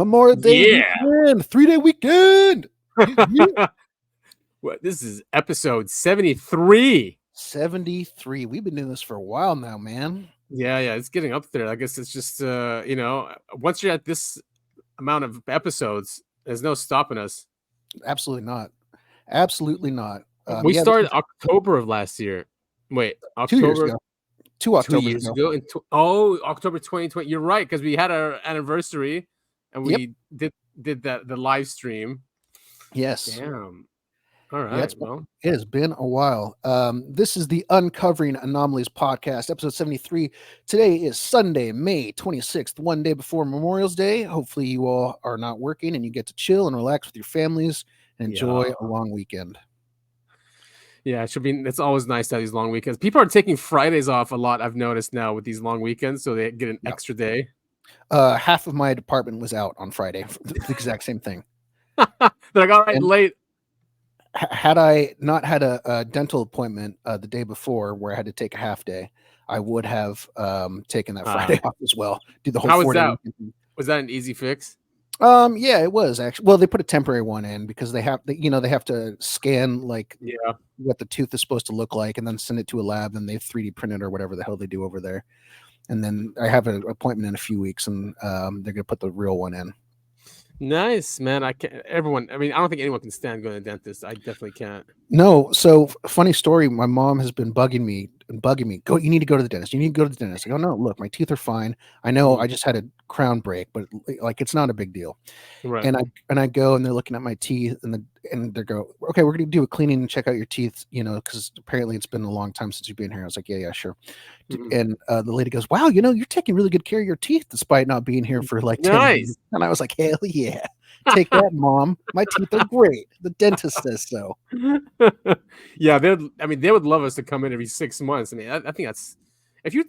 Memorial Day weekend, 3-day weekend. What? This is episode 73. 73. We've been doing this for a while now, man. Yeah, it's getting up there. I guess it's just once you're at this amount of episodes, there's no stopping us. Absolutely not. We started October of last year. Wait, October 2 years ago. 2 Octobers ago. October 2020. You're right, because we had our anniversary and we did the live stream. Yes. Damn. All right. Yeah, it has been a while. This is the Uncovering Anomalies podcast, episode 73. Today is Sunday, May 26th, one day before Memorial Day. Hopefully you all are not working and you get to chill and relax with your families and enjoy a long weekend. Yeah, it should be. It's always nice to have these long weekends. People are taking Fridays off a lot, I've noticed now, with these long weekends, so they get an extra day. Half of my department was out on Friday for the exact same thing. They're like, all right, late. Had I not had a dental appointment the day before where I had to take a half day, I would have taken that Friday off as well. Do the whole. How was that? Was that an easy fix? Yeah, it was actually. Well, they put a temporary one in because they have to scan what the tooth is supposed to look like and then send it to a lab and they 3D print it or whatever the hell they do over there. And then I have an appointment in a few weeks and they're gonna put the real one in. Nice, man. I don't think anyone can stand going to the dentist. I definitely can't. No. So funny story. My mom has been bugging me. Go. You need to go to the dentist. You need to go to the dentist. I go, no, look, my teeth are fine. I know I just had a crown break, but like, it's not a big deal. Right. And I go and they're looking at my teeth and they go, okay, we're going to do a cleaning and check out your teeth, because apparently it's been a long time since you've been here. I was like, yeah, sure. Mm-hmm. And the lady goes, wow, you're taking really good care of your teeth despite not being here for like 10 years. And I was like, hell yeah. Take that, Mom. My teeth are great. The dentist says so. Yeah, they would love us to come in every 6 months. I mean, I think that's if you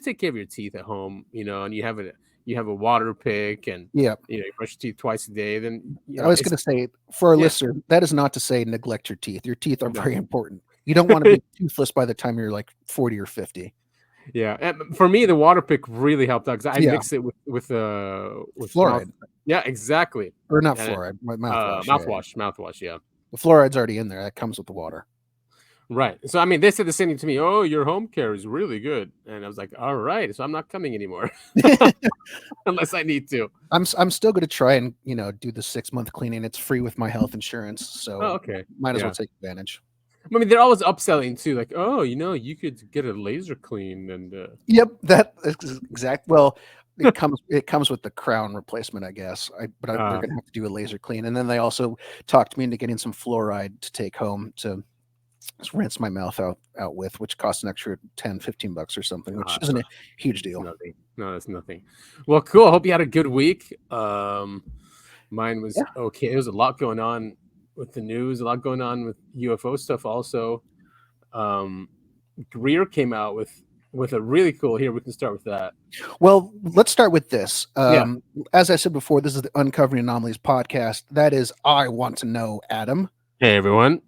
take care of your teeth at home, and you have a water pick and you brush your teeth twice a day. Then I was going to say for our listener, that is not to say neglect your teeth. Your teeth are very important. You don't want to be toothless by the time you're like 40 or 50. Yeah, and for me, the water pick really helped out because I mix it with fluoride. Yeah, exactly. Or not fluoride, mouthwash. Mouthwash. Yeah, the fluoride's already in there. That comes with the water. Right. So they said the same thing to me. Oh, your home care is really good, and I was like, all right. So I'm not coming anymore unless I need to. I'm still going to try and do the 6-month cleaning. It's free with my health insurance, so okay. Might as well take advantage. I mean, they're always upselling too, like, oh, you could get a laser clean and. Yep, that's exact. Well, it comes with the crown replacement, I guess. But they're gonna have to do a laser clean, and then they also talked me into getting some fluoride to take home to rinse my mouth out with, which costs an extra $10-15 or something, which isn't a huge deal. Nothing. No, that's nothing. Well, cool. I hope you had a good week. Mine was okay. There was a lot going on with the news, a lot going on with UFO stuff also. Greer came out with a really cool, here we can start with that. Well, let's start with this. As I said before, this is the Uncovering Anomalies podcast. That is I Want to Know Adam. Hey everyone.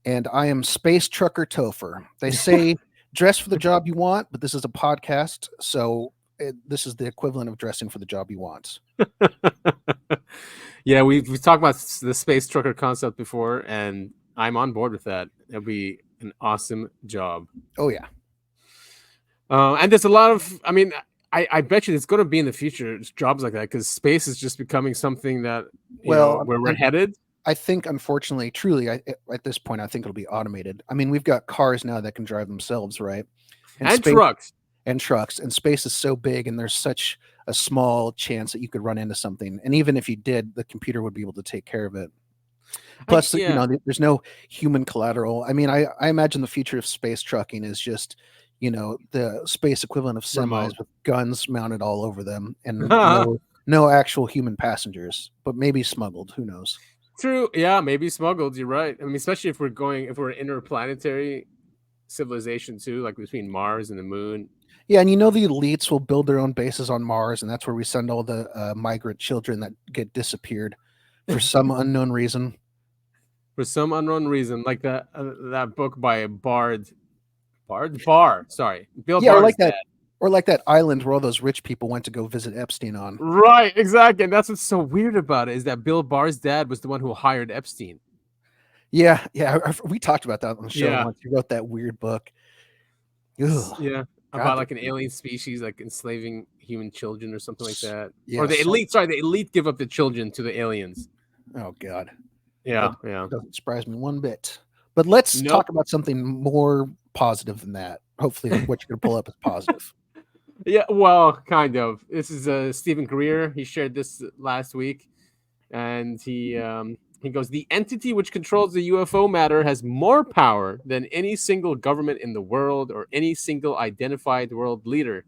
And I am Space Trucker Topher. They say dress for the job you want, but this is a podcast, so this is the equivalent of dressing for the job you want. Yeah, we've talked about the space trucker concept before, and I'm on board with that. It'll be an awesome job. Oh yeah. And there's a lot of, I bet you there's going to be in the future jobs like that because space is just becoming something that where we're headed. I think, unfortunately, truly, at this point, I think it'll be automated. I mean, we've got cars now that can drive themselves, right? And trucks. And trucks. And space is so big, and there's such a small chance that you could run into something. And even if you did, the computer would be able to take care of it. Plus, there's no human collateral. I mean, I imagine the future of space trucking is just, the space equivalent of semis with guns mounted all over them and no actual human passengers, but maybe smuggled. Who knows? True. Yeah, maybe smuggled. You're right. I mean, especially if we're interplanetary civilization too, like between Mars and the moon. Yeah, and the elites will build their own bases on Mars, and that's where we send all the migrant children that get disappeared for some unknown reason. For some unknown reason, like that book by Bill. Yeah, I like that. Or like that island where all those rich people went to go visit Epstein on. Right, exactly. And that's what's so weird about it, is that Bill Barr's dad was the one who hired Epstein. Yeah, we talked about that on the show Yeah. once. He wrote that weird book. Ugh. Yeah, about like an alien species like enslaving human children or something like that. Yeah, or the elite give up the children to the aliens. Oh God. Yeah, that doesn't surprise me one bit. But let's talk about something more positive than that. Hopefully what you're going to pull up is positive. Yeah, well, kind of. This is Stephen Greer. He shared this last week, and he goes, the entity which controls the UFO matter has more power than any single government in the world or any single identified world leader.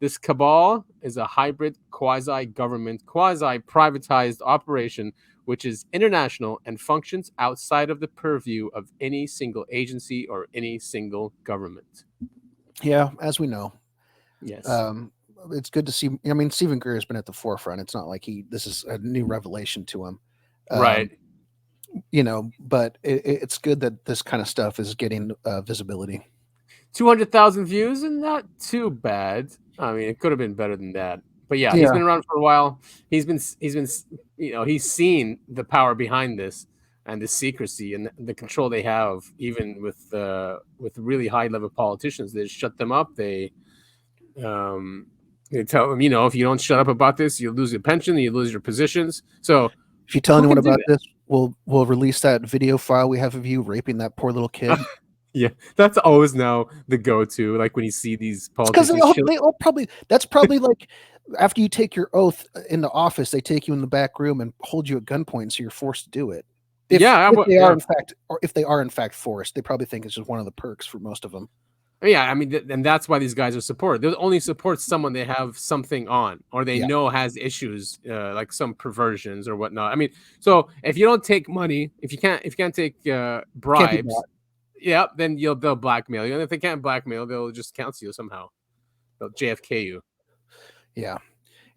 This cabal is a hybrid quasi-government, quasi-privatized operation which is international and functions outside of the purview of any single agency or any single government. Yeah, as we know. Yes. It's good to see. I mean, Stephen Greer has been at the forefront. It's not like this is a new revelation to him. Right. But it's good that this kind of stuff is getting visibility. 200,000 views, and not too bad. I mean, it could have been better than that. But yeah, he's been around for a while. He's been, he's seen the power behind this and the secrecy and the control they have, even with really high level politicians. They shut them up. They tell them, if you don't shut up about this, you'll lose your pension, you lose your positions. So if you tell anyone about this, we'll release that video file we have of you raping that poor little kid. Yeah, that's always now the go-to. Like when you see these politicians, because that's probably like after you take your oath in the office, they take you in the back room and hold you at gunpoint, so you're forced to do it. If they are in fact forced, they probably think it's just one of the perks for most of them. Yeah, I mean, and that's why these guys are supported. They'll only support someone they have something on, or they know has issues, like some perversions or whatnot. I mean, so if you don't take money, if you can't take bribes, then they'll blackmail you, and if they can't blackmail, they'll just cancel you somehow. They'll JFK you. Yeah,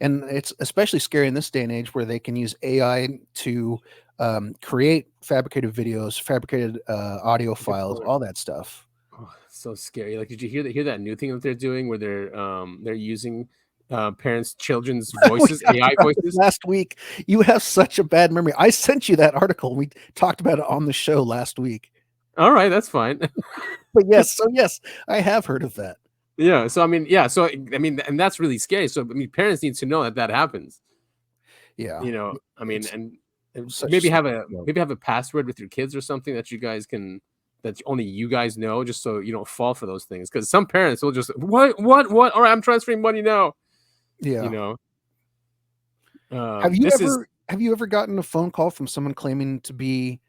and it's especially scary in this day and age where they can use AI to create fabricated videos, fabricated audio files, all that stuff. Oh, so scary. Like, did you hear that new thing that they're doing where they're using children's voices, AI voices? Last week, you have such a bad memory. I sent you that article. We talked about it on the show last week. All right, that's fine. But yes, I have heard of that. Yeah. So I mean, and that's really scary. So I mean, parents need to know that happens. Yeah. I mean, and maybe have a password with your kids or something that you guys can. That only you guys know, just so you don't fall for those things. Because some parents will just what? All right, I'm transferring money now. Yeah. Have you ever gotten a phone call from someone claiming to be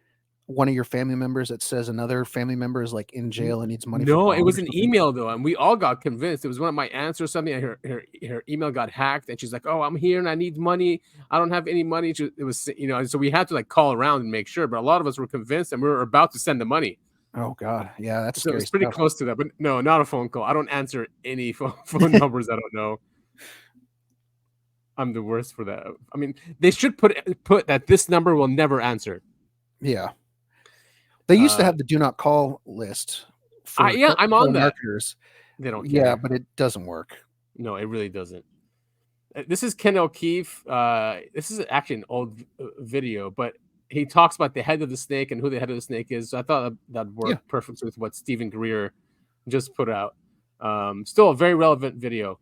one of your family members that says another family member is like in jail and needs money? No, it was an email though, and we all got convinced. It was one of my aunts or something. And her email got hacked, and she's like, "Oh, I'm here and I need money. I don't have any money." It was so we had to like call around and make sure. But a lot of us were convinced, and we were about to send the money. Oh God, yeah, that's scary. It's pretty close to that, but no, not a phone call. I don't answer any phone numbers I don't know. I'm the worst for that. I mean, they should put that this number will never answer. Yeah, they used to have the do not call list. I'm on that. Marketers. They don't care. Yeah, but it doesn't work. No, it really doesn't. This is Ken O'Keefe. This is actually an old video, but he talks about the head of the snake and who the head of the snake is. So I thought that worked perfect with what Stephen Greer just put out. Still a very relevant video.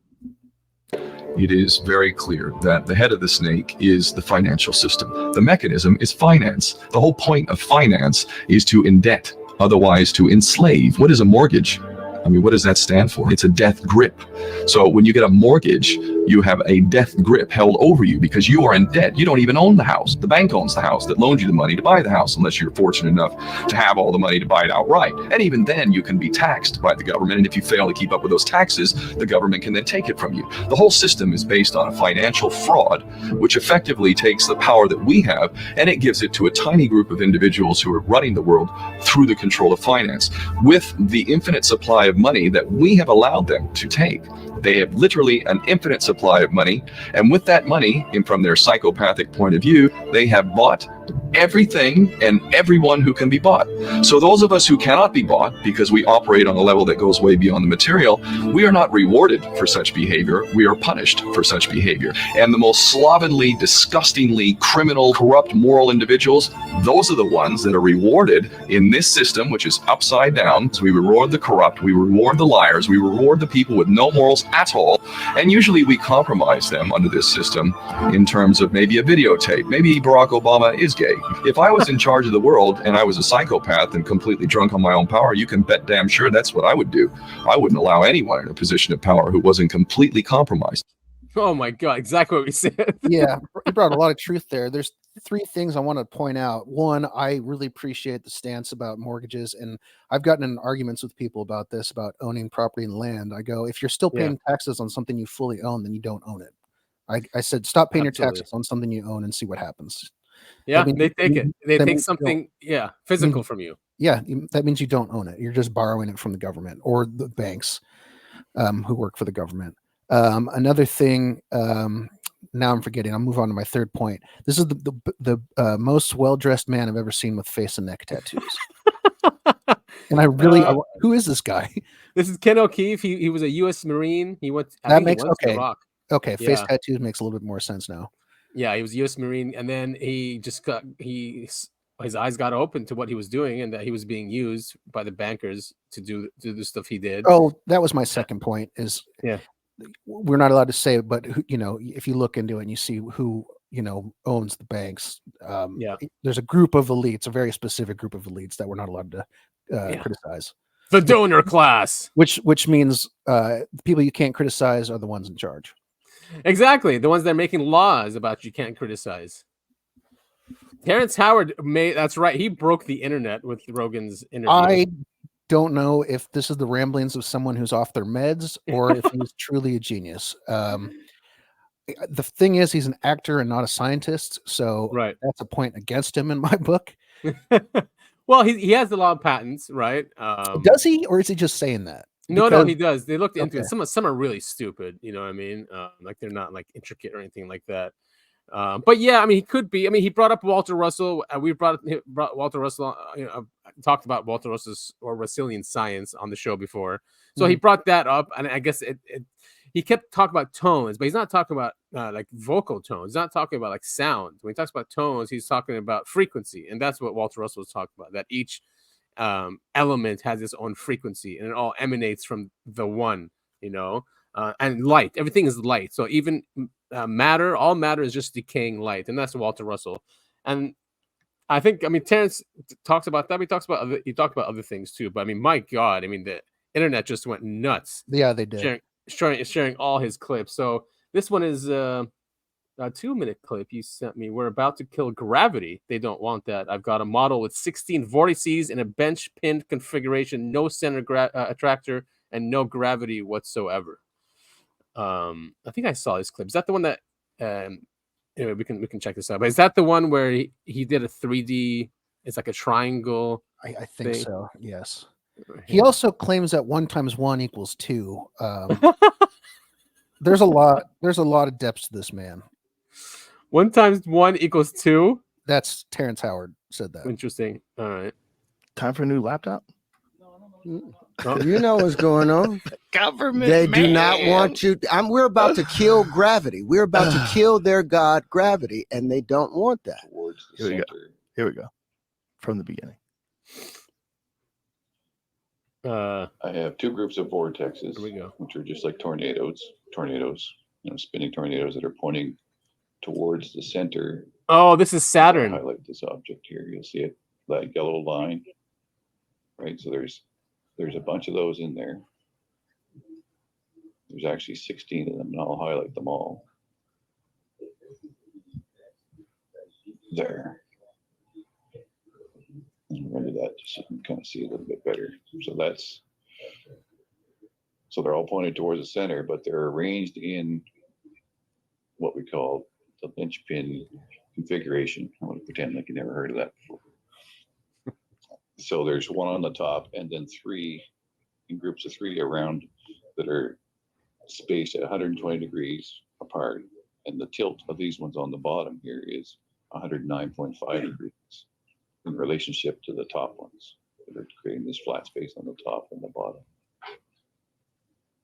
It is very clear that the head of the snake is the financial system. The mechanism is finance. The whole point of finance is to indebt, otherwise to enslave. What is a mortgage? I mean, what does that stand for? It's a death grip. So when you get a mortgage, you have a death grip held over you because you are in debt. You don't even own the house. The bank owns the house that loaned you the money to buy the house, unless you're fortunate enough to have all the money to buy it outright. And even then, you can be taxed by the government. And if you fail to keep up with those taxes, the government can then take it from you. The whole system is based on a financial fraud, which effectively takes the power that we have and it gives it to a tiny group of individuals who are running the world through the control of finance. With the infinite supply of money that we have allowed them to take, they have literally an infinite supply of money, and with that money, and from their psychopathic point of view, they have bought everything and everyone who can be bought. So those of us who cannot be bought because we operate on a level that goes way beyond the material, we are not rewarded for such behavior. We are punished for such behavior. And the most slovenly, disgustingly criminal, corrupt, moral individuals, those are the ones that are rewarded in this system, which is upside down. So we reward the corrupt, we reward the liars, we reward the people with no morals at all. And usually we compromise them under this system in terms of maybe a videotape. Maybe Barack Obama is gay. If I was in charge of the world and I was a psychopath and completely drunk on my own power, you can bet damn sure that's what I would do. I wouldn't allow anyone in a position of power who wasn't completely compromised. Oh my God, exactly what we said. Yeah, you brought a lot of truth there. There's 3 things I want to point out. One, I really appreciate the stance about mortgages, and I've gotten in arguments with people about this, about owning property and land. I go, if you're still paying taxes on something you fully own, then you don't own it. I said, stop paying your taxes on something you own and see what happens. Yeah, they take it. They take something, physical from you. Yeah, that means you don't own it. You're just borrowing it from the government or the banks who work for the government. Another thing, now I'm forgetting. I'll move on to my 3rd point. This is the most well-dressed man I've ever seen with face and neck tattoos. And I really, who is this guy? This is Ken O'Keefe. He was a U.S. Marine. He went. Okay. Iraq. Okay, face tattoos makes a little bit more sense now. Yeah, he was a U.S. Marine, and then he just his eyes got open to what he was doing, and that he was being used by the bankers to do the stuff he did. Oh, that was my 2nd point. Is we're not allowed to say, but if you look into it and you see who owns the banks, there's a group of elites, a very specific group of elites that we're not allowed to criticize. The donor class, which means the people you can't criticize are the ones in charge. Exactly, the ones that are making laws about you can't criticize. Terrance Howard that's right. He broke the internet with Rogan's interview. I don't know if this is the ramblings of someone who's off their meds or if he's truly a genius. The thing is, he's an actor and not a scientist, so that's a point against him in my book. Well, he has a lot of patents, right? Does he, or is he just saying that? No, he does. They looked into it. Some are really stupid, you know what I mean? Like they're not like intricate or anything like that. But yeah, I mean, he could be. I mean, he brought up Walter Russell. We brought Walter Russell. Talked about Walter Russell's or Russellian science on the show before, so he brought that up, and I guess he kept talking about tones, but he's not talking about like vocal tones. He's not talking about like sound. When he talks about tones, he's talking about frequency, and that's what Walter Russell was talking about. That each element has its own frequency, and it all emanates from the one, and light. Everything is light. So even matter, all matter is just decaying light, and that's Walter Russell. And I think, Terrance talks about that. He talked about other things too. But my God, the internet just went nuts. Yeah, they did. Sharing all his clips. So this one is a 2-minute clip you sent me. We're about to kill gravity. They don't want that. I've got a model with 16 vortices in a bench pinned configuration, no center attractor, and no gravity whatsoever. I think I saw this clip. Is that the one that? Anyway, we can check this out. But is that the one where he did a 3D? It's like a triangle. I think so. Yes. He also claims that 1 × 1 = 2. There's a lot of depths to this man. 1 × 1 = 2. That's Terrance Howard said that. Interesting. All right. Time for a new laptop. Oh, you know what's going on. Government. They do not want you. We're about to kill gravity. We're about to kill their god, gravity, and they don't want that. Here we go. From the beginning. I have 2 groups of vortexes, which are just like tornadoes, spinning tornadoes that are pointing towards the center. Oh, this is Saturn. I'll highlight this object here. You'll see it, that yellow line, right? So there's a bunch of those in there. There's actually 16 of them, and I'll highlight them all. There. And render that just so you can kind of see a little bit better. So they're all pointed towards the center, but they're arranged in what we call the linchpin configuration. I want to pretend like you never heard of that before. So there's 1 on the top, and then 3 in groups of 3 around that are spaced at 120 degrees apart. And the tilt of these ones on the bottom here is 109.5 degrees in relationship to the top ones. They're creating this flat space on the top and the bottom.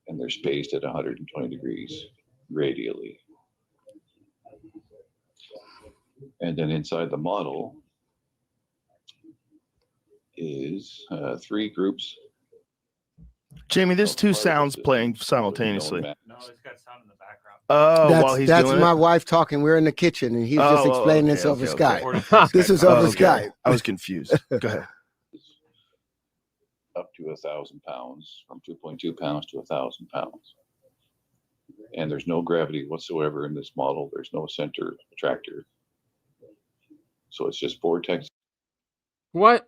And they're spaced at 120 degrees radially. And then inside the model is 3 groups. Jamie, there's 2 sounds playing simultaneously. No, it's got sound in the background. Oh, while he's that's doing my it? wife talking. We're in the kitchen, and he's just explaining this over Skype. This is over Skype. I was confused. Go ahead. Up to 1,000 pounds, from 2.2 pounds to 1,000 pounds. And there's no gravity whatsoever in this model. There's no center attractor. So it's just vortex. What?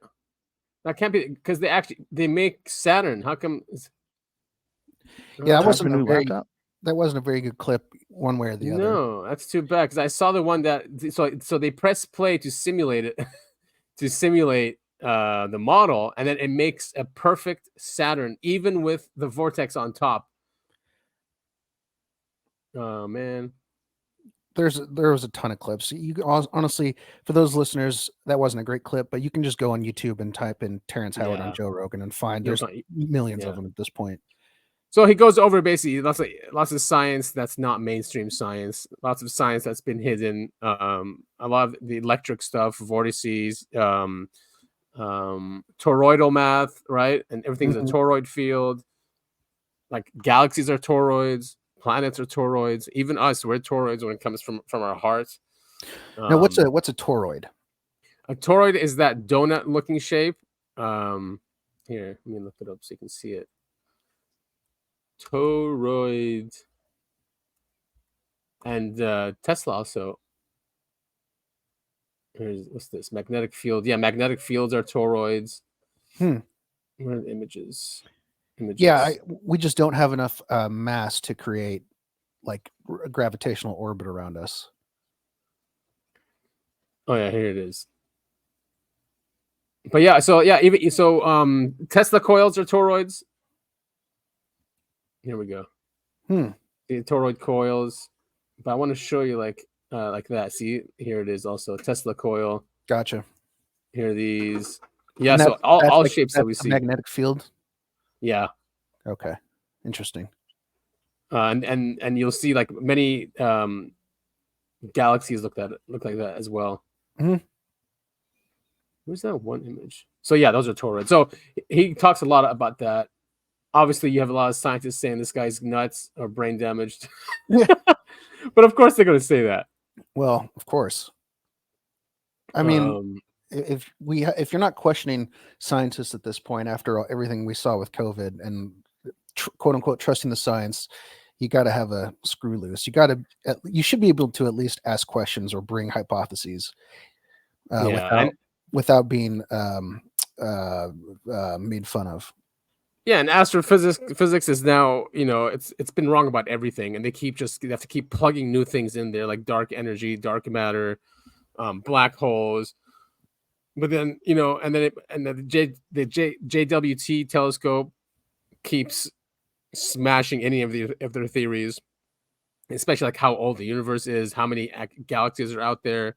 That can't be, because they make Saturn. How come? Yeah, that wasn't a very good clip one way or the other. No, that's too bad, because I saw the one that so they press play to simulate it, to simulate the model, and then it makes a perfect Saturn, even with the vortex on top. Oh man. There was a ton of clips. You honestly, for those listeners, that wasn't a great clip, but you can just go on YouTube and type in Terrance Howard on Joe Rogan and find there's millions of them at this point. So he goes over basically lots of science that's not mainstream science, lots of science that's been hidden, a lot of the electric stuff, vortices, toroidal math, right? And everything's a toroid field. Like galaxies are toroids. Planets are toroids. Even us, we're toroids when it comes from our hearts. Now, what's a toroid? A toroid is that donut-looking shape. Here, let me look it up so you can see it. Toroid. And Tesla also. What's this? Magnetic field. Yeah, magnetic fields are toroids. Where are the images? Yeah, we just don't have enough mass to create like a gravitational orbit around us. Oh yeah, here it is. But yeah, so Tesla coils are toroids. Here we go. The toroid coils. But I want to show you like that. See, here it is also Tesla coil. Gotcha. Here are these. Yeah, so all shapes that we see. Magnetic field. Yeah. Okay. Interesting. And you'll see like many galaxies look like that as well. Where's that one image? So yeah, those are toroids. So he talks a lot about that. Obviously, you have a lot of scientists saying this guy's nuts or brain damaged. But of course they're going to say that. Well, of course. I mean, if you're not questioning scientists at this point after everything we saw with COVID and quote unquote trusting the science, you got to have a screw loose. You should be able to at least ask questions or bring hypotheses without being made fun of. Yeah, and astrophysics is now, it's been wrong about everything, and they have to keep plugging new things in there, like dark energy, dark matter, black holes. But then, the JWT telescope keeps smashing any of their theories, especially like how old the universe is, how many galaxies are out there.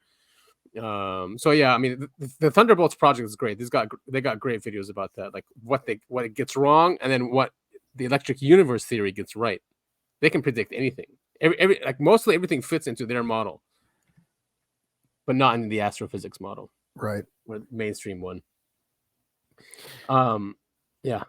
So yeah, I mean, the Thunderbolts project is great. They got great videos about that, like what it gets wrong, and then what the electric universe theory gets right. They can predict anything. Like mostly everything fits into their model, but not in the astrophysics model, right? Or the mainstream one. Yeah.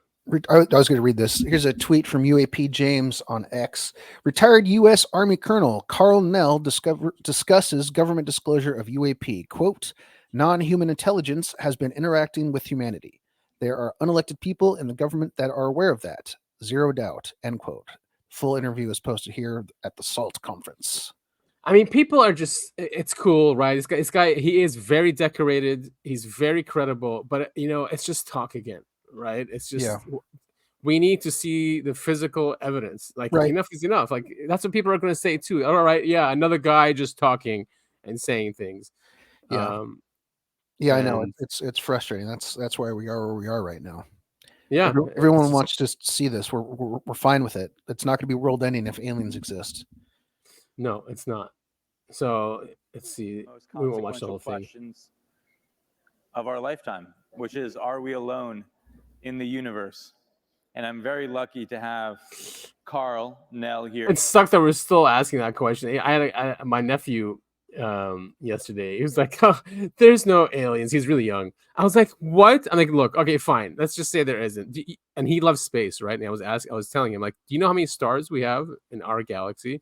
I was going to read this. Here's a tweet from UAP James on X. Retired U.S. Army Colonel Carl Nell discusses government disclosure of UAP. Quote, non-human intelligence has been interacting with humanity. There are unelected people in the government that are aware of that. Zero doubt. End quote. Full interview is posted here at the SALT conference. I mean, people are just, it's cool, right? This guy, he is very decorated. He's very credible, but it's just talk again. Right, it's just we need to see the physical evidence. Like enough is enough. Like that's what people are going to say too. All right, yeah, another guy just talking and saying things. I know it's frustrating. That's why we are where we are right now. Yeah, everyone wants to see this. We're fine with it. It's not going to be world ending if aliens exist. No, it's not. So let's see. Most We won't watch the consequential whole thing. questions of our lifetime, which is, are we alone in the universe? And I'm very lucky to have Carl Nell here. It sucks that we're still asking that question. I had my nephew yesterday. He was like, "Oh, there's no aliens." He's really young. I was like, "What?" I'm like, "Look, okay, fine. Let's just say there isn't." And he loves space, right? And I was telling him, like, "Do you know how many stars we have in our galaxy?"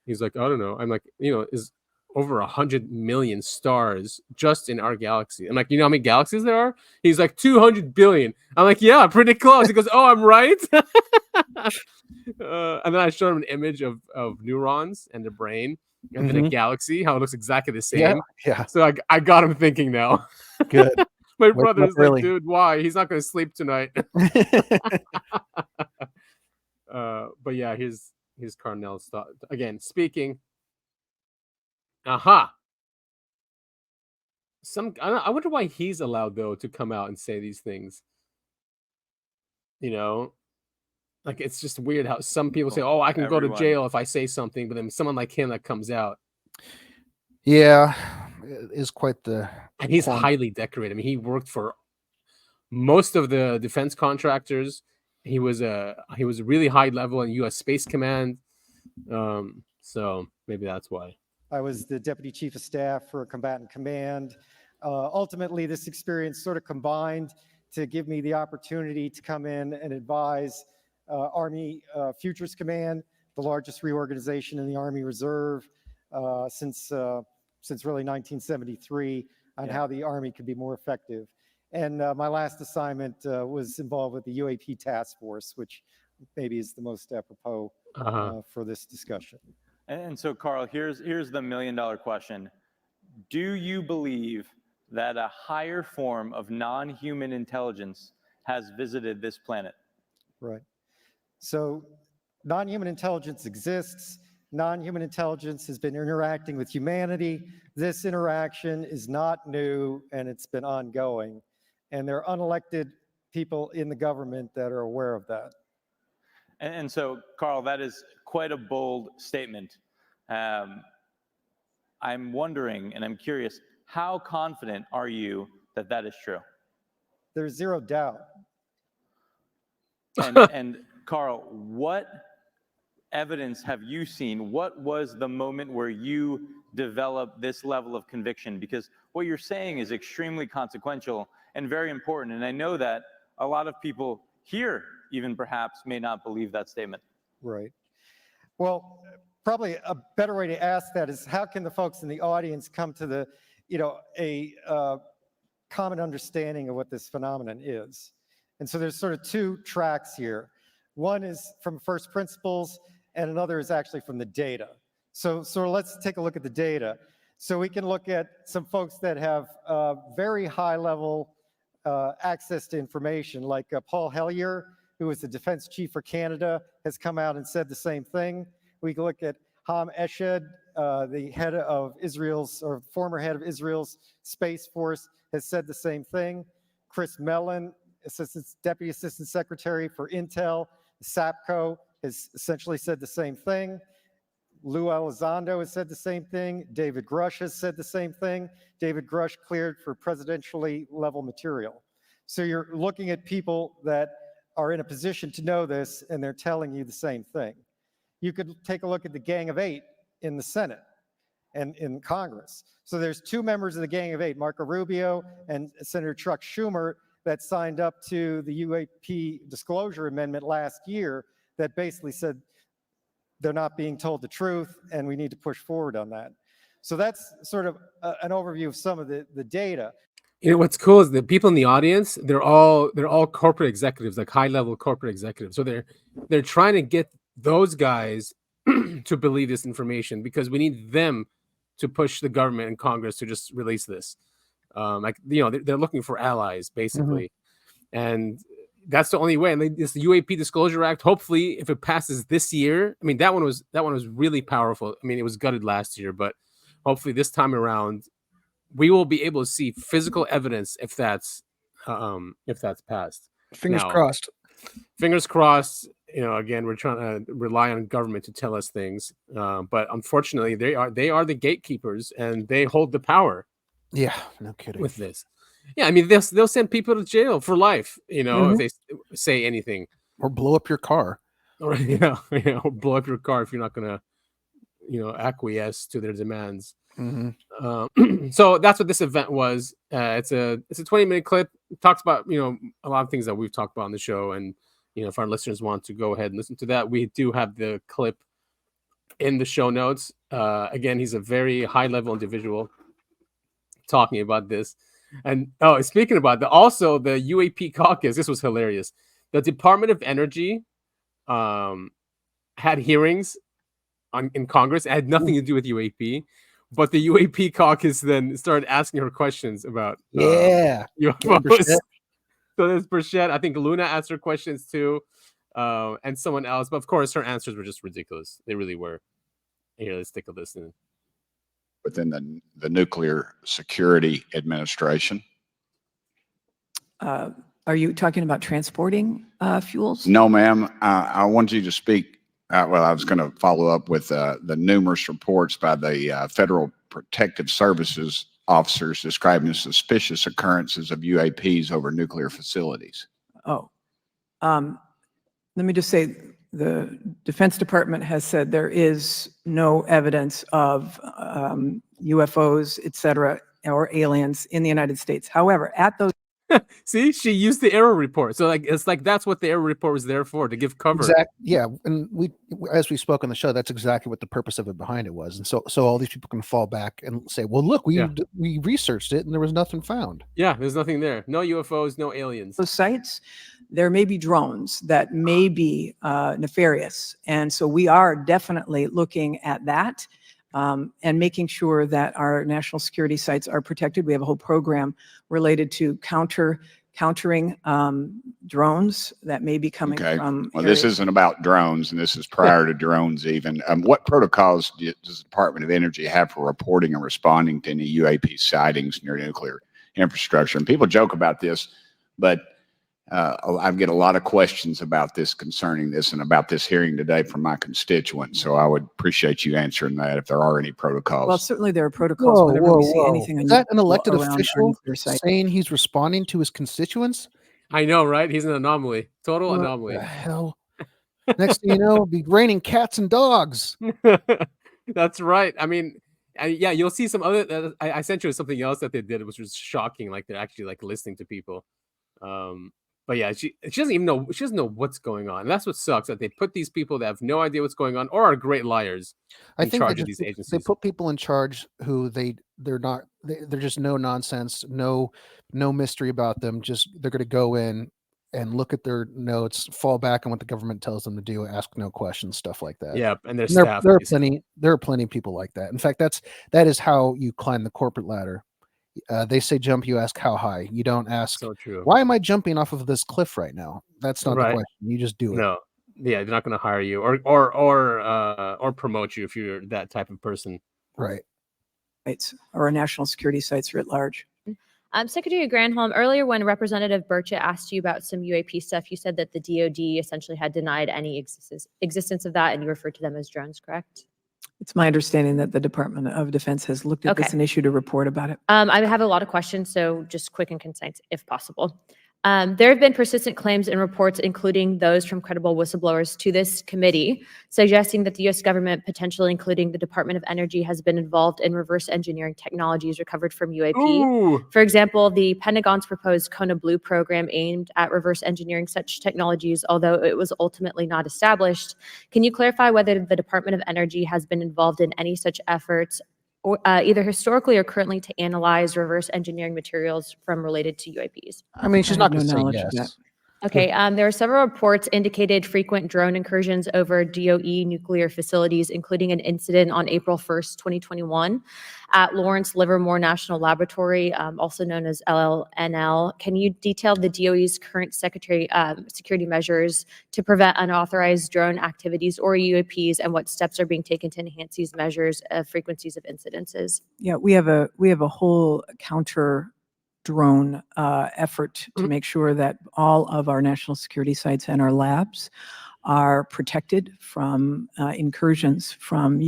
He's like, "I don't know." I'm like, is over 100 million stars just in our galaxy. I'm like, "You know how many galaxies there are?" He's like, 200 billion. I'm like, "Yeah, pretty close." He goes, "Oh, I'm right." And then I showed him an image of neurons and the brain, and then a galaxy, how it looks exactly the same. Yeah. So I got him thinking now. Good. My brother's like, "Dude, why? He's not going to sleep tonight." But yeah, here's Carnell's thought again. Speaking. Aha. I wonder why he's allowed though to come out and say these things. Like, it's just weird how some people say, "Oh, I can go to jail if I say something," but then someone like him that comes out. Yeah, it is quite the. And he's highly decorated. I mean, he worked for most of the defense contractors. He was a really high level in U.S. Space Command. So maybe that's why. I was the deputy chief of staff for a combatant command. Ultimately, this experience sort of combined to give me the opportunity to come in and advise Army Futures Command, the largest reorganization in the Army Reserve since really 1973, on how the Army could be more effective. And my last assignment was involved with the UAP task force, which maybe is the most apropos for this discussion. And so, Carl, here's the $1 million question. Do you believe that a higher form of non-human intelligence has visited this planet? Right. So non-human intelligence exists. Non-human intelligence has been interacting with humanity. This interaction is not new, and it's been ongoing. And there are unelected people in the government that are aware of that. And so, Carl, that is quite a bold statement. I'm wondering, and I'm curious, how confident are you that that is true? There's zero doubt. And Carl, what evidence have you seen? What was the moment where you developed this level of conviction? Because what you're saying is extremely consequential and very important. And I know that a lot of people here even perhaps may not believe that statement. Right. Well, probably a better way to ask that is, how can the folks in the audience come to the, a common understanding of what this phenomenon is? And so there's sort of two tracks here. One is from first principles, and another is actually from the data. So let's take a look at the data. So we can look at some folks that have very high level access to information, like Paul Hellyer, who was the defense chief for Canada, has come out and said the same thing. We can look at Ham Eshed, the head of Israel's, or former head of Israel's Space Force, has said the same thing. Chris Mellon, Deputy Assistant Secretary for Intel, SAPCO, has essentially said the same thing. Lou Elizondo has said the same thing. David Grush has said the same thing. David Grush cleared for presidentially level material. So you're looking at people that are in a position to know this, and they're telling you the same thing. You could take a look at the Gang of Eight in the Senate and in Congress. So there's two members of the Gang of Eight, Marco Rubio and Senator Chuck Schumer, that signed up to the UAP disclosure amendment last year that basically said they're not being told the truth and we need to push forward on that. So that's sort of an overview of some of the data. What's cool is the people in the audience, they're all corporate executives, like high-level corporate executives. So they're trying to get those guys to believe this information, because we need them to push the government and Congress to just release this. They're looking for allies, basically. And that's the only way. And this UAP Disclosure Act, hopefully, if it passes this year, I mean, that one was really powerful. I mean, it was gutted last year, but hopefully this time around, we will be able to see physical evidence if that's passed. Fingers crossed. fingers crossed. Again, we're trying to rely on government to tell us things, but unfortunately, they are the gatekeepers and they hold the power. Yeah, no kidding. With this, yeah, I mean they'll send people to jail for life, if they say anything, or blow up your car, or blow up your car if you're not gonna, acquiesce to their demands. So that's what this event was. It's a 20-minute clip. It talks about a lot of things that we've talked about on the show, and if our listeners want to go ahead and listen to that, we do have the clip in the show notes. Again, he's a very high-level individual talking about this. And speaking about that, also the UAP caucus, this was hilarious. The Department of Energy had hearings in Congress. It had nothing to do with UAP, but the UAP caucus then started asking her questions about UFOs. So there's Burchett. I think Luna asked her questions too, and someone else. But of course, her answers were just ridiculous. They really were. Here, let's take a listen. Within the Nuclear Security Administration. Are you talking about transporting fuels? No, ma'am. I want you to speak. I was going to follow up with the numerous reports by the Federal Protective Services officers describing suspicious occurrences of UAPs over nuclear facilities. Oh, let me just say the Defense Department has said there is no evidence of UFOs, et cetera, or aliens in the United States. However, at those see, she used the Arrow report. So it's like that's what the Arrow report was there for, to give cover. Yeah, and as we spoke on the show, that's exactly what the purpose of it behind it was. And so all these people can fall back and say, "Well, look, we researched it, and there was nothing found." Yeah, there's nothing there. No UFOs, no aliens. Those sites, there may be drones that may be nefarious, and so we are definitely looking at that. And making sure that our national security sites are protected. We have a whole program related to countering drones that may be coming from. Well, this isn't about drones, and this is prior to drones even. What protocols does the Department of Energy have for reporting and responding to any UAP sightings near nuclear infrastructure? And people joke about this, but I get a lot of questions about this concerning this and about this hearing today from my constituents. So I would appreciate you answering that if there are any protocols. Well, certainly there are protocols whenever we see anything. Is that an elected official saying he's responding to his constituents? I know, right? He's an anomaly. Total anomaly. What the hell? Next thing you know, it'll be raining cats and dogs. That's right. I mean, yeah, you'll see some other. I sent you something else that they did, which was shocking. Like they're actually like listening to people. But yeah, she doesn't even know. She doesn't know what's going on. And that's what sucks. That they put these people that have no idea what's going on or are great liars in charge of these agencies. They put people in charge who they're not. They're just no nonsense, no mystery about them. Just they're going to go in and look at their notes, fall back on what the government tells them to do, ask no questions, stuff like that. Yeah, and their staff. There are plenty of people like that. In fact, that is how you climb the corporate ladder. They say jump, you ask how high. You don't ask, so true. Why am I jumping off of this cliff right now? That's not the question. You just do it. No, yeah, they're not going to hire you or promote you if you're that type of person. Right. Or national security sites writ large. Secretary Granholm, earlier when Representative Burchett asked you about some UAP stuff, you said that the DoD essentially had denied any existence of that, and you referred to them as drones, correct? It's my understanding that the Department of Defense has looked at this and issued a report about it. I have a lot of questions, so just quick and concise if possible. There have been persistent claims and reports, including those from credible whistleblowers to this committee, suggesting that the U.S. government, potentially including the Department of Energy, has been involved in reverse engineering technologies recovered from UAP. Ooh. For example, the Pentagon's proposed Kona Blue program aimed at reverse engineering such technologies, although it was ultimately not established. Can you clarify whether the Department of Energy has been involved in any such efforts, or either historically or currently, to analyze reverse engineering materials from related to UAPs? I mean, she's not going to say yes. Okay, there are several reports indicated frequent drone incursions over DOE nuclear facilities, including an incident on April 1st, 2021 at Lawrence Livermore National Laboratory, also known as LLNL. Can you detail the DOE's current security measures to prevent unauthorized drone activities or UAPs, and what steps are being taken to enhance these measures of frequencies of incidences? Yeah, we have a whole counter drone effort to make sure that all of our national security sites and our labs are protected from incursions from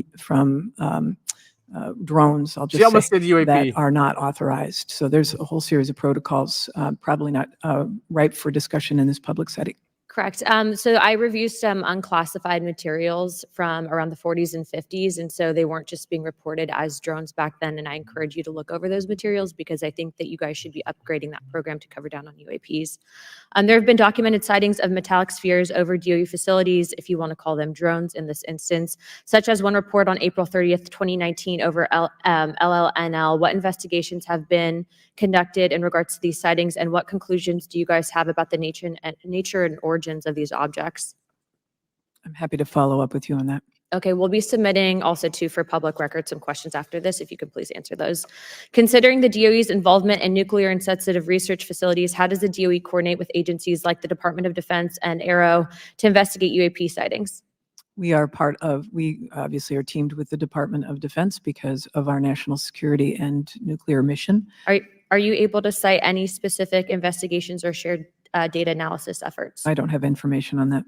drones, I'll just say, that are not authorized. So there's a whole series of protocols, probably not ripe for discussion in this public setting. Correct. So I reviewed some unclassified materials from around the 40s and 50s, and so they weren't just being reported as drones back then, and I encourage you to look over those materials because I think that you guys should be upgrading that program to cover down on UAPs. There have been documented sightings of metallic spheres over DOE facilities, if you want to call them drones in this instance, such as one report on April 30th, 2019 over LLNL. What investigations have been conducted in regards to these sightings, and what conclusions do you guys have about the nature and origins of these objects? I'm happy to follow up with you on that. Okay, we'll be submitting also too for public record some questions after this, if you could please answer those. Considering the DOE's involvement in nuclear and sensitive research facilities, how does the DOE coordinate with agencies like the Department of Defense and AARO to investigate UAP sightings? We obviously are teamed with the Department of Defense because of our national security and nuclear mission. Are you able to cite any specific investigations or shared data analysis efforts? I don't have information on that.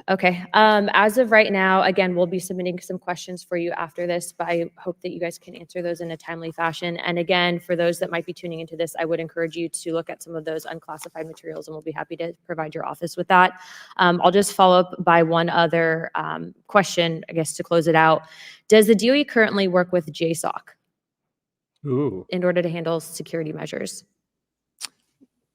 Okay. As of right now, again, we'll be submitting some questions for you after this, but I hope that you guys can answer those in a timely fashion. And again, for those that might be tuning into this, I would encourage you to look at some of those unclassified materials, and we'll be happy to provide your office with that. I'll just follow up by one other question, I guess, to close it out. Does the DOE currently work with JSOC in order to handle security measures?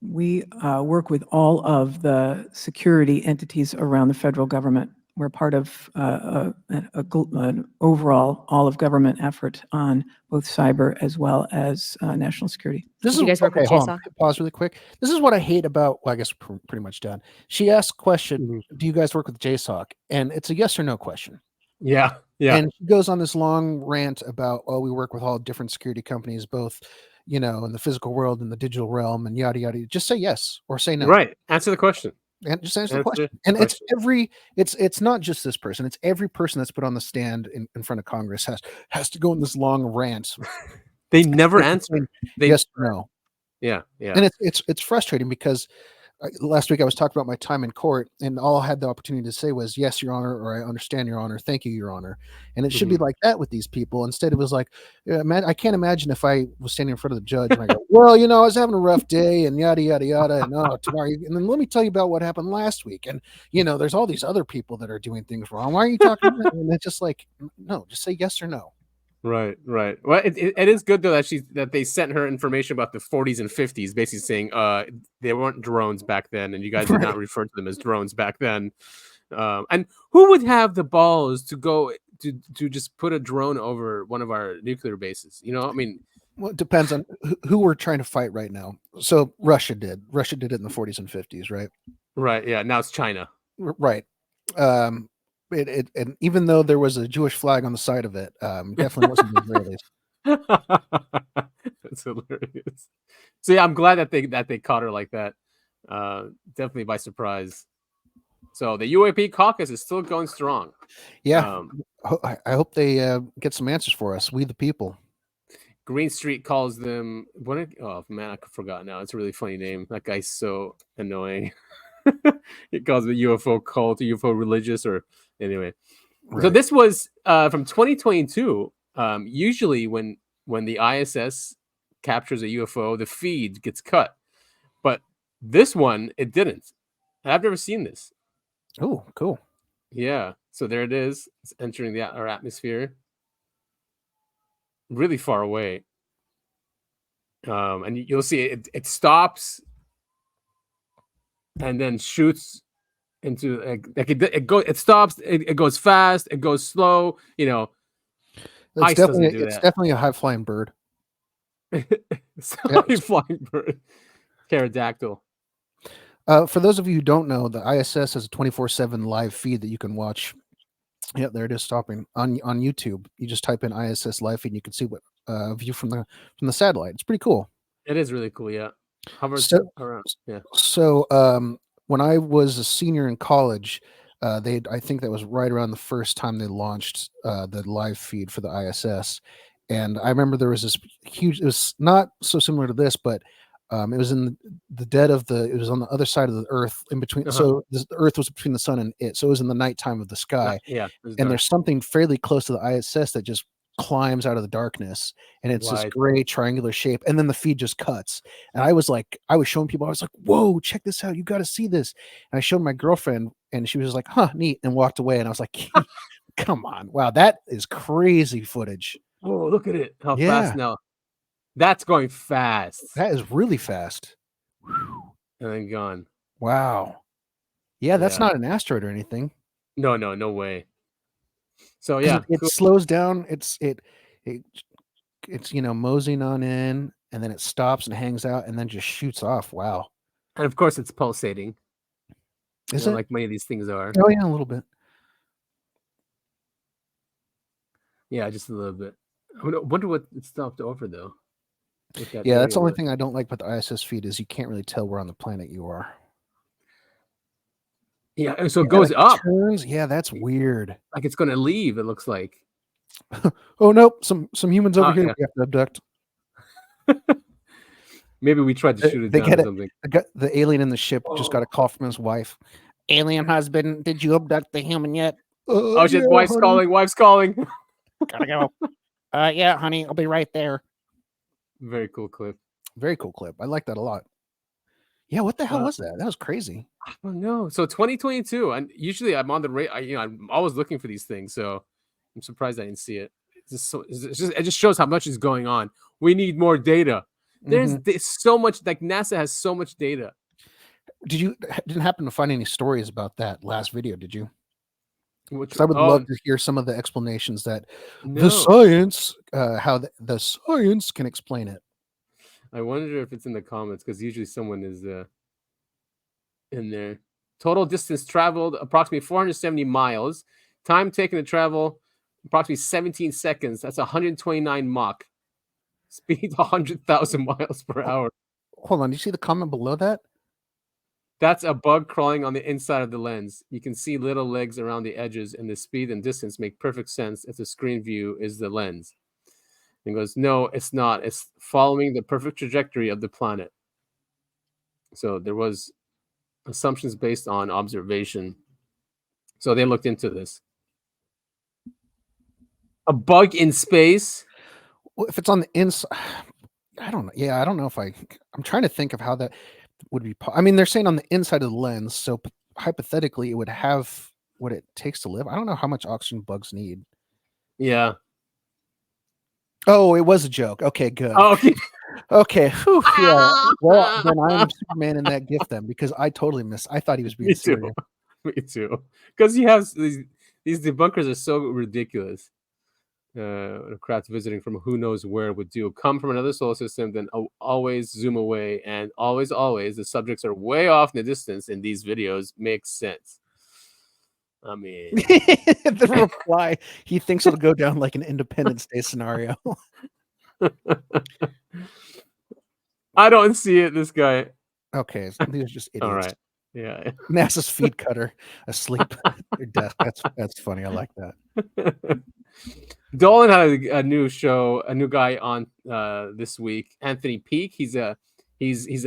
We work with all of the security entities around the federal government. We're part of an overall all-of-government effort on both cyber as well as national security. This you guys work with JSOC? Pause really quick. This is what I hate about, well, I guess we're pretty much done. She asked question, do you guys work with JSOC? And it's a yes or no question. Yeah, yeah. And she goes on this long rant about, oh, we work with all different security companies, both in the physical world and the digital realm and yada, yada. Just say yes or say no. Right. Answer the question. And just answer the question. And it's not just this person. It's every person that's put on the stand in front of Congress has to go in this long rant. They never answer. Yes or no. Yeah. Yeah. And it's frustrating because last week I was talking about my time in court, and all I had the opportunity to say was yes, Your Honor, or I understand, Your Honor, thank you, Your Honor. And it should be like that with these people. Instead, it was like, I can't imagine if I was standing in front of the judge and I go, well, I was having a rough day and yada, yada, yada. And tomorrow, and then let me tell you about what happened last week. And, there's all these other people that are doing things wrong. Why are you talking about it? And it's just like, no, just say yes or no. Right. Well, it is good though that they sent her information about the 40s and 50s, basically saying they weren't drones back then, and you guys did not refer to them as drones back then. And who would have the balls to go to just put a drone over one of our nuclear bases? Well, it depends on who we're trying to fight right now. So Russia did it in the 40s and 50s, right? Right. Yeah. Now it's China. Right. And even though there was a Jewish flag on the side of it, definitely wasn't the Israelis. That's hilarious. So yeah, I'm glad that they caught her like that. Definitely by surprise. So the UAP caucus is still going strong. Yeah, I hope they get some answers for us, we the people. Green Street calls them oh man, I forgot now. It's a really funny name. That guy's so annoying. He calls it UFO cult, UFO religious, or anyway. Right. So this was from 2022. Usually when the ISS captures a UFO, the feed gets cut, but this one it didn't. I've never seen this. Oh, cool. Yeah. So there it is. It's entering our atmosphere. Really far away. And you'll see it stops and then shoots into it stops, it goes fast, it goes slow, It's definitely a high flying bird. It's a high flying bird. Pterodactyl. For those of you who don't know, the ISS has a 24/7 live feed that you can watch. Yeah, there it is, stopping on YouTube. You just type in ISS live feed and you can see what view from the satellite. It's pretty cool. It is really cool, yeah. Hovers around. Yeah. So when I was a senior in college, I think that was right around the first time they launched the live feed for the ISS. And I remember there was this huge, it was not so similar to this, but It was in the dead of the. It was on the other side of the Earth, in between. So the Earth was between the sun and it. So it was in the nighttime of the sky. Yeah, and there's something fairly close to the ISS that just climbs out of the darkness, and it's this gray triangular shape, and then the feed just cuts. And I was showing people, I was like, whoa, check this out, you got to see this. And I showed my girlfriend, and she was like, huh, neat, and walked away. And I was like, come on, wow, that is crazy footage. Oh, look at it, how fast now. That's going fast. That is really fast. And then gone. Wow. Yeah, that's not an asteroid or anything. No way. So yeah, it slows down. It's moseying on in, and then it stops and hangs out, and then just shoots off. Wow. And of course, it's pulsating. Is it? Like many of these things are? Oh yeah, a little bit. Yeah, just a little bit. I wonder what it stopped over though. Yeah, that's the only thing I don't like about the ISS feed is you can't really tell where on the planet you are. Yeah, so it goes up. Turns. Yeah, that's weird. Like it's going to leave. It looks like. Oh nope, some humans over here we have to abduct. Maybe we tried to shoot it down or something. The alien in the ship just got a call from his wife. Alien husband, did you abduct the human yet? Oh shit! Wife's calling. Wife's calling. Gotta go. Yeah, honey, I'll be right there. Very cool clip. Very cool clip. I like that a lot. Yeah, what the hell was that? That was crazy. I don't know. So 2022, and usually I'm on the rate. I'm always looking for these things. So I'm surprised I didn't see it. It just shows how much is going on. We need more data. There's so much. Like NASA has so much data. Didn't happen to find any stories about that last video? Did you? Which I would love to hear some of the explanations that the science, how the science can explain it. I wonder if it's in the comments because usually someone is in there. Total distance traveled approximately 470 miles. Time taken to travel approximately 17 seconds. That's 129 Mach. Speed 100,000 miles per hour. Hold on. Do you see the comment below that? That's a bug crawling on the inside of the lens. You can see little legs around the edges, and the speed and distance make perfect sense if the screen view is the lens. And goes, no, it's not. It's following the perfect trajectory of the planet. So there was assumptions based on observation. So they looked into this. A bug in space? Well, if it's on the inside, I don't know. Yeah, I don't know if I'm trying to think of how that would be. I mean, they're saying on the inside of the lens, so hypothetically, it would have what it takes to live. I don't know how much oxygen bugs need. Yeah. Oh, it was a joke. Okay, good. Oh, okay. Okay. Whew, yeah. Well, then I'm Superman in that gift then, because I totally missed. I thought he was being serious. Me too. Because he has these debunkers are so ridiculous. A craft visiting from who knows where would do. Come from another solar system, then always zoom away, and always the subjects are way off in the distance in these videos. Makes sense. I mean, the reply, he thinks it'll go down like an Independence Day scenario. I don't see it. This guy. Okay, so these are just idiots. All right. Yeah. NASA's feed cutter asleep at their desk. That's funny. I like that. Dolan had a new show, a new guy on this week. Anthony Peake. He's a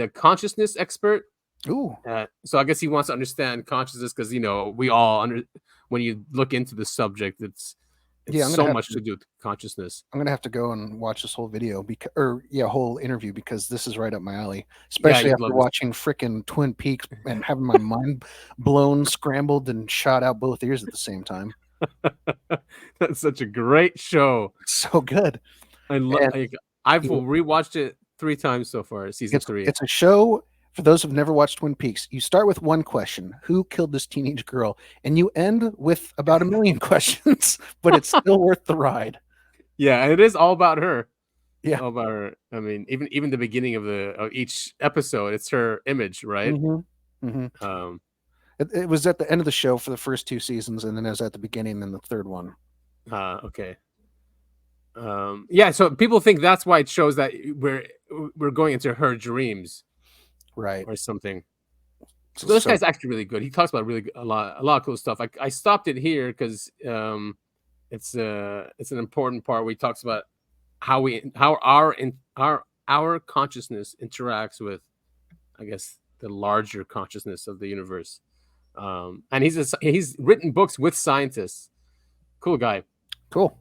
consciousness expert. Ooh. So I guess he wants to understand consciousness because we all when you look into the subject, it's so much to do with consciousness. I'm gonna have to go and watch this whole video whole interview because this is right up my alley. Especially after watching freaking Twin Peaks and having my mind blown, scrambled, and shot out both ears at the same time. That's such a great show. So good. I've rewatched it 3 times so far. Season 3. It's a show. For those who've never watched Twin Peaks, you start with one question: who killed this teenage girl? And you end with about 1 million questions, but it's still worth the ride. Yeah, and it is all about her. Yeah, all about her. I mean, even the beginning of each episode, it's her image, right? Mm-hmm. Mm-hmm. It was at the end of the show for the first 2 seasons, and then it was at the beginning in the 3rd one. Okay. Yeah, so people think that's why it shows that we're going into her dreams. Right, or something. So this guy's actually really good. He talks about a lot of cool stuff. I stopped it here because it's an important part where he talks about how our our consciousness interacts with, I guess, the larger consciousness of the universe. And he's written books with scientists. Cool guy. Cool.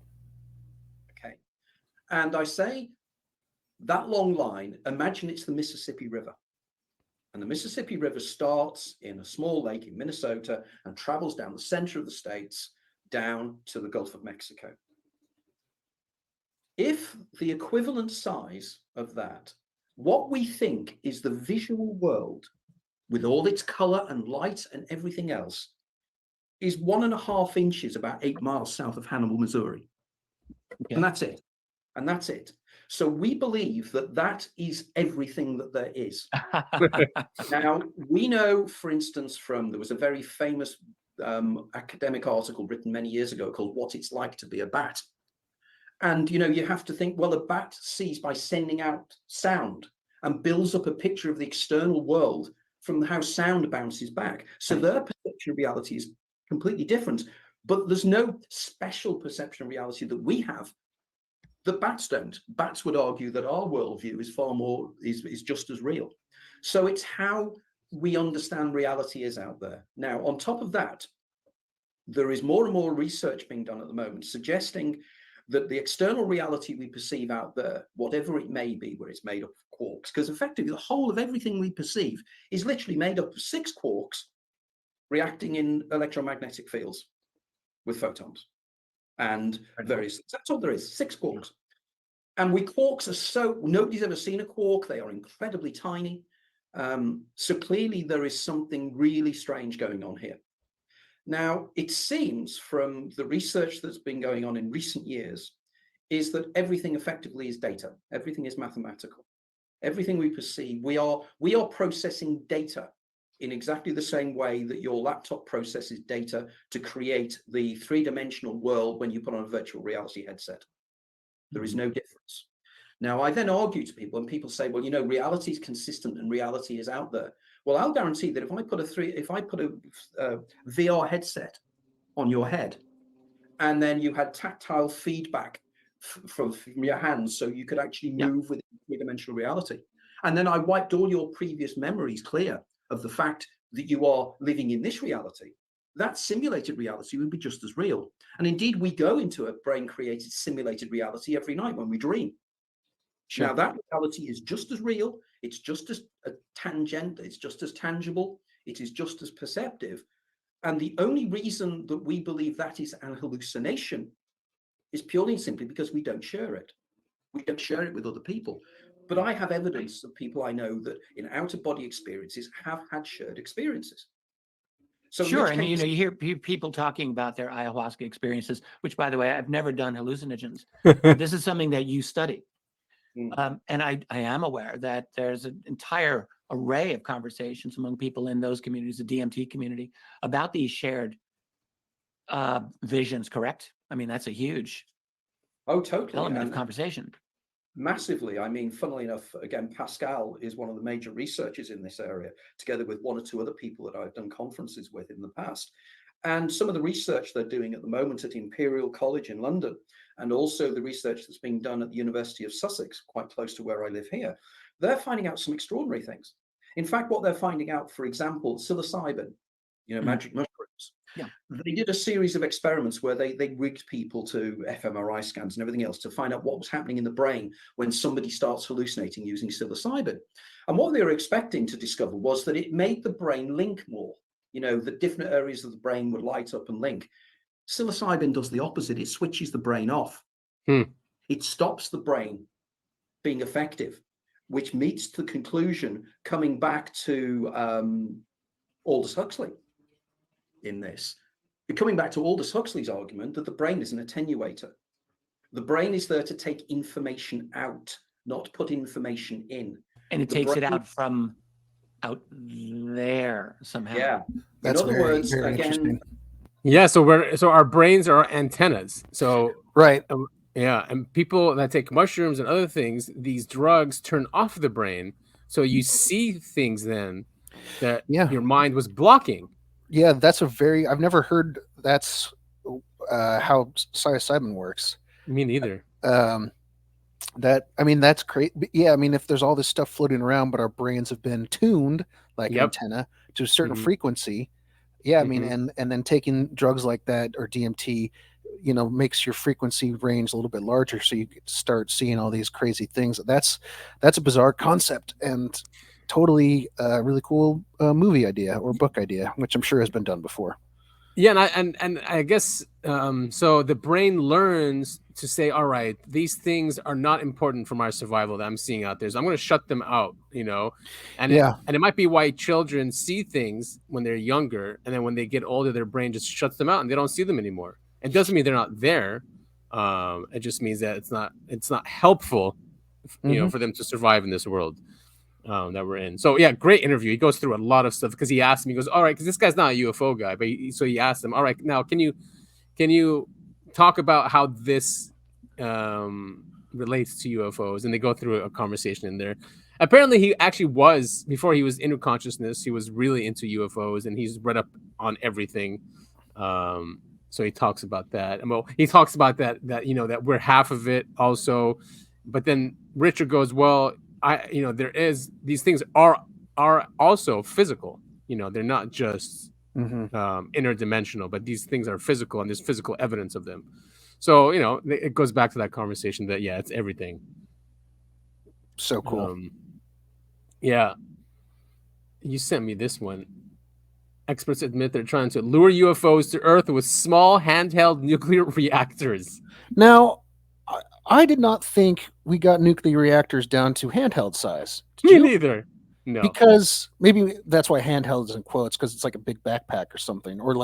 Okay. And I say that long line, imagine it's the Mississippi River. And the Mississippi River starts in a small lake in Minnesota and travels down the center of the states down to the Gulf of Mexico. If the equivalent size of that, what we think is the visual world with all its color and light and everything else is 1.5 inches, about 8 miles south of Hannibal, Missouri. Okay. And that's it. And that's it. So we believe that that is everything that there is. Now, we know, for instance, there was a very famous academic article written many years ago called What It's Like to Be a Bat. And, you have to think, well, a bat sees by sending out sound and builds up a picture of the external world from how sound bounces back. So their perception of reality is completely different. But there's no special perception of reality that we have that bats don't. Bats would argue that our worldview is far more, is just as real. So it's how we understand reality is out there. Now, on top of that, there is more and more research being done at the moment suggesting that the external reality we perceive out there, whatever it may be, where it's made up of quarks, because effectively the whole of everything we perceive is literally made up of 6 quarks reacting in electromagnetic fields with photons and various things. That's all there is, 6 quarks. And quarks are nobody's ever seen a quark. They are incredibly tiny. So clearly there is something really strange going on here. Now, it seems from the research that's been going on in recent years is that everything effectively is data. Everything is mathematical. Everything we perceive, we are processing data in exactly the same way that your laptop processes data to create the 3-dimensional world when you put on a virtual reality headset. There is no difference. Now, I then argue to people, and people say, well, reality is consistent and reality is out there. Well, I'll guarantee that if I put a VR headset on your head, and then you had tactile feedback from your hands, so you could actually move within 3-dimensional reality, and then I wiped all your previous memories clear of the fact that you are living in this reality, that simulated reality would be just as real. And indeed, we go into a brain-created simulated reality every night when we dream. Sure. Now, that reality is just as real. It's just as tangent. It's just as tangible. It is just as perceptive. And the only reason that we believe that is an hallucination is purely and simply because we don't share it. We don't share it with other people. But I have evidence of people I know that in out-of-body experiences have had shared experiences. So sure, and you hear people talking about their ayahuasca experiences, which, by the way, I've never done hallucinogens. This is something that you study. And I am aware that there's an entire array of conversations among people in those communities, the DMT community, about these shared visions, correct? I mean, that's a huge element of conversation. Massively. I mean, funnily enough, again, Pascal is one of the major researchers in this area, together with 1 or 2 other people that I've done conferences with in the past. And some of the research they're doing at the moment at Imperial College in London, and also the research that's being done at the University of Sussex, quite close to where I live here, they're finding out some extraordinary things. In fact, what they're finding out, for example, psilocybin, magic mushrooms. Yeah. They did a series of experiments where they rigged people to fMRI scans and everything else to find out what was happening in the brain when somebody starts hallucinating using psilocybin. And what they were expecting to discover was that it made the brain link more. The different areas of the brain would light up and link. Psilocybin does the opposite. It switches the brain off. It stops the brain being effective, which meets the conclusion coming back to Aldous Huxley in this. Coming back to Aldous Huxley's argument that the brain is an attenuator. The brain is there to take information out, not put information in. And it takes it out from out there somehow. Yeah. That's in other words, very again. Yeah, so our brains are antennas. So right. Yeah, and people that take mushrooms and other things, these drugs turn off the brain, so you see things then that your mind was blocking. Yeah, I've never heard that's how psilocybin works. Me neither. That's great. Yeah, I mean, if there's all this stuff floating around, but our brains have been tuned like an antenna to a certain frequency. Yeah, I mean, and then taking drugs like that or DMT, makes your frequency range a little bit larger, so you start seeing all these crazy things. That's a bizarre concept and totally really cool movie idea or book idea, which I'm sure has been done before. Yeah, and I guess so the brain learns to say, all right, these things are not important for my survival that I'm seeing out there, so I'm going to shut them out, and it might be why children see things when they're younger, and then when they get older, their brain just shuts them out and they don't see them anymore. It doesn't mean they're not there. It just means that it's not helpful, for them to survive in this world that we're in. So yeah, great interview. He goes through a lot of stuff because he asked me, he goes, all right, because this guy's not a UFO guy, but he asked him, all right, now can you talk about how this relates to UFOs? And they go through a conversation in there. Apparently he actually was, before he was into consciousness, he was really into UFOs and he's read up on everything. So he talks about that. And well, he talks about that that we're half of it also. But then Richard goes, well, these things are also physical. They're not just interdimensional, but these things are physical and there's physical evidence of them. So, it goes back to that conversation that, it's everything. So cool. Yeah. You sent me this one. Experts admit they're trying to lure UFOs to Earth with small handheld nuclear reactors. Now, I did not think we got nuclear reactors down to handheld size. Me neither. No. Because maybe that's why handheld is in quotes, because it's like a big backpack or something. Or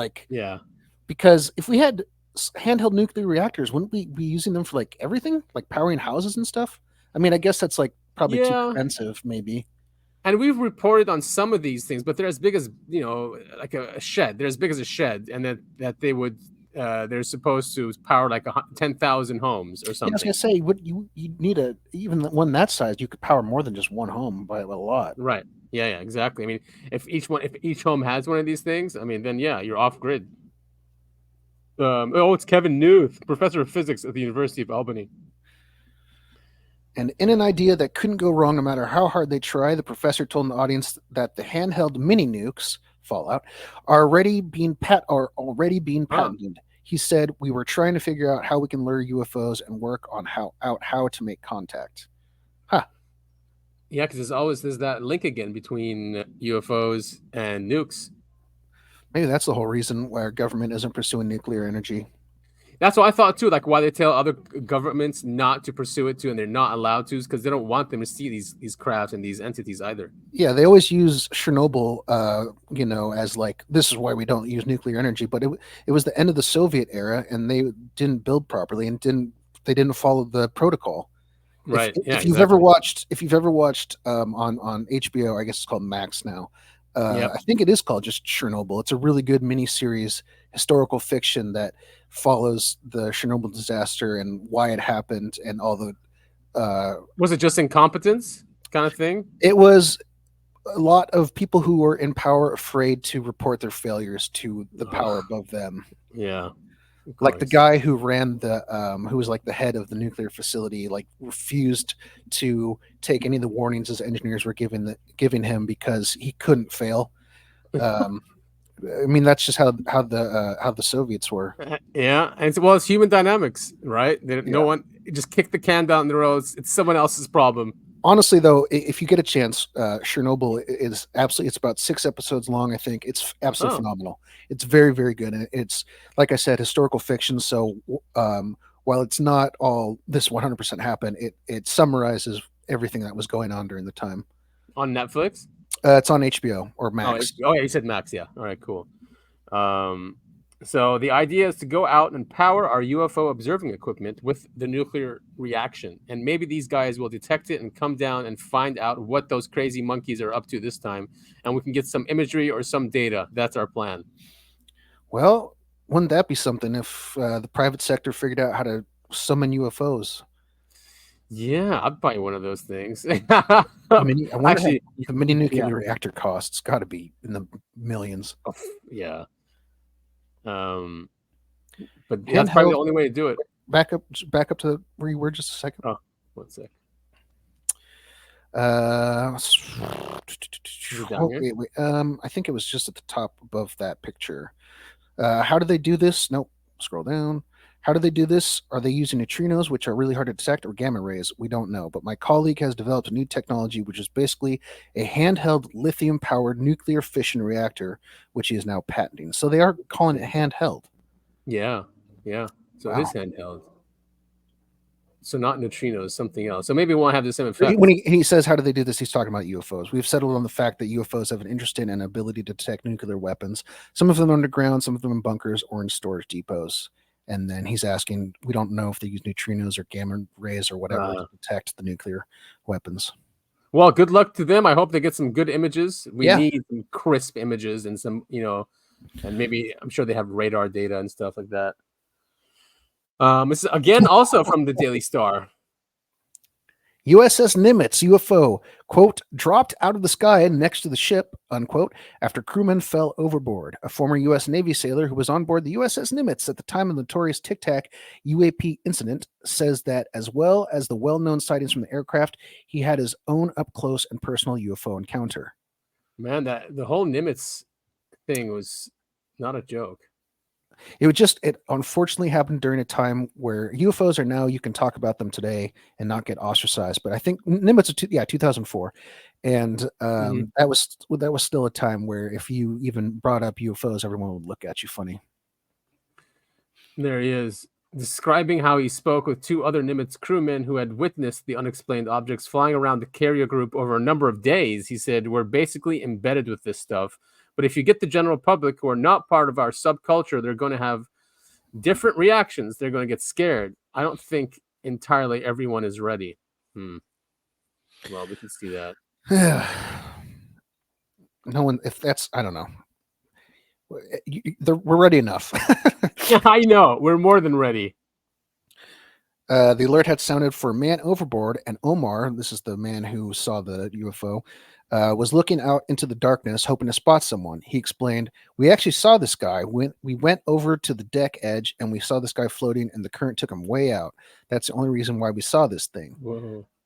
because if we had handheld nuclear reactors, wouldn't we be using them for like everything? Like powering houses and stuff? I mean, I guess that's like probably too expensive, maybe. And we've reported on some of these things, but they're as big as, like a shed. They're as big as a shed. And that they would... they're supposed to power like 10,000 homes or something. Yeah, I was gonna say, you need even one that size, you could power more than just one home by a lot. Right. Yeah, exactly. I mean, if each home has one of these things, I mean, then you're off grid. It's Kevin Newth, professor of physics at the University of Albany. And in an idea that couldn't go wrong no matter how hard they try, the professor told the audience that the handheld mini nukes Fallout are already being patented. He said, we were trying to figure out how we can lure UFOs and work on how to make contact. Yeah, because there's that link again between UFOs and nukes. Maybe that's the whole reason why our government isn't pursuing nuclear energy. That's what I thought too. Like why they tell other governments not to pursue it too, and they're not allowed to, is because they don't want them to see these crafts and these entities either. Yeah, they always use Chernobyl, as like, this is why we don't use nuclear energy. But it was the end of the Soviet era, and they didn't build properly and they didn't follow the protocol. Right. If you've ever watched on HBO, I guess it's called Max now. I think it is called just Chernobyl. It's a really good miniseries, historical fiction that follows the Chernobyl disaster and why it happened and all the. Was it just incompetence kind of thing? It was a lot of people who were in power afraid to report their failures to the power above them. Yeah. Like the guy who ran who was like the head of the nuclear facility, like refused to take any of the warnings his engineers were giving him because he couldn't fail. I mean, that's just how the Soviets were. Yeah, and it's human dynamics, right? No one just kick the can down the road. It's someone else's problem. Honestly, though, if you get a chance, Chernobyl is absolutely. It's about 6 episodes long, I think. It's absolutely phenomenal. It's very, very good, and it's, like I said, historical fiction. So while it's not all this 100% happened, it summarizes everything that was going on during the time. On Netflix? It's on HBO or Max. Oh, yeah, you said Max. Yeah. All right, cool. So the idea is to go out and power our UFO observing equipment with the nuclear reaction. And maybe these guys will detect it and come down and find out what those crazy monkeys are up to this time. And we can get some imagery or some data. That's our plan. Well, wouldn't that be something if the private sector figured out how to summon UFOs? Yeah, I'd buy one of those things. I wonder actually, the mini nuclear reactor costs got to be in the millions. Oh, yeah. But that's probably the only way to do it. Back up to where you were just a second. Oh, One sec. I think it was just at the top above that picture. How do they do this? Nope. Scroll down. How do they do this? Are they using neutrinos, which are really hard to detect, or gamma rays? We don't know. But my colleague has developed a new technology, which is basically a handheld lithium-powered nuclear fission reactor, which he is now patenting. So they are calling it handheld. Yeah. So wow. It is handheld. So not neutrinos, something else. So maybe it won't have the same effect. When he says, how do they do this? He's talking about UFOs. We've settled on the fact that UFOs have an interest in and ability to detect nuclear weapons. Some of them underground, some of them in bunkers or in storage depots. And then he's asking, we don't know if they use neutrinos or gamma rays or whatever to detect the nuclear weapons. Well, good luck to them. I hope they get some good images. We need some crisp images and some, and maybe I'm sure they have radar data and stuff like that. This is again also from the Daily Star. USS Nimitz UFO, quote, dropped out of the sky next to the ship, unquote, after crewmen fell overboard. A former U.S. Navy sailor who was on board the USS Nimitz at the time of the notorious Tic Tac UAP incident says that, as well as the well-known sightings from the aircraft, he had his own up-close and personal UFO encounter. Man, the whole Nimitz thing was not a joke. It unfortunately happened during a time where UFOs are now, you can talk about them today and not get ostracized. But I think Nimitz, 2004. And that was still a time where if you even brought up UFOs, everyone would look at you funny. There he is, describing how he spoke with two other Nimitz crewmen who had witnessed the unexplained objects flying around the carrier group over a number of days. He said, we're basically embedded with this stuff. But if you get the general public who are not part of our subculture, they're going to have different reactions. They're going to get scared. I don't think entirely everyone is ready. Well, we can see that. No one, if that's, I don't know. We're ready enough. I know. We're more than ready. The alert had sounded for man overboard, and Omar, this is the man who saw the UFO, was looking out into the darkness, hoping to spot someone. He explained, we actually saw this guy. We went over to the deck edge, and we saw this guy floating, and the current took him way out. That's the only reason why we saw this thing.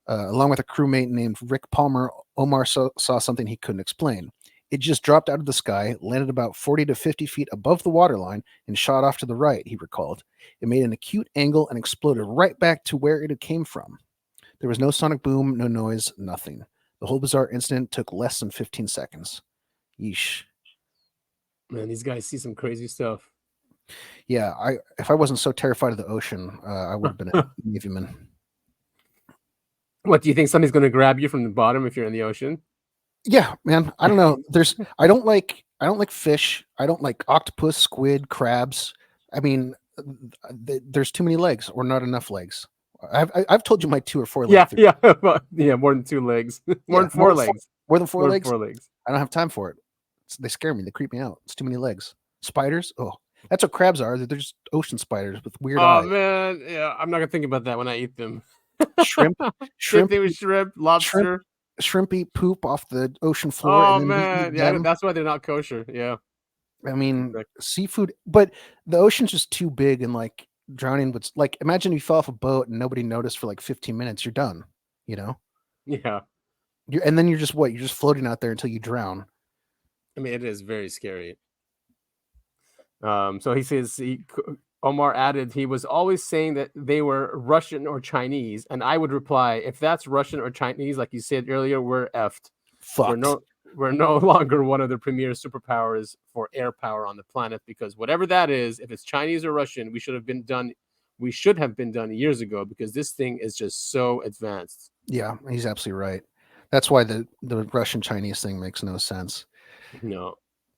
Along with a crewmate named Rick Palmer, Omar saw something he couldn't explain. It just dropped out of the sky, landed about 40 to 50 feet above the waterline, and shot off to the right, he recalled. It made an acute angle and exploded right back to where it came from. There was no sonic boom, no noise, nothing. The whole bizarre incident took less than 15 seconds. Yeesh. Man, these guys see some crazy stuff. Yeah, if I wasn't so terrified of the ocean, I would have been a Navyman. What, do you think somebody's going to grab you from the bottom if you're in the ocean? Yeah, man. I don't know. I don't like fish. I don't like octopus, squid, crabs. I mean, there's too many legs or not enough legs. I've told you my 2 or 4 legs. Yeah, more than 2 legs. More than 4 legs. More than 4 legs? 4 legs. I don't have time for it. They scare me. They creep me out. It's too many legs. Spiders? Oh, that's what crabs are. They're just ocean spiders with weird eyes. Oh, man. Yeah, I'm not going to think about that when I eat them. Shrimp, lobster. Shrimpy poop off the ocean floor. Oh, man. Yeah, that's why they're not kosher. Yeah. I mean, seafood, but the ocean's just too big, and like drowning would, like, imagine you fell off a boat and nobody noticed for like 15 minutes. You're done, Yeah. And then you're just floating out there until you drown. I mean, it is very scary. So he says, Omar added, he was always saying that they were Russian or Chinese. And I would reply, if that's Russian or Chinese, like you said earlier, we're effed. Fucked. We're no longer one of the premier superpowers for air power on the planet, because whatever that is, if it's Chinese or Russian, we should have been done years ago, because this thing is just so advanced. Yeah, he's absolutely right. That's why the Russian Chinese thing makes no sense. No.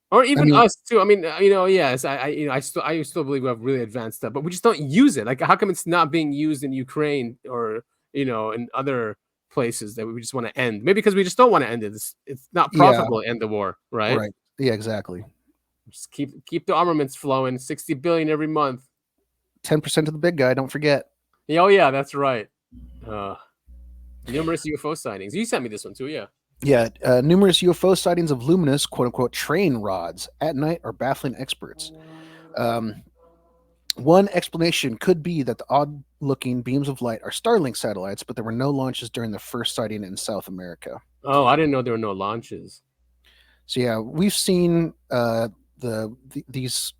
Or even us too. I mean, yes, I still believe we have really advanced stuff, but we just don't use it. Like, how come it's not being used in Ukraine or in other places that we just want to end? Maybe because we just don't want to end it. It's not profitable to end the war, right? Right. Yeah, exactly. Just keep the armaments flowing. 60 billion every month. 10% of the big guy. Don't forget. Oh yeah, that's right. Numerous UFO sightings. You sent me this one too, yeah. Yeah, numerous UFO sightings of luminous, quote-unquote, train rods at night are baffling experts. One explanation could be that the odd looking beams of light are Starlink satellites, but there were no launches during the first sighting in South America. Oh, I didn't know there were no launches. So yeah, we've seen these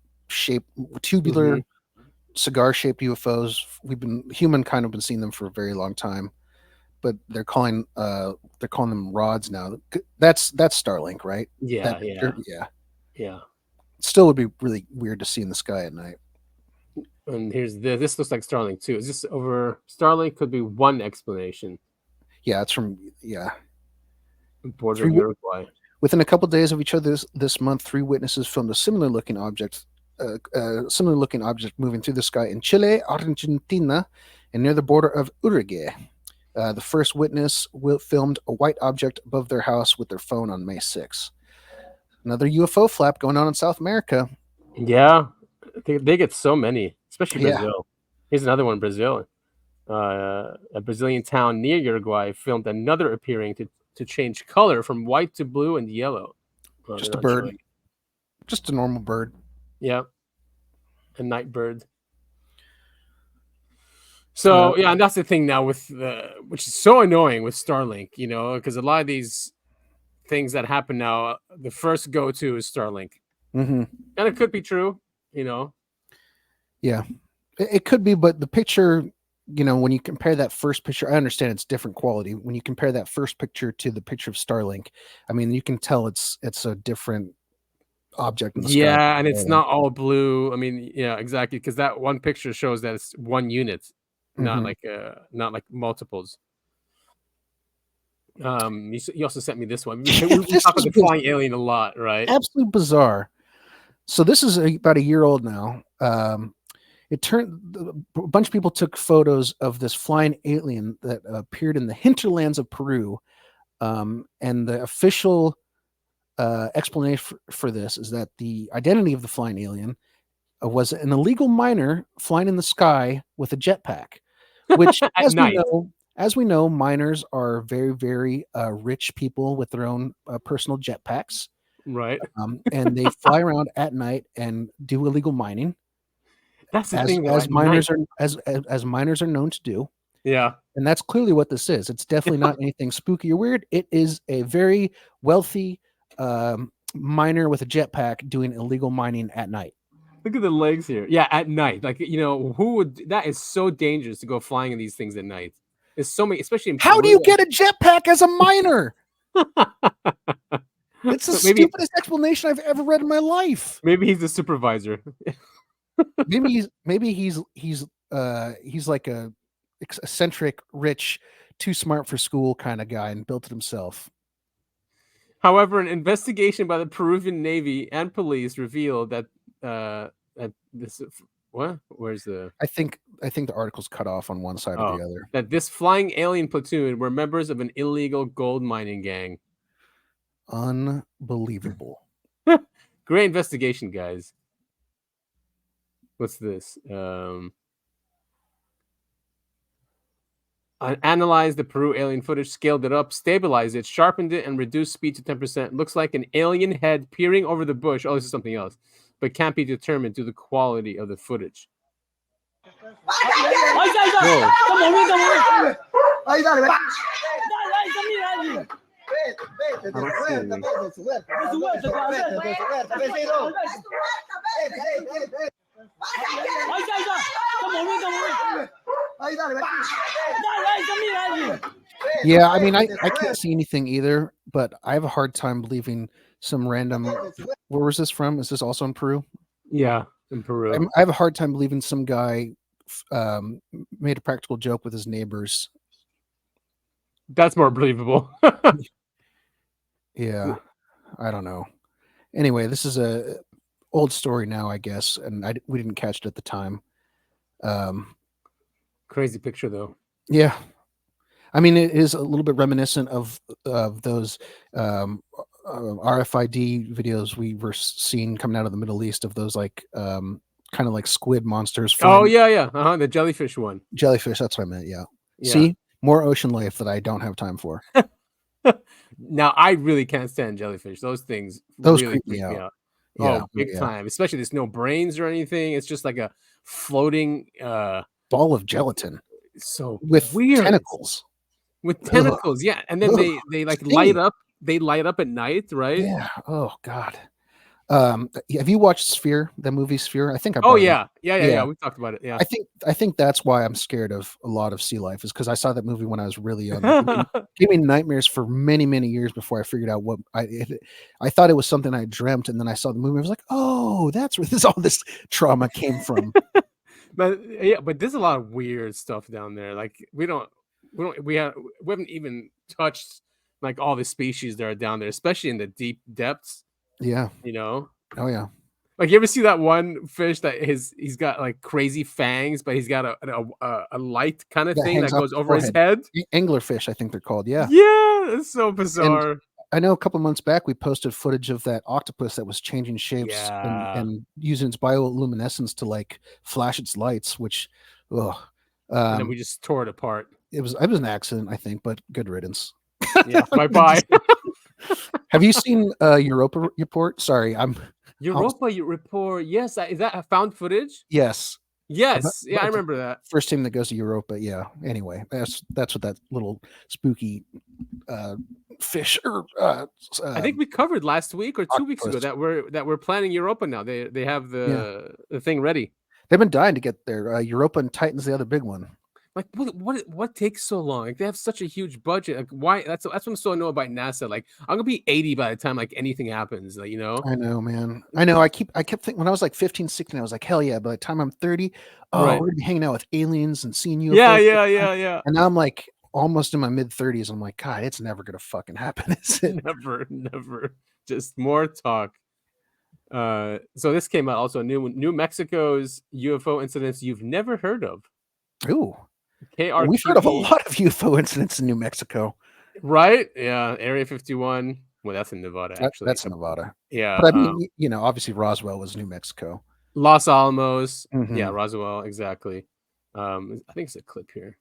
tubular cigar-shaped UFOs. Humankind have been seeing them for a very long time, but they're calling them rods now. That's Starlink, right? Yeah, yeah. Still would be really weird to see in the sky at night. And this looks like Starlink too. Is this over Starlink? Could be one explanation. Yeah, it's from border of Uruguay. Within a couple of days of each other this month, 3 witnesses filmed a similar looking object moving through the sky in Chile, Argentina, and near the border of Uruguay. The first witness filmed a white object above their house with their phone on May 6. Another UFO flap going on in South America. Yeah, they get so many, especially Brazil. Here's another one, Brazil. A Brazilian town near Uruguay filmed another appearing to change color from white to blue and yellow. Just a bird. Just a normal bird. Yeah. A night bird. So, yeah, and that's the thing now with which is so annoying with Starlink, because a lot of these things that happen now, the first go-to is Starlink. And it could be true, Yeah, it could be, but the picture, when you compare that first picture, I understand it's different quality. When you compare that first picture to the picture of Starlink, I mean, you can tell it's a different object in the sky. Yeah, and it's not all blue. I mean, yeah, exactly, because that one picture shows that it's one unit, not like multiples. You also sent me this one. We talk about the flying alien a lot, right? Absolutely bizarre. So this is about a year old now. It turned a bunch of people took photos of this flying alien that appeared in the hinterlands of Peru, and the official explanation for this is that the identity of the flying alien was an illegal miner flying in the sky with a jetpack, which as we know, miners are very, very rich people with their own personal jetpacks. Right. And they fly around at night and do illegal mining. That's the thing, as miners are known to do. Yeah. And that's clearly what this is. It's definitely not anything spooky or weird. It is a very wealthy miner with a jetpack doing illegal mining at night. Look at the legs here. Yeah, at night. Like, who would? That is so dangerous to go flying in these things at night. There's so many, especially in How do you get a jetpack as a miner? It's the stupidest explanation I've ever read in my life. Maybe he's the supervisor. maybe he's like a eccentric, rich, too smart for school kind of guy and built it himself. However, an investigation by the Peruvian Navy and police revealed that this what? Where's the? I think the article's cut off on one side or the other. That this flying alien platoon were members of an illegal gold mining gang. Unbelievable. Great investigation, guys. What's this? Analyzed the Peru alien footage, scaled it up, stabilized it, sharpened it, and reduced speed to 10%. Looks like an alien head peering over the bush. Oh, this is something else, but can't be determined due to the quality of the footage. Yeah, I mean, I can't see anything either, but I have a hard time believing some random. Where was this from? Is this also in Peru? Yeah, in Peru. I have a hard time believing some guy made a practical joke with his neighbors. That's more believable. Yeah, I don't know. Anyway, this is a old story now, I guess, and we didn't catch it at the time. Crazy picture, though. Yeah, I mean, it is a little bit reminiscent of those RFID videos we were seeing coming out of the Middle East of those like kind of like squid monsters. Oh yeah. The jellyfish one. Jellyfish. That's what I meant. Yeah. See, more ocean life that I don't have time for. Now I really can't stand jellyfish. Those things really creep me out. Yeah, big time. Especially there's no brains or anything. It's just like a floating ball of gelatin. So with weird. tentacles. With tentacles, yeah. And then they like light up. They light up at night, right? Yeah. Oh God. Have you watched Sphere, the movie Sphere? I think I. Oh yeah. We talked about it. Yeah. I think that's why I'm scared of a lot of sea life, is because I saw that movie when I was really young. It gave me nightmares for many, many years before I figured out what I thought it was something I dreamt, and then I saw the able. I was like, oh, that's where all this trauma came from. But there's a lot of weird stuff down there. Like we haven't even touched like all the species that are down there, especially in the deep depths. Yeah. You know? Oh yeah. Like, you ever see that one fish that he's got like crazy fangs, but he's got a light kind of thing that goes over his head? Anglerfish, I think they're called. Yeah. Yeah, it's so bizarre. And I know a couple months back we posted footage of that octopus that was changing shapes and using its bioluminescence to like flash its lights, which and then we just tore it apart. It was an accident, I think, but good riddance. Yeah, bye. Have you seen Europa Report? Sorry, Europa Report. Yes, is that found footage? Yes. Yes. Yeah, I remember that. First team that goes to Europa. Yeah. Anyway, that's what that little spooky fish or I think we covered last week or 2 weeks ago that we're planning Europa now. They have the thing ready. They've been dying to get there. Europa and Titan's the other big one. Like what takes so long? Like, they have such a huge budget. Like, why? That's what I'm so annoyed about NASA. Like, I'm gonna be 80 by the time like anything happens. Like, you know. I know, man. I know. I kept thinking when I was like 15, 16, I was like, hell yeah. By the time I'm 30, we're gonna be hanging out with aliens and seeing UFOs. Yeah. And now I'm like almost in my mid 30s. I'm like, God, it's never gonna fucking happen, is it? Never. Just more talk. So this came out also. New Mexico's UFO incidents you've never heard of. Ooh. KRQE. We've heard of a lot of UFO incidents in New Mexico. Right? Yeah. Area 51. Well, that's in Nevada, actually. That's in Nevada. Yeah. But I mean, obviously Roswell was New Mexico. Los Alamos. Mm-hmm. Yeah, Roswell, exactly. I think it's a clip here.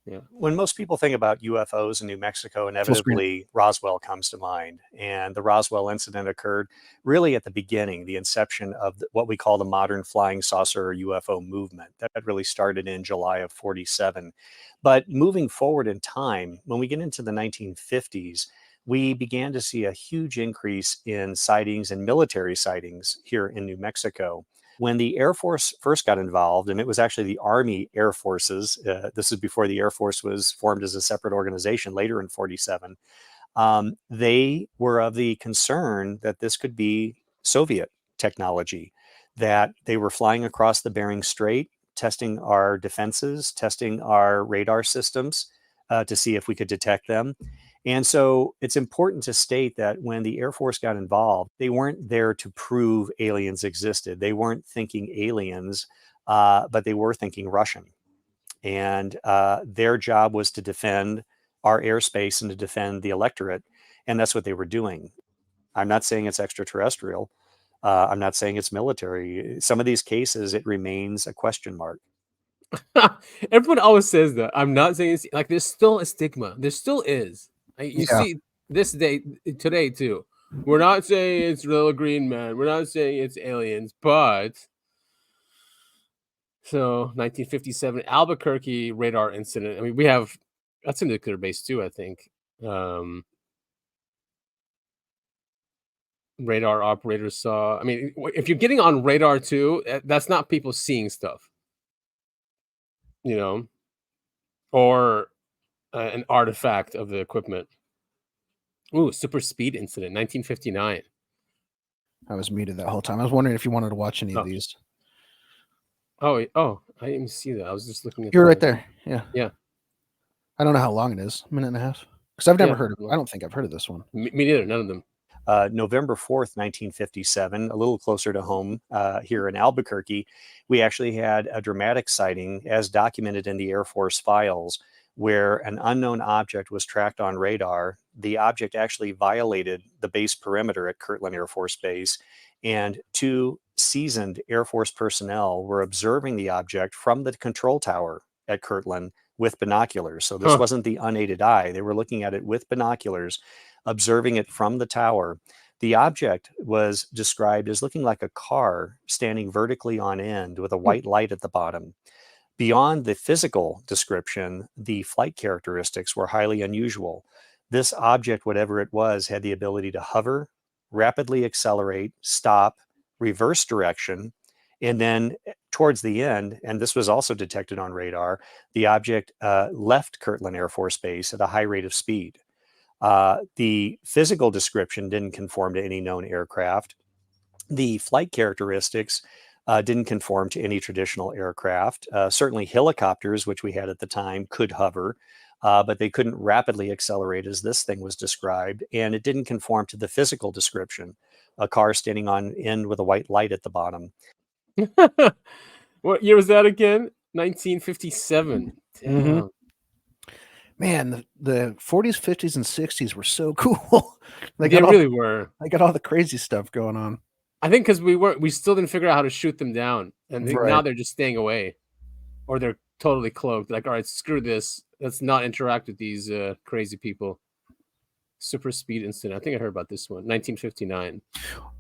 Yeah. When most people think about UFOs in New Mexico, inevitably Roswell comes to mind. And the Roswell incident occurred really at the beginning, the inception of what we call the modern flying saucer or UFO movement. That really started in July of 47. But moving forward in time, when we get into the 1950s, we began to see a huge increase in sightings and military sightings here in New Mexico. When the Air Force first got involved, and it was actually the Army Air Forces, this is before the Air Force was formed as a separate organization later in 47, they were of the concern that this could be Soviet technology, that they were flying across the Bering Strait, testing our defenses, testing our radar systems to see if we could detect them. And so it's important to state that when the Air Force got involved, they weren't there to prove aliens existed. They weren't thinking aliens, but they were thinking Russian. And their job was to defend our airspace and to defend the electorate. And that's what they were doing. I'm not saying it's extraterrestrial. I'm not saying it's military. Some of these cases, it remains a question mark. Everyone always says that. I'm not saying it's like there's still a stigma. There still is. You see this day today too. We're not saying it's little green man. We're not saying it's aliens, but so 1957 Albuquerque radar incident. I mean, we have that's in nuclear base too, I think. Radar operators saw. I mean, if you're getting on radar too, that's not people seeing stuff, you know, or an artifact of the equipment. Ooh, super speed incident, 1959. I was muted that whole time. I was wondering if you wanted to watch any of these. Oh, I didn't see that. I was just looking at You're right there. Yeah. Yeah. I don't know how long it is. A minute and a half. Because I've never heard of it. I don't think I've heard of this one. Me neither. None of them. November 4th, 1957, a little closer to home here in Albuquerque, we actually had a dramatic sighting as documented in the Air Force files where an unknown object was tracked on radar. The object actually violated the base perimeter at Kirtland Air Force Base, and 2 seasoned Air Force personnel were observing the object from the control tower at Kirtland with binoculars. So this wasn't the unaided eye. They were looking at it with binoculars, observing it from the tower. The object was described as looking like a car standing vertically on end with a white light at the bottom. Beyond the physical description, the flight characteristics were highly unusual. This object, whatever it was, had the ability to hover, rapidly accelerate, stop, reverse direction, and then towards the end, and this was also detected on radar, the object left Kirtland Air Force Base at a high rate of speed. The physical description didn't conform to any known aircraft. The flight characteristics didn't conform to any traditional aircraft. Certainly helicopters, which we had at the time, could hover, but they couldn't rapidly accelerate as this thing was described, and it didn't conform to the physical description, a car standing on end with a white light at the bottom. What year was that again? 1957. Damn. Mm-hmm. Man, the 40s, 50s, and 60s were so cool. They really were. They got all the crazy stuff going on. I think because we still didn't figure out how to shoot them down, and now they're just staying away, or they're totally cloaked. Like, all right, screw this. Let's not interact with these crazy people. Super speed incident. I think I heard about this one. 1959.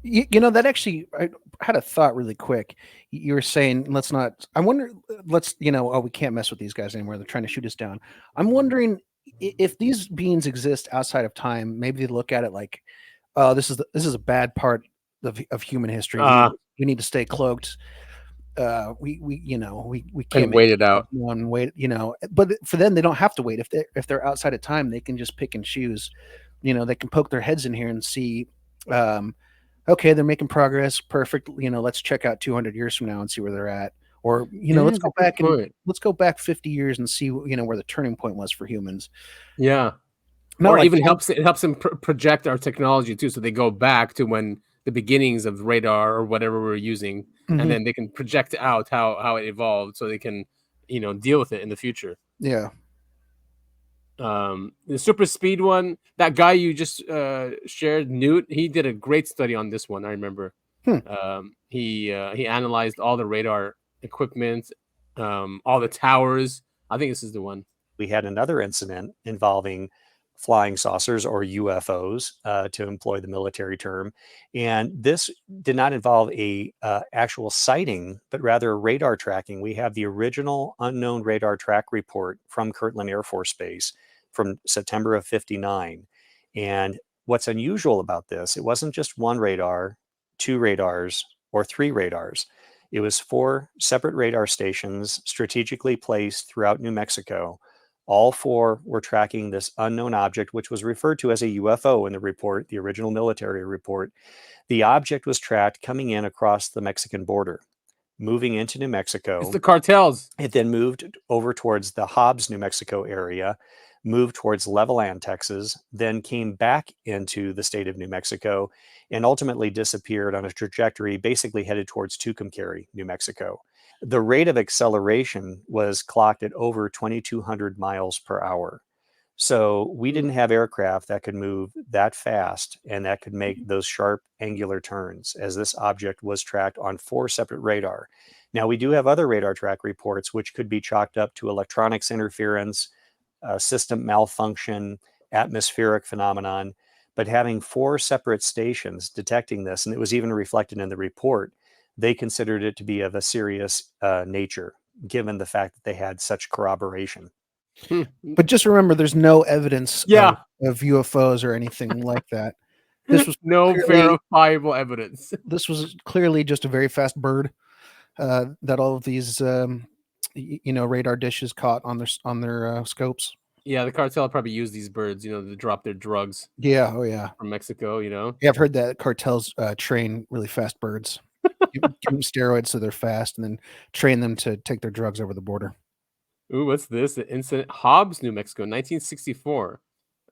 You know, that actually, I had a thought really quick. You were saying, let's not, I wonder, let's, you know, oh, we can't mess with these guys anymore. They're trying to shoot us down. I'm wondering if these beings exist outside of time, maybe they look at it like, oh, this is a bad part of human history. We need to stay cloaked. We can't wait it out. Wait, you know, but for them, they don't have to wait. If they're outside of time, they can just pick and choose. You know, they can poke their heads in here and see, okay, they're making progress. Perfect. You know, let's check out 200 years from now and see where they're at. Or, you know, let's go back 50 years and see, you know, where the turning point was for humans. Yeah. Not or like even it helps them project our technology too. So they go back to when the beginnings of radar or whatever we're using, and then they can project out how it evolved, so they can, you know, deal with it in the future. Yeah. The super speed one, that guy you just shared, Newt, he did a great study on this one. I remember. He analyzed all the radar equipment, all the towers. I think this is the one. We had another incident involving flying saucers, or UFOs, to employ the military term. And this did not involve a actual sighting, but rather radar tracking. We have the original unknown radar track report from Kirtland Air Force Base from September of '59. And what's unusual about this, it wasn't just one radar, two radars, or three radars. It was 4 separate radar stations strategically placed throughout New Mexico. All 4 were tracking this unknown object, which was referred to as a UFO in the report, the original military report. The object was tracked coming in across the Mexican border, moving into New Mexico. It's the cartels. It then moved over towards the Hobbs, New Mexico area, moved towards Levelland, Texas, then came back into the state of New Mexico, and ultimately disappeared on a trajectory basically headed towards Tucumcari, New Mexico. The rate of acceleration was clocked at over 2,200 miles per hour. So we didn't have aircraft that could move that fast and that could make those sharp angular turns, as this object was tracked on 4 separate radar. Now, we do have other radar track reports which could be chalked up to electronics interference, system malfunction, atmospheric phenomenon, but having 4 separate stations detecting this, and it was even reflected in the report, they considered it to be of a serious nature, given the fact that they had such corroboration. But just remember, there's no evidence of UFOs or anything like that. This was no verifiable evidence. This was clearly just a very fast bird that all of these, radar dishes caught on their scopes. Yeah, the cartel probably used these birds, to drop their drugs. Yeah, oh yeah, from Mexico. Yeah, I've heard that cartels train really fast birds. Give them steroids so they're fast, and then train them to take their drugs over the border. Ooh, what's this? The incident, Hobbs, New Mexico, 1964.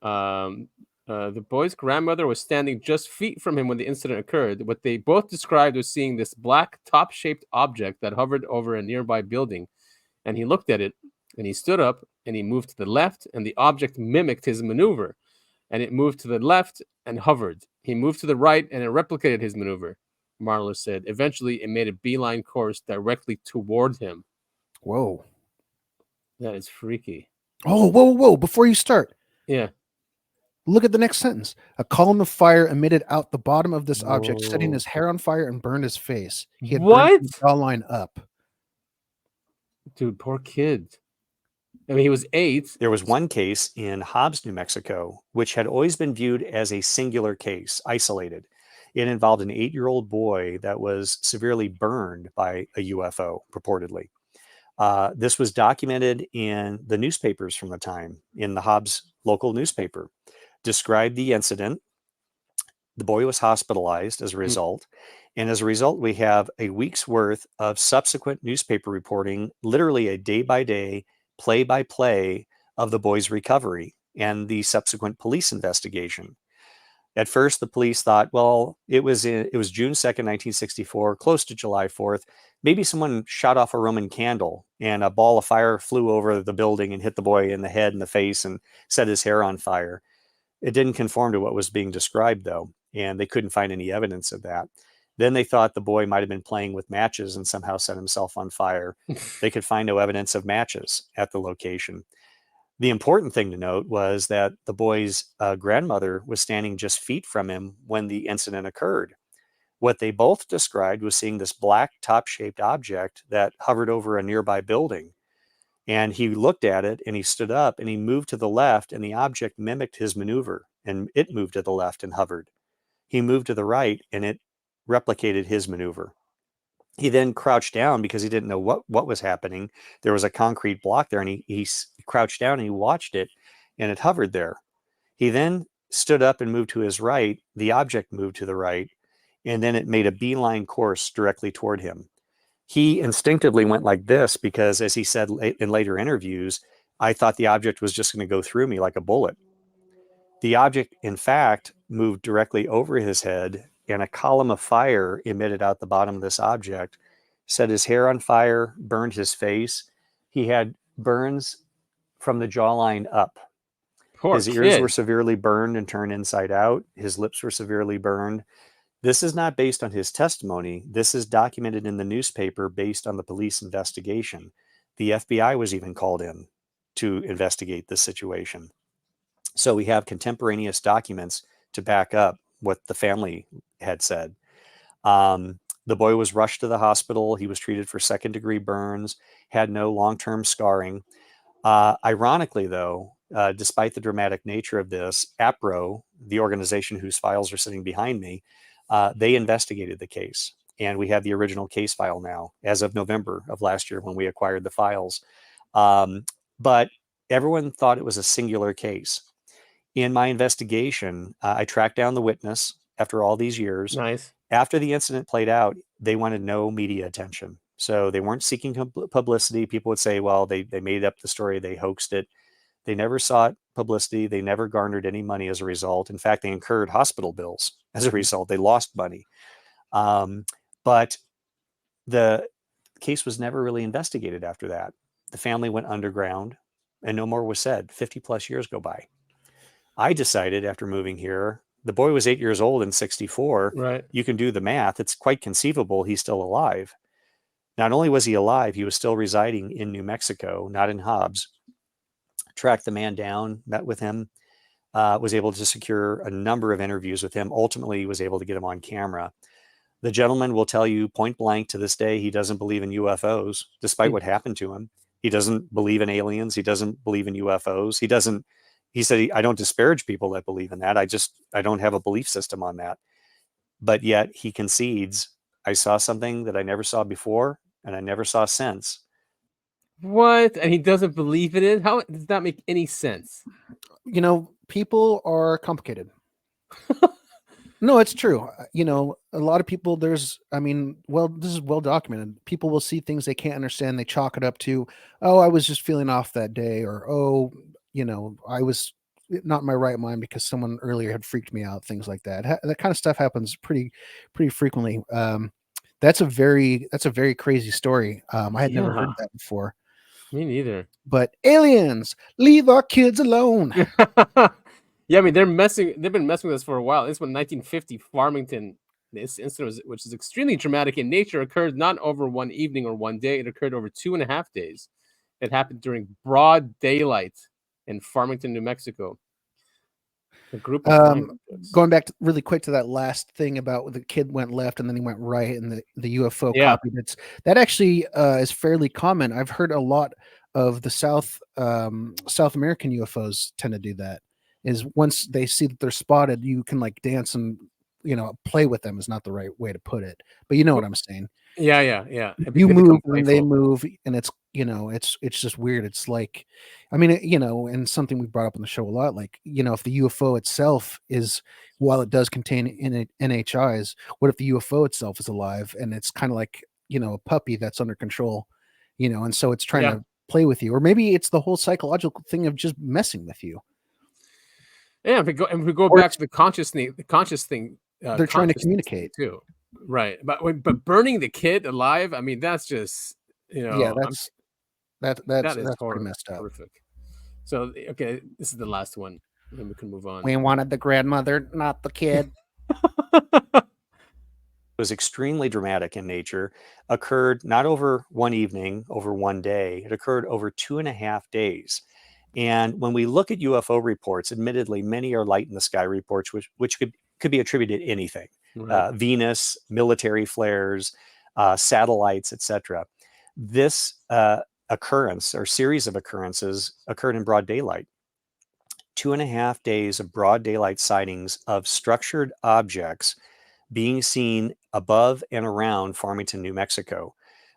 The boy's grandmother was standing just feet from him when the incident occurred. What they both described was seeing this black top-shaped object that hovered over a nearby building. And he looked at it, and he stood up, and he moved to the left, and the object mimicked his maneuver. And it moved to the left and hovered. He moved to the right, and it replicated his maneuver. Marler said. Eventually, it made a beeline course directly toward him. Whoa. That is freaky. Oh, whoa. Before you start. Yeah. Look at the next sentence. A column of fire emitted out the bottom of this object, setting his hair on fire and burned his face. He had burned his jawline up. Dude, poor kid. I mean, he was 8. There was one case in Hobbs, New Mexico, which had always been viewed as a singular case, isolated. It involved an 8-year-old boy that was severely burned by a UFO, purportedly. This was documented in the newspapers from the time, in the Hobbs local newspaper. Described the incident. The boy was hospitalized as a result. And as a result, we have a week's worth of subsequent newspaper reporting, literally a day-by-day, play-by-play of the boy's recovery and the subsequent police investigation. At first, the police thought, well, it was June 2nd, 1964, close to July 4th. Maybe someone shot off a Roman candle and a ball of fire flew over the building and hit the boy in the head and the face and set his hair on fire. It didn't conform to what was being described, though, and they couldn't find any evidence of that. Then they thought the boy might have been playing with matches and somehow set himself on fire. They could find no evidence of matches at the location. The important thing to note was that the boy's grandmother was standing just feet from him when the incident occurred. What they both described was seeing this black top-shaped object that hovered over a nearby building. And he looked at it and he stood up and he moved to the left and the object mimicked his maneuver and it moved to the left and hovered. He moved to the right and it replicated his maneuver. He then crouched down because he didn't know what was happening. There was a concrete block there and he crouched down and he watched it and it hovered there. He then stood up and moved to his right. The object moved to the right and then it made a beeline course directly toward him. He instinctively went like this because, as he said in later interviews, I thought the object was just going to go through me like a bullet. The object, in fact, moved directly over his head and a column of fire emitted out the bottom of this object, set his hair on fire, burned his face. He had burns from the jawline up. His ears were severely burned and turned inside out. His lips were severely burned. This is not based on his testimony. This is documented in the newspaper based on the police investigation. The FBI was even called in to investigate this situation. So we have contemporaneous documents to back up what the family had said. The boy was rushed to the hospital. He was treated for second-degree burns, had no long-term scarring. Ironically, though, despite the dramatic nature of this, APRO, the organization whose files are sitting behind me, they investigated the case. And we have the original case file now, as of November of last year when we acquired the files. But everyone thought it was a singular case. In my investigation, I tracked down the witness after all these years. Nice. After the incident played out, they wanted no media attention. So they weren't seeking publicity. People would say, well, they made up the story, they hoaxed it. They never sought publicity. They never garnered any money as a result. In fact, they incurred hospital bills as a result. They lost money. But the case was never really investigated after that. The family went underground and no more was said. 50 plus years go by. I decided after moving here, the boy was 8 years old in 64. Right. You can do the math. It's quite conceivable he's still alive. Not only was he alive, he was still residing in New Mexico, not in Hobbs. Tracked the man down, met with him, was able to secure a number of interviews with him. Ultimately, was able to get him on camera. The gentleman will tell you point blank to this day, he doesn't believe in UFOs, despite what happened to him. He doesn't believe in aliens. He doesn't believe in UFOs. He said, I don't disparage people that believe in that. I don't have a belief system on that. But yet he concedes, I saw something that I never saw before and I never saw since. What? And he doesn't believe in it? How does that make any sense? You know, people are complicated. No, it's true. You know, a lot of people, this is well documented. People will see things they can't understand. They chalk it up to, oh, I was just feeling off that day, or, oh, you know, I was not in my right mind because someone earlier had freaked me out, things like that. That kind of stuff happens pretty frequently. That's a very crazy story. I had never heard that before. Me neither. But aliens, leave our kids alone. Yeah, I mean, they've been messing with us for a while. This one, 1950, Farmington. This incident, which is extremely traumatic in nature, occurred not over one evening or one day. It occurred over 2.5 days. It happened during broad daylight in Farmington, New Mexico. A group of flying objects. Going back really quick to that last thing about the kid went left and then he went right and the UFO copied it. That actually is fairly common. I've heard a lot of the South American UFOs tend to do that. Is once they see that they're spotted, you can like dance and play with them is not the right way to put it, but you know what I'm saying. Yeah. You move and they move, and it's it's just weird. It's like, I mean, and something we brought up on the show a lot, like, if the UFO itself is, while it does contain NHIs, what if the UFO itself is alive and it's kind of like, a puppy that's under control, and so it's trying to play with you, or maybe it's the whole psychological thing of just messing with you. Yeah, if we go back to the conscious thing, they're trying to communicate too. Right, but burning the kid alive, I mean, that's just that's pretty messed up. Horrific. So okay, this is the last one, then we can move on. We wanted the grandmother, not the kid. It was extremely dramatic in nature. Occurred not over one evening, over one day. It occurred over 2.5 days. And when we look at UFO reports, admittedly, many are light in the sky reports, which could be attributed to anything. Right. Venus, military flares, satellites, etc. This occurrence or series of occurrences occurred in broad daylight. 2.5 days of broad daylight sightings of structured objects being seen above and around Farmington, New Mexico.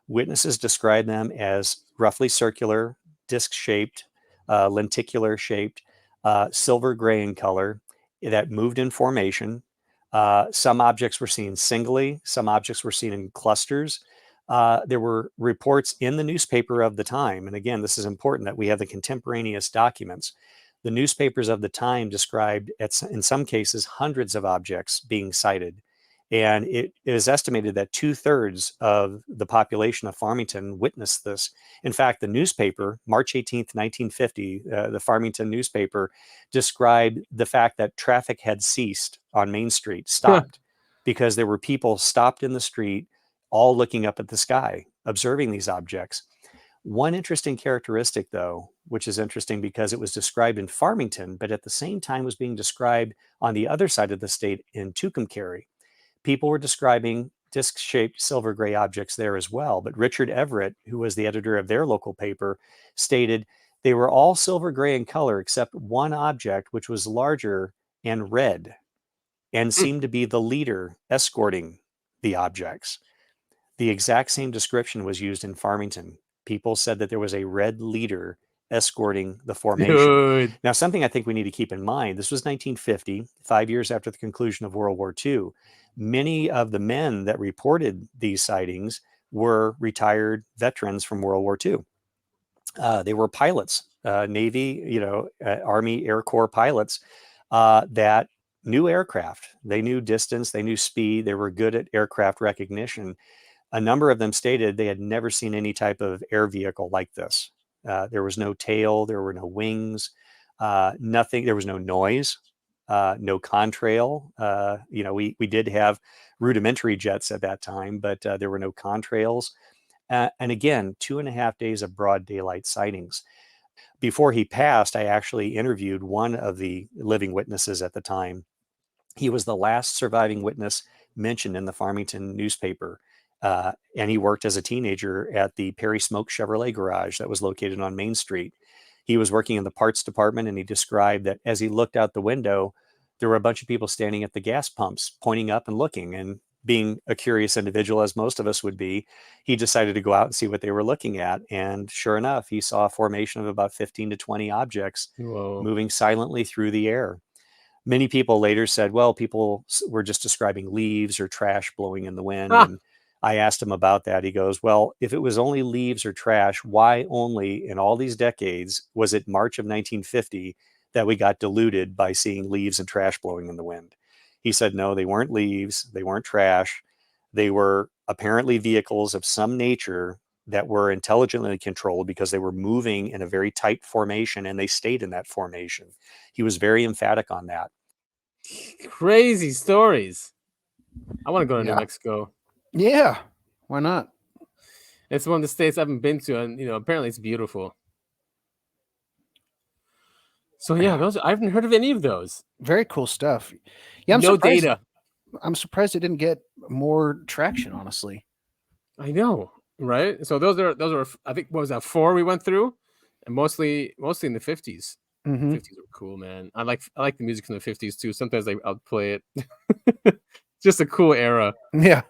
Witnesses describe them as roughly circular, disc-shaped, lenticular-shaped, silver gray in color, that moved in formation. Some objects were seen singly, some objects were seen in clusters. There were reports in the newspaper of the time, and again, this is important that we have the contemporaneous documents. The newspapers of the time described, in some cases, hundreds of objects being sighted. And it is estimated that 2/3 of the population of Farmington witnessed this. In fact, the newspaper, March 18th, 1950, the Farmington newspaper, described the fact that traffic had ceased on Main Street, stopped, because there were people stopped in the street, all looking up at the sky, observing these objects. One interesting characteristic, though, which is interesting because it was described in Farmington, but at the same time was being described on the other side of the state in Tucumcari. People were describing disc-shaped silver gray objects there as well. But Richard Everett, who was the editor of their local paper, stated they were all silver gray in color except one object, which was larger and red and seemed to be the leader escorting the objects. The exact same description was used in Farmington. People said that there was a red leader escorting the formation. Dude. Now, something I think we need to keep in mind, this was 1950, 5 years after the conclusion of World War II. Many of the men that reported these sightings were retired veterans from World War II. They were pilots, Navy, Army Air Corps pilots that knew aircraft. They knew distance, they knew speed, they were good at aircraft recognition. A number of them stated they had never seen any type of air vehicle like this. There was no tail, there were no wings, nothing, there was no noise. No contrail. We did have rudimentary jets at that time, but there were no contrails. And again, 2.5 days of broad daylight sightings. Before he passed, I actually interviewed one of the living witnesses at the time. He was the last surviving witness mentioned in the Farmington newspaper. And he worked as a teenager at the Perry Smoke Chevrolet garage that was located on Main Street. He was working in the parts department, and he described that as he looked out the window, there were a bunch of people standing at the gas pumps, pointing up and looking. And being a curious individual, as most of us would be, he decided to go out and see what they were looking at. And sure enough, he saw a formation of about 15 to 20 objects moving silently through the air. Many people later said, well, people were just describing leaves or trash blowing in the wind. And I asked him about that. He goes, well, if it was only leaves or trash, why only in all these decades was it March of 1950 that we got deluded by seeing leaves and trash blowing in the wind? He said, no, they weren't leaves. They weren't trash. They were apparently vehicles of some nature that were intelligently controlled because they were moving in a very tight formation and they stayed in that formation. He was very emphatic on that. Crazy stories. I want to go to New Mexico. Yeah, why not? It's one of the states I haven't been to, and apparently it's beautiful. So yeah, those I haven't heard of any of those. Very cool stuff. Yeah, I'm no surprised. data. I'm surprised it didn't get more traction, honestly. I know, right? So those are I think what was that 4 we went through, and mostly in the 50s. Mhm. 50s were cool, man. I like the music from the 50s too. Sometimes I'll play it. Just a cool era. Yeah,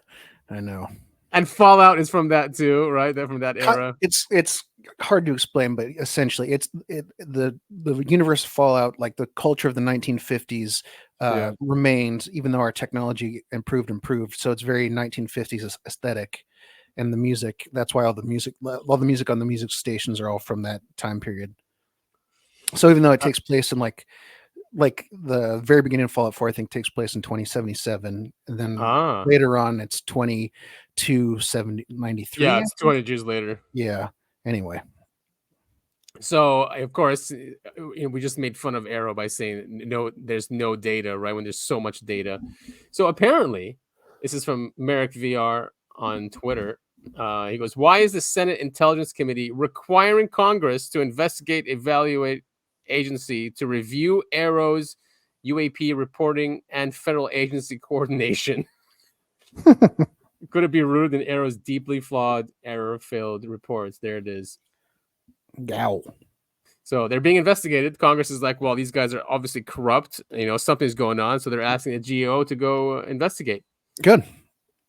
I know. And Fallout is from that too, right? They're from that era. It's hard to explain, but essentially, the universe of Fallout, like the culture of the 1950s, remained, even though our technology improved. So it's very 1950s aesthetic, and the music. That's why all the music on the music stations are all from that time period. So even though it takes place in like the very beginning of Fallout 4, I think takes place in 2077, and then later on it's 2293. Yeah, it's 20 years later. Yeah. Anyway, so of course we just made fun of Arrow by saying no, there's no data, right? When there's so much data. So apparently, this is from Merrick VR on Twitter. He goes, "Why is the Senate Intelligence Committee requiring Congress to investigate, evaluate agency to review Arrow's UAP reporting and federal agency coordination? Could it be rooted in Arrow's deeply flawed, error-filled reports?" There it is. Gow. So they're being investigated. Congress is like, well, these guys are obviously corrupt. Something's going on. So they're asking the GAO to go investigate. Good.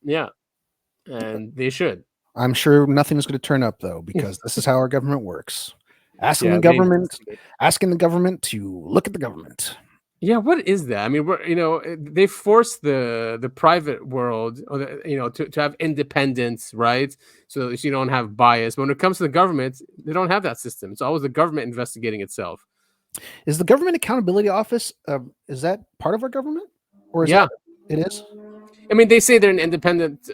Yeah. And they should. I'm sure nothing's going to turn up, though, because this is how our government works. Asking the government to look at the government. Yeah, what is that? I mean, they force the private world, to have independence, right? So that you don't have bias. But when it comes to the government, they don't have that system. It's always the government investigating itself. Is the Government Accountability Office, is that part of our government? Or is it is? I mean, they say they're an independent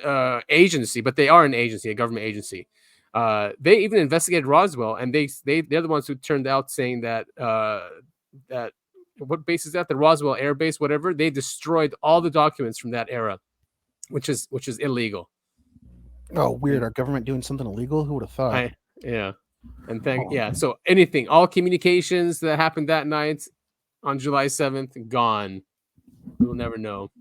agency, but they are an agency, a government agency. They even investigated Roswell, and they're the ones who turned out saying that that what base is that? The Roswell Air Base, whatever. They destroyed all the documents from that era, which is illegal. Oh, weird! Our government doing something illegal? Who would have thought? So anything, all communications that happened that night on July 7th, gone. We'll never know.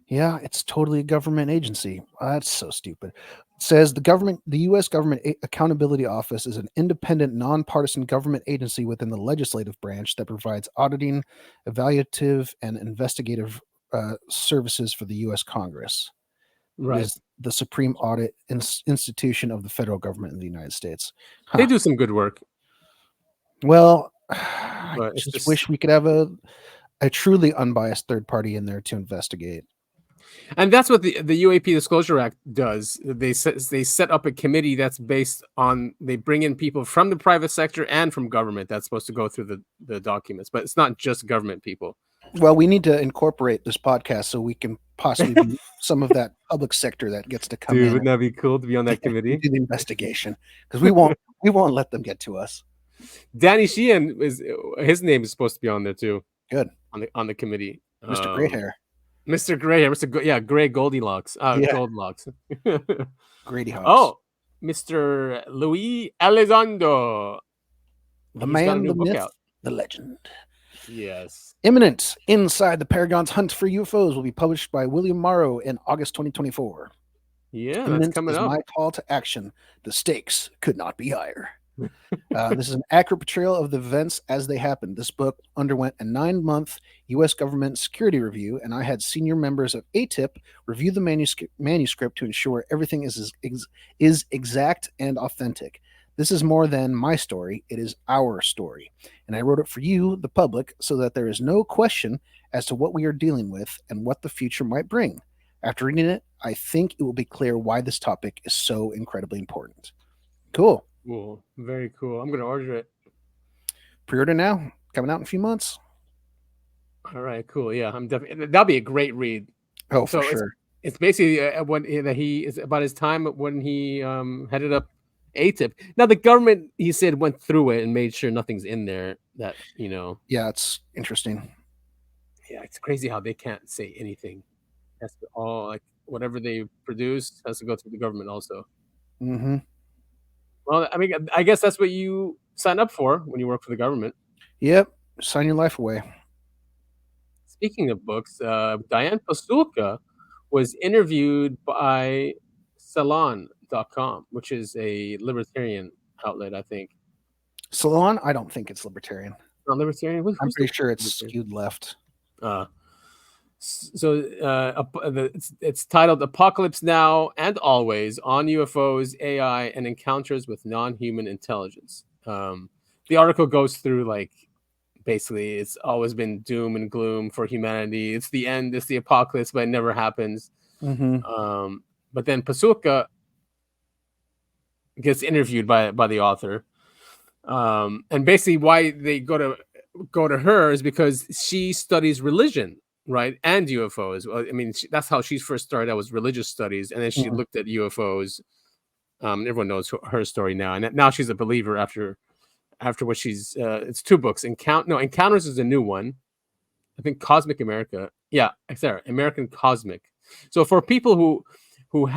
Yeah, it's totally a government agency. That's so stupid. It says the U.S. Government Accountability Office is an independent, nonpartisan government agency within the legislative branch that provides auditing, evaluative, and investigative services for the U.S. Congress. Right. It is the supreme audit institution of the federal government in the United States. They do some good work. Well, I just wish we could have a truly unbiased third party in there to investigate. And that's what the UAP Disclosure Act does. They set up a committee that's based on, they bring in people from the private sector and from government that's supposed to go through the documents, but it's not just government people. Well, we need to incorporate this podcast so we can possibly be some of that public sector that gets to come in. Wouldn't that be cool to be on that committee? Do the investigation, because we won't let them get to us. Danny Sheehan his name is supposed to be on there too. Good. On the committee. Mr. Gray Hair. Mr. Gray Hair. Gray Goldilocks. Goldilocks. Grady Hawks. Oh, Mr. Luis Elizondo. The man, the myth, the legend. Yes. Imminent. Inside the Paragon's Hunt for UFOs will be published by William Morrow in August 2024. Yeah, Imminent that's coming is up. my call to action. The stakes could not be higher. This is an accurate portrayal of the events as they happened. This book underwent a 9-month U.S. government security review, and I had senior members of ATIP review the manuscript to ensure everything is exact and authentic. This is more than my story. It is our story. And I wrote it for you, the public, so that there is no question as to what we are dealing with and what the future might bring. After reading it, I think it will be clear why this topic is so incredibly important. Cool. Cool. Very cool. I'm going to order it. Pre-order now. Coming out in a few months. All right, cool. Yeah, I'm definitely. That'll be a great read. Oh, for sure. It's basically when he is about his time when he headed up ATIP. Now the government, he said, went through it and made sure nothing's in there that Yeah, it's interesting. Yeah, it's crazy how they can't say anything. That's all, like whatever they produce has to go through the government also. Mm-hmm. Well, I mean, I guess that's what you sign up for when you work for the government. Yep. Sign your life away. Speaking of books, Diane Pasulka was interviewed by Salon.com, which is a libertarian outlet, I think. Salon? I don't think it's libertarian. Not libertarian? I'm pretty sure it's skewed left. It's titled Apocalypse Now and Always on UFOs, AI, and Encounters with Non-Human Intelligence. The article goes through, like, basically it's always been doom and gloom for humanity. It's the end, it's the apocalypse, but it never happens. But then Pasulka gets interviewed by the author. And basically why they go to her is because she studies religion, right, and UFOs. I mean, that's how she first started out, was religious studies, and then she looked at UFOs. Everyone knows her story now, and now she's a believer after what she's it's 2 books. Encounters is a new one, I think. Cosmic America, American Cosmic. So for people who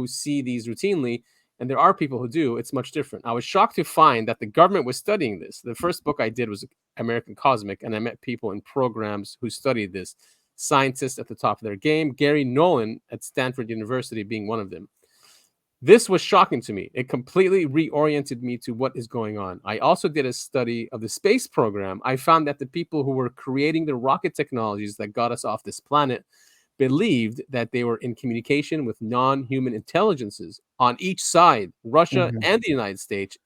see these routinely, and there are people who do, it's much different. I was shocked to find that the government was studying this. The first book I did was American Cosmic, and I met people in programs who studied this, scientists at the top of their game, Gary Nolan at Stanford University being one of them. This was shocking to me. It completely reoriented me to what is going on. I also did a study of the space program. I found that the people who were creating the rocket technologies that got us off this planet believed that they were in communication with non-human intelligences on each side, Russia and the United States,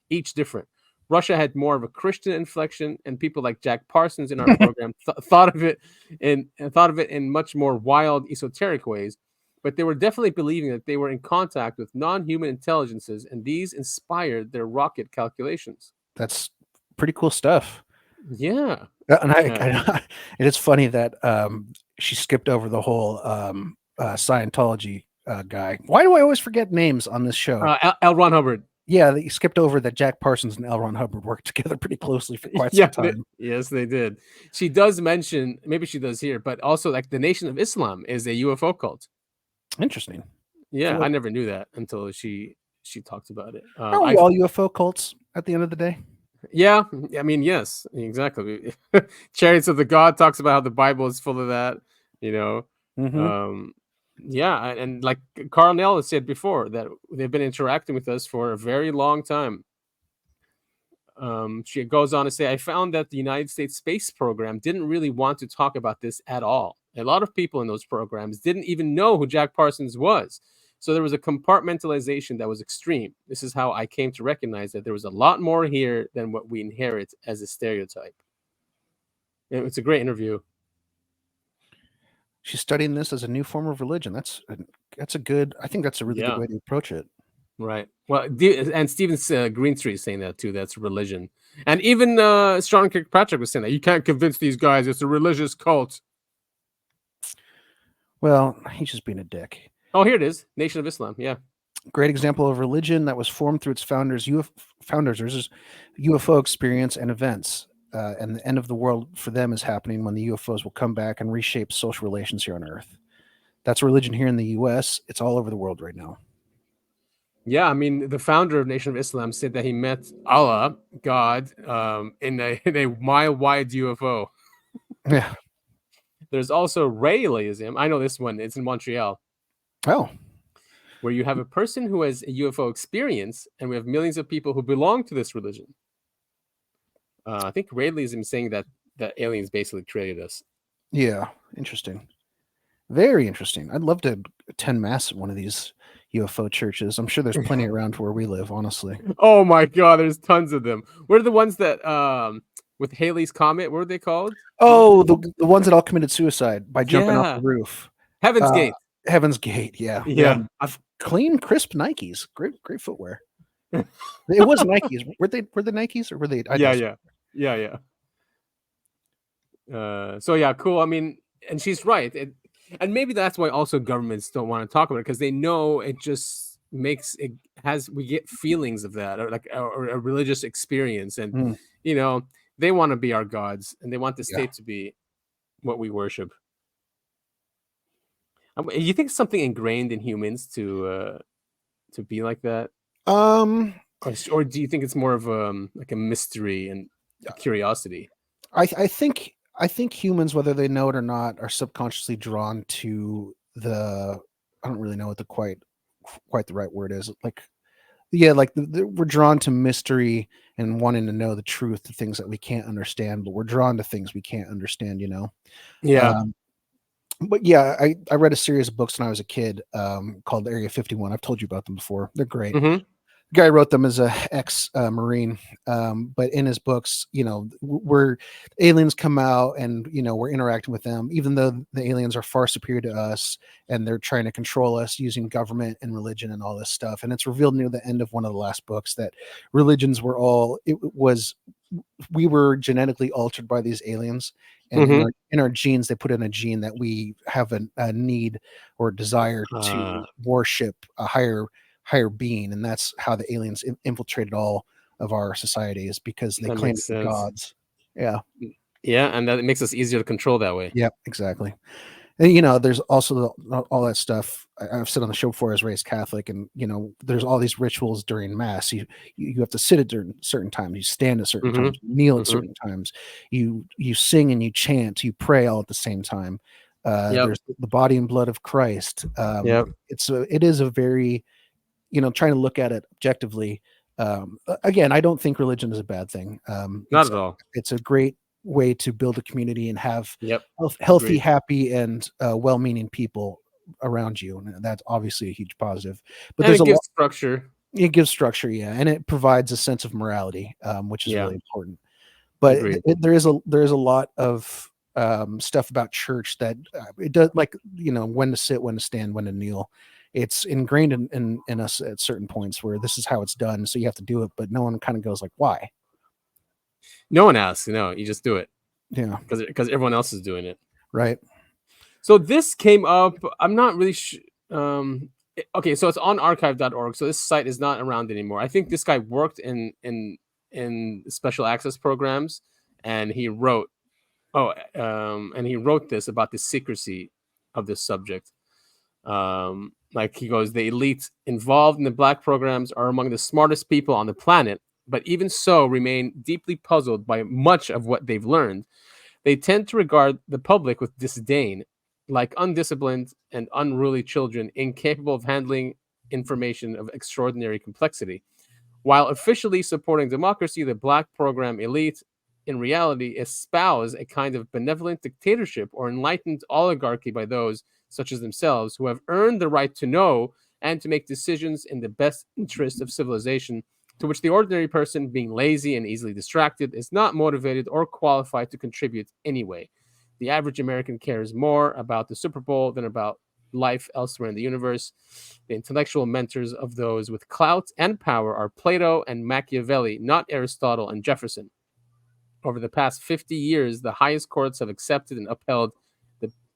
each different. Russia had more of a Christian inflection, and people like Jack Parsons in our program thought of it in much more wild, esoteric ways. But they were definitely believing that they were in contact with non-human intelligences, and these inspired their rocket calculations. That's pretty cool stuff. Yeah. And it is funny that she skipped over the whole Scientology guy. Why do I always forget names on this show? L. Ron Hubbard. Yeah, you skipped over that Jack Parsons and L. Ron Hubbard worked together pretty closely for quite some time. Yes, they did. She does mention, maybe she does here, but also like the Nation of Islam is a UFO cult. Interesting. Yeah, I never knew that until she talked about it. Are we all UFO cults at the end of the day? Yeah, I mean, yes, exactly. Chariots of the God talks about how the Bible is full of that, you know. Yeah, and like Carl Nell has said before, that they've been interacting with us for a very long time. She goes on to say, I found that the United States space program didn't really want to talk about this at all. A lot of people in those programs didn't even know who Jack Parsons was. So there was a compartmentalization that was extreme. This is how I came to recognize that there was a lot more here than what we inherit as a stereotype. And it's a great interview. She's studying this as a new form of religion. That's a good, I think that's a really good way to approach it. Right. Well, and Stephen Greenstreet is saying that too. That's religion. And even Sean Kirkpatrick was saying that you can't convince these guys it's a religious cult. Well, he's just being a dick. Oh, here it is. Nation of Islam. Yeah. Great example of religion that was formed through its founders' UFO experience and events. And the end of the world for them is happening when the UFOs will come back and reshape social relations here on Earth. That's religion here in the U.S. It's all over the world right now. Yeah, I mean, the founder of Nation of Islam said that he met Allah, God, in a mile-wide UFO. Yeah. There's also Raelism. I know this one. It's in Montreal. Oh. Where you have a person who has a UFO experience, and we have millions of people who belong to this religion. I think Raelism is saying that aliens basically created us. Yeah, interesting. Very interesting. I'd love to attend mass at one of these UFO churches. I'm sure there's plenty around where we live, honestly. Oh my God, there's tons of them. What are the ones that with Halley's Comet? What were they called? Oh, the ones that all committed suicide by jumping off the roof. Heaven's Gate. Heaven's Gate. Yeah. Clean, crisp Nikes. Great footwear. It was Nikes. Were they Nikes or were they? Yeah. So yeah, cool. I mean, and she's right. And maybe that's why also governments don't want to talk about it, because they know it just makes it we get feelings of that, or like or a religious experience, and you know, they want to be our gods, and they want the state to be what we worship. You think something ingrained in humans to be like that? Or do you think it's more of like a mystery and a curiosity? I think humans, whether they know it or not, are subconsciously drawn to the. I don't really know what the quite the right word is. Like, yeah, like we're drawn to mystery and wanting to know the truth, the things that we can't understand. But we're drawn to things we can't understand. Yeah. But yeah, I read a series of books when I was a kid called Area 51. I've told you about them before. They're great. Mm-hmm. The guy wrote them as a ex-Marine, but in his books, where aliens come out and, we're interacting with them, even though the aliens are far superior to us and they're trying to control us using government and religion and all this stuff. And it's revealed near the end of one of the last books that religions were we were genetically altered by these aliens, and in our genes they put in a gene that we have a need or desire to worship a higher being, and that's how the aliens infiltrated all of our societies, because they claim to be gods. Yeah, and that makes us easier to control that way. Yeah, exactly. And there's also all that stuff. I've said on the show before, I was raised Catholic, and there's all these rituals during Mass. You have to sit at certain times, you stand at certain times, you kneel at certain times, you sing and you chant, you pray all at the same time. There's the body and blood of Christ. It is a very, trying to look at it objectively. Again, I don't think religion is a bad thing. Not at all. It's a great way to build a community and have healthy, happy, and well-meaning people around you, and that's obviously a huge positive. But there's structure. It gives structure, and it provides a sense of morality, which is really important. But there is a lot of stuff about church that it does, like when to sit, when to stand, when to kneel. It's ingrained in us at certain points where this is how it's done, so you have to do it. But no one kind of goes like, why? No one asks. You just do it. Yeah, because everyone else is doing it. Right. So this came up. I'm not really sure. Okay, so it's on archive.org. So this site is not around anymore. I think this guy worked in special access programs, and he wrote. And he wrote this about the secrecy of this subject. Like he goes, the elite involved in the black programs are among the smartest people on the planet, but even so remain deeply puzzled by much of what they've learned. They tend to regard the public with disdain, like undisciplined and unruly children incapable of handling information of extraordinary complexity. While officially supporting democracy, the black program elite in reality espouse a kind of benevolent dictatorship or enlightened oligarchy by those, such as themselves, who have earned the right to know and to make decisions in the best interest of civilization, to which the ordinary person, being lazy and easily distracted, is not motivated or qualified to contribute anyway. The average American cares more about the Super Bowl than about life elsewhere in the universe. The intellectual mentors of those with clout and power are Plato and Machiavelli, not Aristotle and Jefferson. Over the past 50 years, the highest courts have accepted and upheld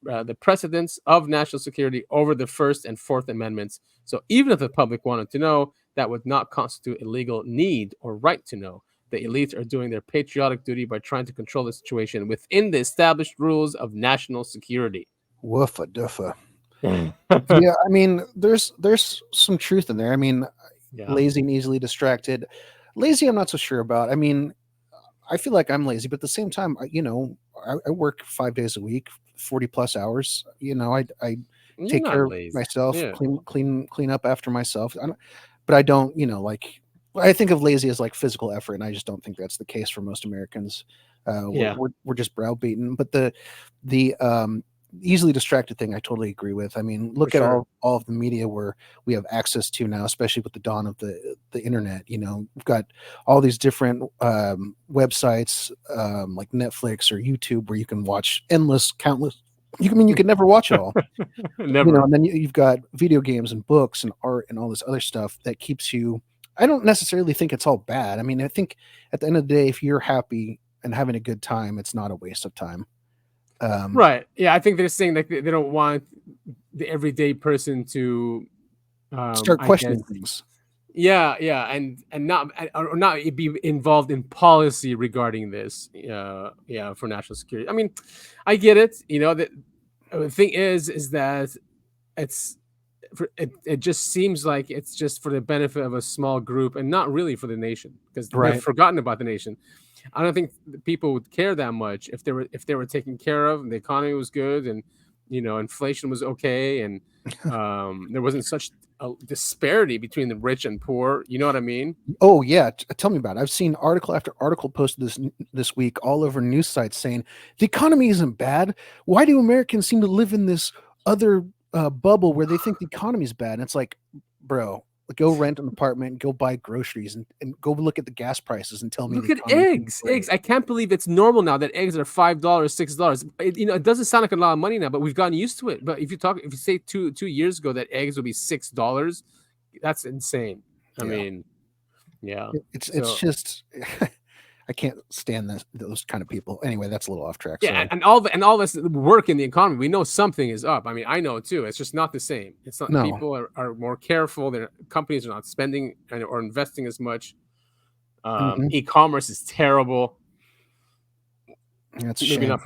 the precedents of national security over the First and Fourth Amendments. So even if the public wanted to know, that would not constitute a legal need or right to know. The elites are doing their patriotic duty by trying to control the situation within the established rules of national security. Woofa duffa. Yeah, I mean, there's some truth in there. I mean, lazy and easily distracted. Lazy, I'm not so sure about. I mean, I feel like I'm lazy, but at the same time, I work 5 days a week, 40 plus hours. I take care of myself, clean up after myself. But I don't, I think of lazy as like physical effort, and I just don't think that's the case for most Americans. We're just browbeaten. But the easily distracted thing, I totally agree with. I mean, look at all of the media where we have access to now, especially with the dawn of the internet. We've got all these different websites like Netflix or YouTube where you can watch countless. You can never watch it all. Never. And then you've got video games and books and art and all this other stuff that keeps you. I don't necessarily think it's all bad. I mean, I think at the end of the day, if you're happy and having a good time, it's not a waste of time. Right. Yeah, I think they're saying that they don't want the everyday person to start questioning things. Yeah, and not be involved in policy regarding this. For national security. I mean, I get it. The thing is that it just seems like it's just for the benefit of a small group and not really for the nation, because Right. they've forgotten about the nation. I don't think people would care that much if they were taken care of and the economy was good and inflation was okay and there wasn't such a disparity between the rich and poor. You know what I mean? Oh yeah, tell me about it. I've seen article after article posted this week all over news sites saying the economy isn't bad. Why do Americans seem to live in this other bubble where they think the economy is bad? And it's like, bro, go rent an apartment, go buy groceries, and go look at the gas prices and tell me. Look at eggs. I can't believe it's normal now that eggs are $5, $6. It doesn't sound like a lot of money now, but we've gotten used to it. But if you say two years ago that eggs would be $6, that's insane. I mean, yeah, it's just I can't stand those kind of people. Anyway, that's a little off track. Yeah, and all this work in the economy, we know something is up. I mean, I know too. It's just not the same. It's not. No. People are more careful. Their companies are not spending or investing as much. E-commerce is terrible. That's maybe not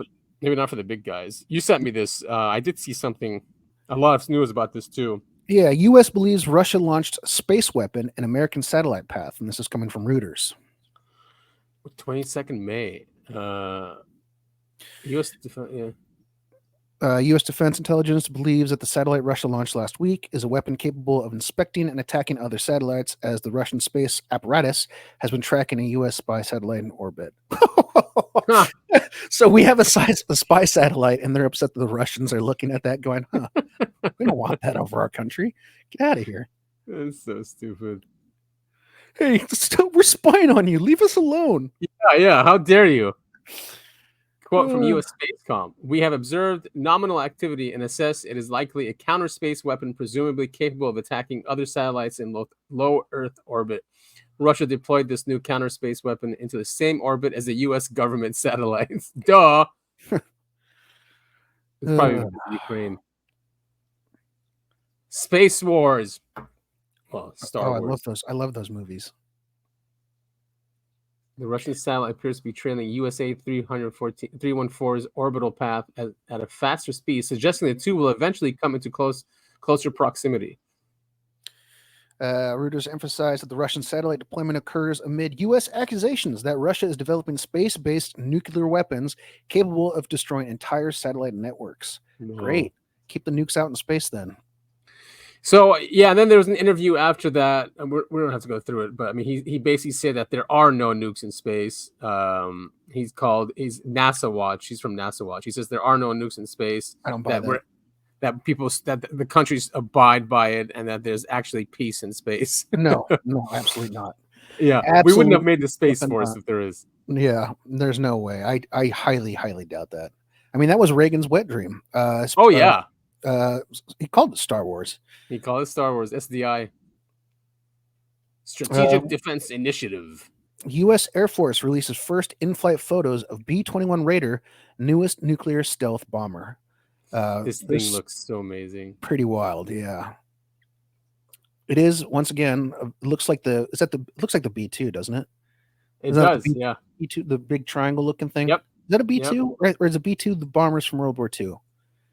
for the big guys. You sent me this. I did see something. A lot of news about this too. Yeah, U.S. believes Russia launched a space weapon in American satellite path, and this is coming from Reuters. 22nd May. U.S. Defense Intelligence believes that the satellite Russia launched last week is a weapon capable of inspecting and attacking other satellites, as the Russian space apparatus has been tracking a U.S. spy satellite in orbit. So we have a spy satellite, and they're upset that the Russians are looking at that going, we don't want that over our country. Get out of here. That's so stupid. Hey, we're spying on you. Leave us alone. Yeah. How dare you? Quote from U.S. Spacecom: "We have observed nominal activity and assess it is likely a counter space weapon, presumably capable of attacking other satellites in low Earth orbit. Russia deployed this new counter space weapon into the same orbit as the U.S. government satellites." Duh. It's probably Ukraine. Space Wars. Well, Star Wars. I love those movies. The Russian satellite appears to be trailing USA 314's orbital path at a faster speed, suggesting the two will eventually come into closer proximity. Reuters emphasized that the Russian satellite deployment occurs amid U.S. accusations that Russia is developing space-based nuclear weapons capable of destroying entire satellite networks. No. Great. Keep the nukes out in space then. So, yeah, and then there was an interview after that, and we don't have to go through it, but I mean, he basically said that there are no nukes in space. He's NASA Watch. He's from NASA Watch. He says there are no nukes in space. I don't buy that. That the countries abide by it, and that there's actually peace in space. No, absolutely not. Yeah, absolutely. We wouldn't have made the Space Force if there is. Yeah, there's no way. I highly, highly doubt that. I mean, that was Reagan's wet dream. Yeah. He called it Star Wars. He called it Star Wars, SDI. Strategic Defense Initiative. U.S. Air Force releases first in-flight photos of B-21 Raider, newest nuclear stealth bomber. This thing looks so amazing. Pretty wild, yeah. It is, once again, looks like the B-2, doesn't it? It does, yeah. B-2, the big triangle looking thing. Yep. Is that a B-2? Yep. Right, or is a B-2 the bombers from World War II?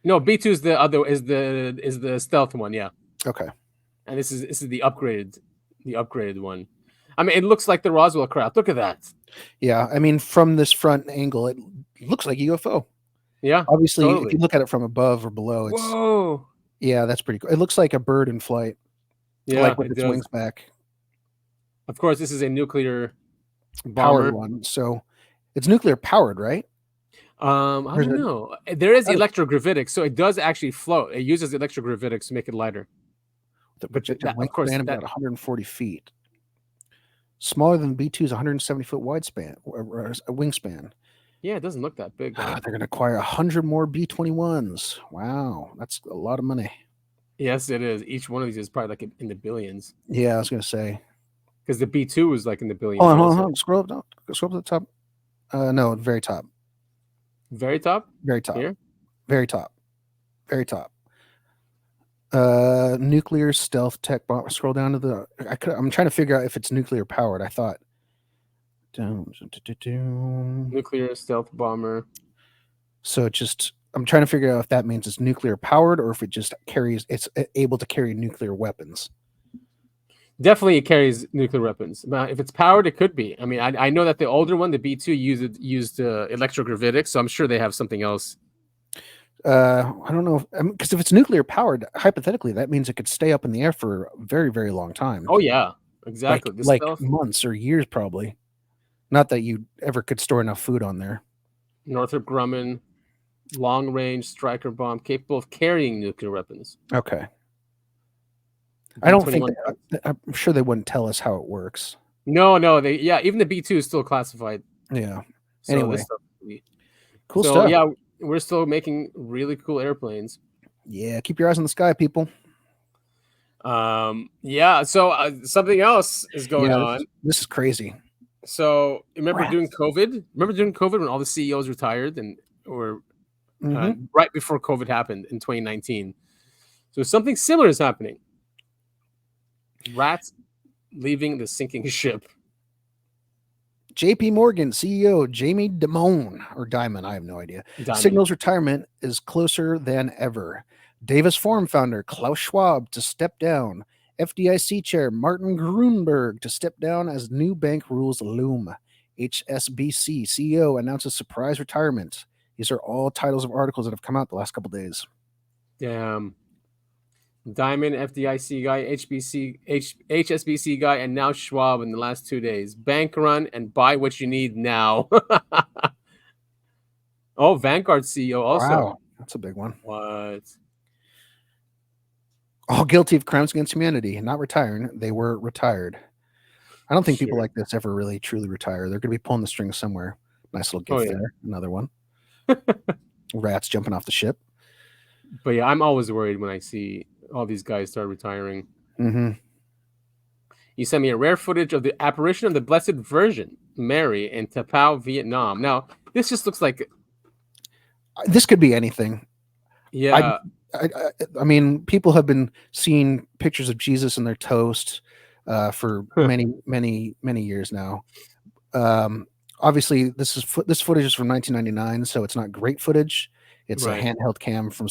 No, B2 is the other is the stealth one, yeah. Okay. And this is the upgraded one. I mean, it looks like the Roswell craft. Look at that. Yeah, I mean, from this front angle, it looks like a UFO. Yeah. Obviously, totally. if you look at it from above or below, it's whoa. Yeah, that's pretty cool. It looks like a bird in flight. Yeah, like with its wings back. Of course, this is a nuclear powered one, so it's nuclear powered, right? I don't know. There is electrogravitics, so it does actually float. It uses electrogravitics to make it lighter. The projected wingspan about 140 feet. Smaller than B-2's 170-foot wingspan. Yeah, it doesn't look that big. They're going to acquire 100 more B-21s. Wow, that's a lot of money. Yes, it is. Each one of these is probably like in the billions. Yeah, I was going to say. Because the B-2 was like in the billions. Hold on. Scroll up to the top. No, very top. Very top? Very top. Here? Very top. Very top. Nuclear stealth tech bomb. Scroll down to the. I'm trying to figure out if it's nuclear powered. I thought. Nuclear stealth bomber. So just I'm trying to figure out if that means it's nuclear powered or if it just it's able to carry nuclear weapons. Definitely, it carries nuclear weapons. But if it's powered, it could be. I mean, I know that the older one, the B2, used electrogravitics, so I'm sure they have something else. I don't know, because if it's nuclear powered, hypothetically, that means it could stay up in the air for a very, very long time. Oh yeah, exactly. Like months or years, probably. Not that you ever could store enough food on there. Northrop Grumman, long-range striker bomb capable of carrying nuclear weapons. Okay. I don't think I'm sure they wouldn't tell us how it works. No, even the B2 is still classified. Yeah. So anyway, cool stuff. Yeah, we're still making really cool airplanes. Yeah, keep your eyes on the sky, people. Yeah. So something else is going on. This is crazy. So remember during COVID? Remember during COVID when all the CEOs retired or right before COVID happened in 2019? So something similar is happening. Rats leaving the sinking ship. JP Morgan CEO Jamie Dimon, I have no idea, signals retirement is closer than ever. Davis Forum founder Klaus Schwab to step down. FDIC chair Martin Grunberg to step down as new bank rules loom. HSBC CEO announces surprise retirement. These are all titles of articles that have come out the last couple days. Damn. Diamond, FDIC guy, HSBC guy, and now Schwab in the last 2 days. Bank run and buy what you need now. Oh, Vanguard CEO also. Wow, that's a big one. What? All guilty of crimes against humanity, not retiring. They were retired. I don't think people like this ever really truly retire. They're going to be pulling the strings somewhere. Nice little gift there. Another one. Rats jumping off the ship. But yeah, I'm always worried when I see all these guys start retiring. You sent me a rare footage of the apparition of the Blessed Virgin Mary in Tapao, Vietnam. Now, this just looks like... This could be anything. Yeah. I mean, people have been seeing pictures of Jesus in their toast for many years now. Obviously, this footage is from 1999, so it's not great footage. It's a handheld cam from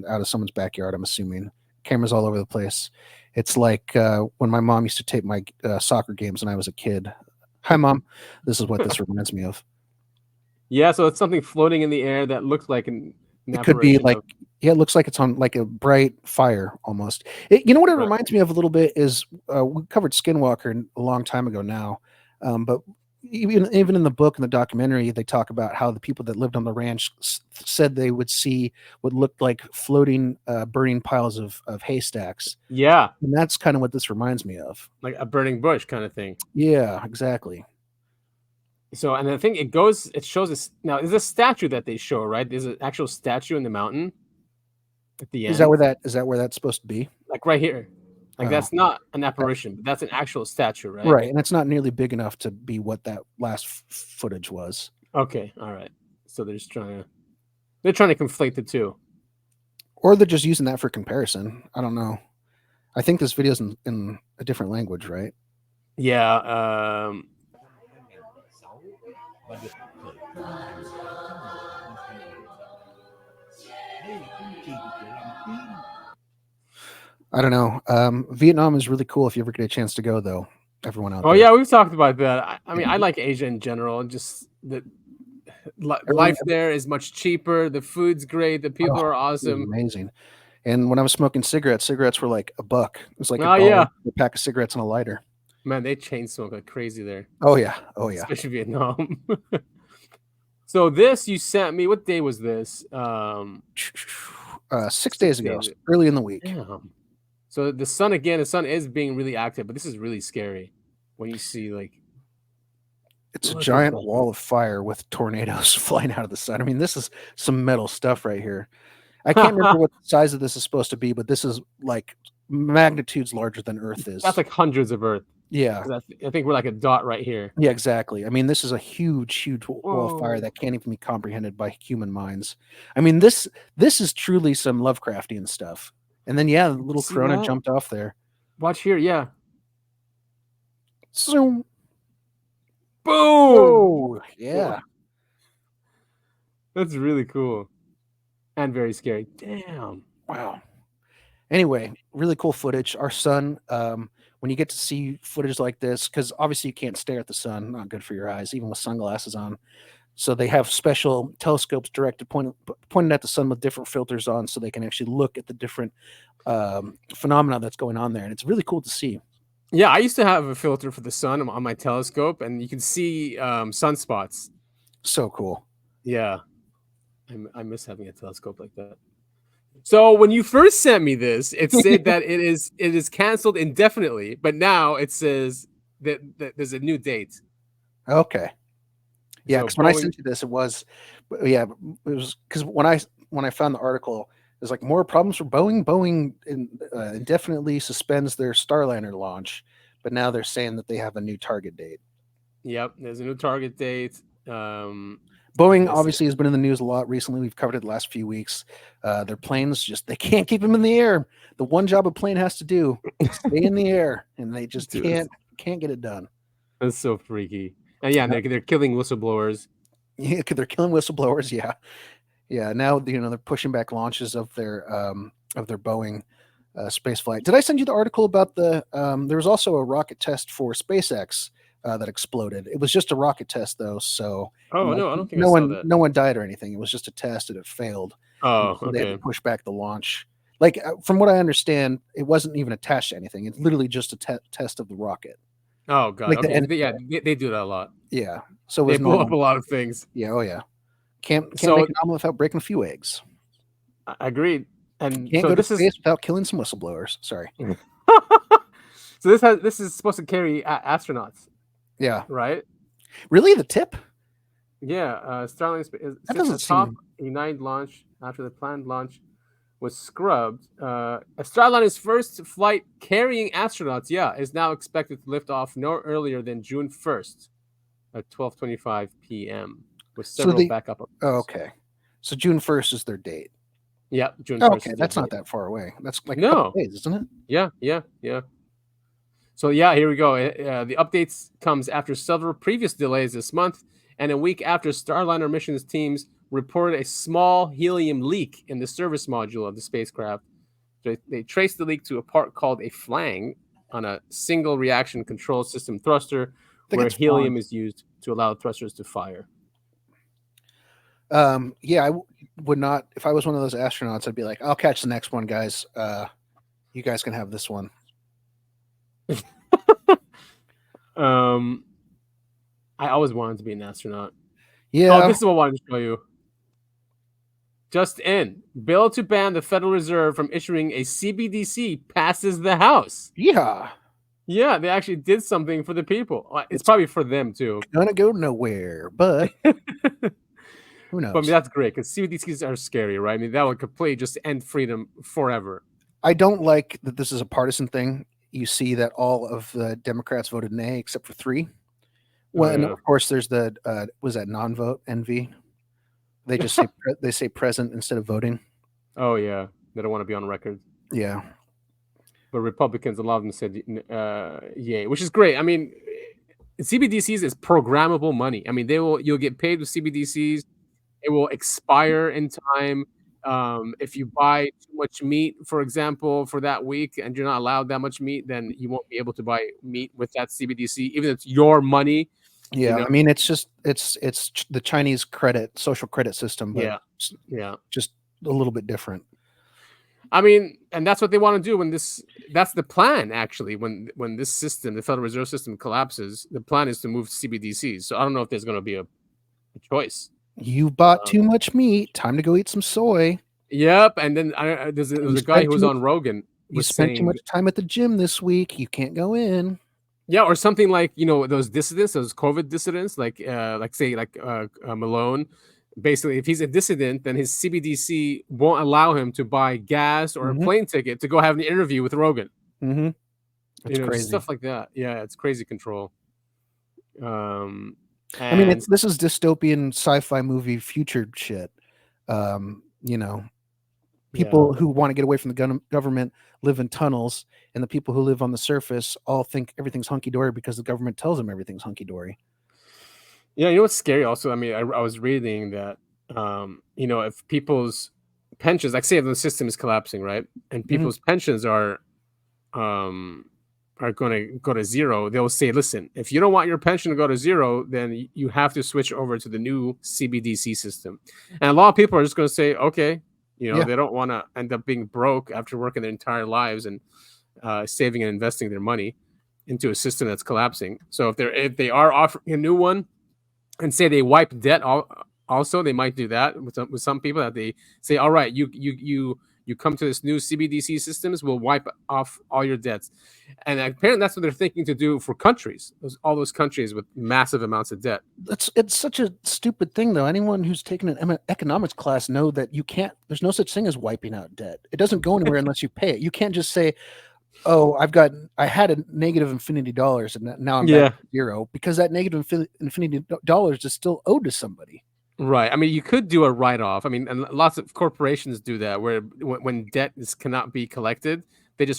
out of someone's backyard, I'm assuming. Cameras all over the place. It's like when my mom used to tape my soccer games when I was a kid. Hi, Mom. This is what this reminds me of. Yeah, so it's something floating in the air that looks like it could be like, it looks like it's on like a bright fire almost. You know what it reminds me of a little bit is we covered Skinwalker a long time ago now, but even in the book and the documentary, they talk about how the people that lived on the ranch said they would see what looked like floating, burning piles of haystacks. Yeah, and that's kind of what this reminds me of, like a burning bush kind of thing. Yeah, exactly. So, and I think it shows us now. Is a statue that they show, right? There's an actual statue in the mountain at the end. Is that where that's supposed to be? Like right here. Like that's not an apparition, but that's an actual statue, right? Right, and it's not nearly big enough to be what that last footage was. Okay, all right. So they're trying to conflate the two, or they're just using that for comparison. I don't know. I think this video's in a different language, right? Yeah. I don't know. Vietnam is really cool if you ever get a chance to go, though. Everyone out there. Oh yeah, we've talked about that. I mean, I like Asia in general. Just the life there is much cheaper. The food's great. The people are awesome. Amazing. And when I was smoking cigarettes were like $1. It was like a pack of cigarettes and a lighter. Man, they chain smoke like crazy there. Oh yeah. Especially Vietnam. So this you sent me. What day was this? 6 days ago, early in the week. Damn. So the sun is being really active, but this is really scary when you see like it's a giant wall of fire with tornadoes flying out of the sun. I mean, this is some metal stuff right here. I can't remember what the size of this is supposed to be, but this is like magnitudes larger than Earth is. That's like hundreds of Earth. Yeah. I think we're like a dot right here. Yeah, exactly. I mean, this is a huge wall of fire that can't even be comprehended by human minds. I mean, this is truly some Lovecraftian stuff. And then, the little corona jumped off there. Watch here, yeah. Zoom. Boom! Oh, yeah. That's really cool. and very scary. Damn. Wow. Anyway, really cool footage. Our sun, when you get to see footage like this, because obviously you can't stare at the sun, not good for your eyes, even with sunglasses on. So they have special telescopes pointed at the sun with different filters on, so they can actually look at the different phenomena that's going on there, and it's really cool to see. Yeah, I used to have a filter for the sun on my telescope, and you can see sunspots. So cool. Yeah, I miss having a telescope like that. So when you first sent me this, it said that it is canceled indefinitely, but now it says that there's a new date. Okay. Yeah, because So when I Boeing- sent you this, it was because when I found the article, there's like more problems for Boeing. Boeing indefinitely suspends their Starliner launch, but now they're saying that they have a new target date. Yep, there's a new target date. Boeing obviously has been in the news a lot recently. We've covered it the last few weeks. Their planes they can't keep them in the air. The one job a plane has to do is stay in the air, and they just can't get it done. That's so freaky. And yeah, they're killing whistleblowers. Yeah, they're killing whistleblowers. Yeah. Now they're pushing back launches of their Boeing space flight. Did I send you the article about there was also a rocket test for SpaceX that exploded? It was just a rocket test though, so no, I don't think I saw that. No one died or anything. It was just a test and it failed. Oh, so They had okay. to push back the launch. Like from what I understand, it wasn't even attached to anything. It's literally just a test of the rocket. Oh god. Like Okay. They do that a lot. Yeah. So it they was blow up normal. a lot of things. Yeah. Oh yeah. Can't So- make an omelet without breaking a few eggs. Agreed. And Can't so go to this is space without killing some whistleblowers. Sorry. so this is supposed to carry astronauts, Yeah. right? Really, the tip? Yeah. Starlink is That since doesn't the top seem- United launch after the planned launch was scrubbed. Starliner's first flight carrying astronauts, is now expected to lift off no earlier than June 1st at 12:25 p.m. with several backup. Okay. So June 1st is their date. Yeah, June 1st. Okay, that's not that far away. That's like a No. couple days, isn't it? Yeah. So here we go. The updates comes after several previous delays this month, and a week after Starliner missions teams reported a small helium leak in the service module of the spacecraft. They traced the leak to a part called a flang on a single reaction control system thruster, where helium is used to allow thrusters to fire. Yeah, would not. If I was one of those astronauts, I'd be like, "I'll catch the next one, guys. You guys can have this one." I always wanted to be an astronaut. Yeah. Oh, this is what I wanted to show you. Just in, bill to ban the Federal Reserve from issuing a CBDC passes the House. Yeah. Yeah, they actually did something for the people. It's probably for them too. Gonna go nowhere, but who knows? But I mean, that's great because CBDCs are scary, right? I mean, that would completely just end freedom forever. I don't like that this is a partisan thing. You see that all of the Democrats voted nay except for 3. Well, and of course, there's the was that non-vote envy? They just say present instead of voting. Oh yeah, they don't want to be on record. Yeah, but Republicans, a lot of them said yay, which is great. I mean, CBDCs is programmable money. I mean, you'll get paid with CBDCs. It will expire in time. If you buy too much meat, for example, for that week, and you're not allowed that much meat, then you won't be able to buy meat with that CBDC, even if it's your money. Yeah, you know? I mean, it's the Chinese social credit system, but just a little bit different. I mean, and that's what they want to do that's the plan, actually, when this system, the Federal Reserve System, collapses, the plan is to move CBDCs. So I don't know if there's going to be a choice. You bought too much meat. Time to go eat some soy. Yep. And then there's a guy who was on Rogan. You spent too much time at the gym this week. You can't go in. Yeah, or something like, those dissidents, those COVID dissidents, like Malone. Basically, if he's a dissident, then his CBDC won't allow him to buy gas or a plane ticket to go have an interview with Rogan. Mm-hmm. That's crazy. Stuff like that. Yeah, it's crazy control. I mean, this is dystopian sci-fi movie future shit. People who want to get away from the government live in tunnels, and the people who live on the surface all think everything's hunky-dory because the government tells them everything's hunky-dory. Yeah, you know what's scary also? I mean, I was reading that, if people's pensions, like say the system is collapsing, right, and people's pensions are going to go to zero, they'll say, listen, if you don't want your pension to go to zero, then you have to switch over to the new CBDC system. And a lot of people are just going to say, okay, they don't want to end up being broke after working their entire lives and saving and investing their money into a system that's collapsing. So if they are offering a new one and say they wipe debt also, they might do that with some people, that they say, all right, you come to this new CBDC systems, we'll wipe off all your debts. And apparently that's what they're thinking to do for countries, all those countries with massive amounts of debt. It's such a stupid thing, though. Anyone who's taken an economics class know that there's no such thing as wiping out debt. It doesn't go anywhere unless you pay it. You can't just say, oh, I had a negative infinity dollars and now I'm back to zero, because that negative infinity dollars is still owed to somebody. Right. I mean, you could do a write-off. I mean, and lots of corporations do that, where when debt cannot be collected, they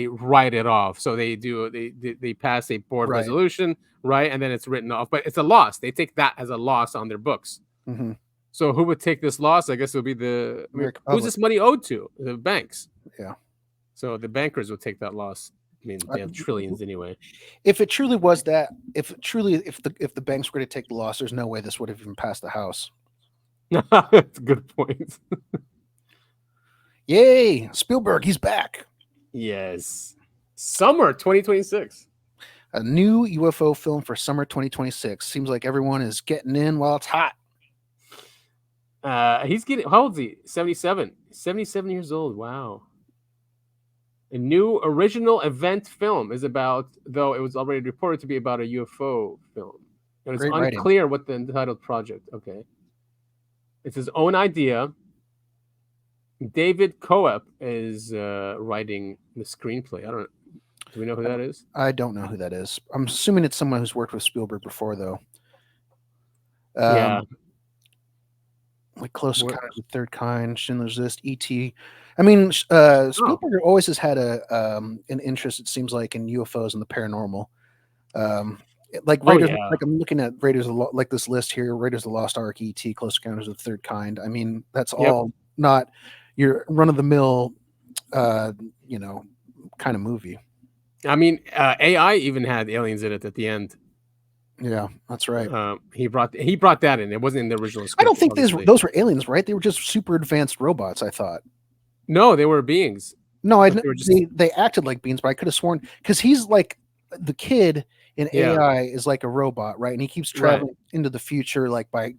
write it off. So they pass a board resolution, right, and then it's written off. But it's a loss. They take that as a loss on their books. Mm-hmm. So who would take this loss? I guess it would be who's this money owed to? The banks. Yeah. So the bankers would take that loss. I mean, they have trillions anyway. If it truly was that, if the banks were to take the loss, there's no way this would have even passed the House. That's a good point. Yay, Spielberg, he's back. Yes. Summer 2026. A new UFO film for summer 2026. Seems like everyone is getting in while it's hot. He's getting, how old is he? 77. 77 years old. Wow. A new original event film is about, though it was already reported to be about a UFO film. And it's unclear what the entitled project. Okay. It's his own idea. David Coep is writing the screenplay. Do we know who that is? I don't know who that is. I'm assuming it's someone who's worked with Spielberg before, though. Yeah. Like Close Encounters of the Third Kind, Schindler's List, E.T. I mean, Spielberg always has had an interest, it seems like, in UFOs and the paranormal. Like Raiders, like I'm looking at Raiders, like this list here: Raiders of the Lost Ark, E.T., Close Encounters of the Third Kind. I mean, that's all not your run-of-the-mill, kind of movie. I mean, AI even had aliens in it at the end. Yeah, that's right. He brought that in. It wasn't in the original script. I don't think those were aliens, right? They were just super advanced robots, I thought. No, they were beings. No, they acted like beings, but I could have sworn, because he's like the kid in AI is like a robot, right? And he keeps traveling into the future, like by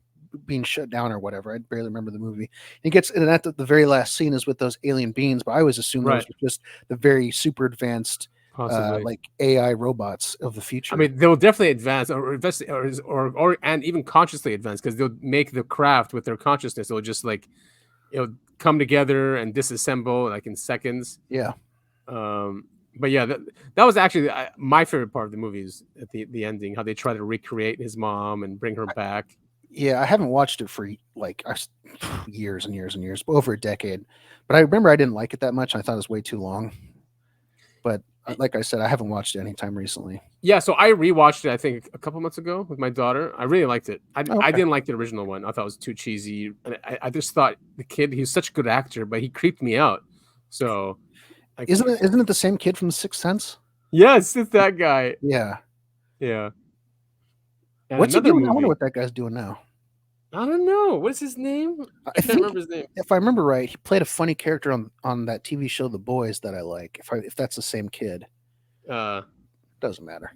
being shut down or whatever. I barely remember the movie. He gets, and at the very last scene is with those alien beings, but I always assumed those were just the very super advanced, like AI robots of the future. I mean, they'll definitely advance or and even consciously advance, because they'll make the craft with their consciousness. They'll just like, come together and disassemble like in seconds. Yeah. But yeah, that was actually my favorite part of the movie, is at the ending, how they try to recreate his mom and bring her back. Yeah, I haven't watched it for like years and years and years, over a decade. But I remember I didn't like it that much. I thought it was way too long. But like I said, I haven't watched it anytime recently. Yeah, so I rewatched it, I think, a couple months ago with my daughter. I really liked it. I didn't like the original one. I thought it was too cheesy. I just thought the kid, he's such a good actor, but he creeped me out. So isn't it the same kid from The Sixth Sense? Yes, it's that guy. Yeah. Yeah. And what's he doing? movie. I wonder what that guy's doing now. I don't know. What's his name? I can't remember his name. If I remember right, he played a funny character on that TV show The Boys that I like. If that's the same kid. Doesn't matter.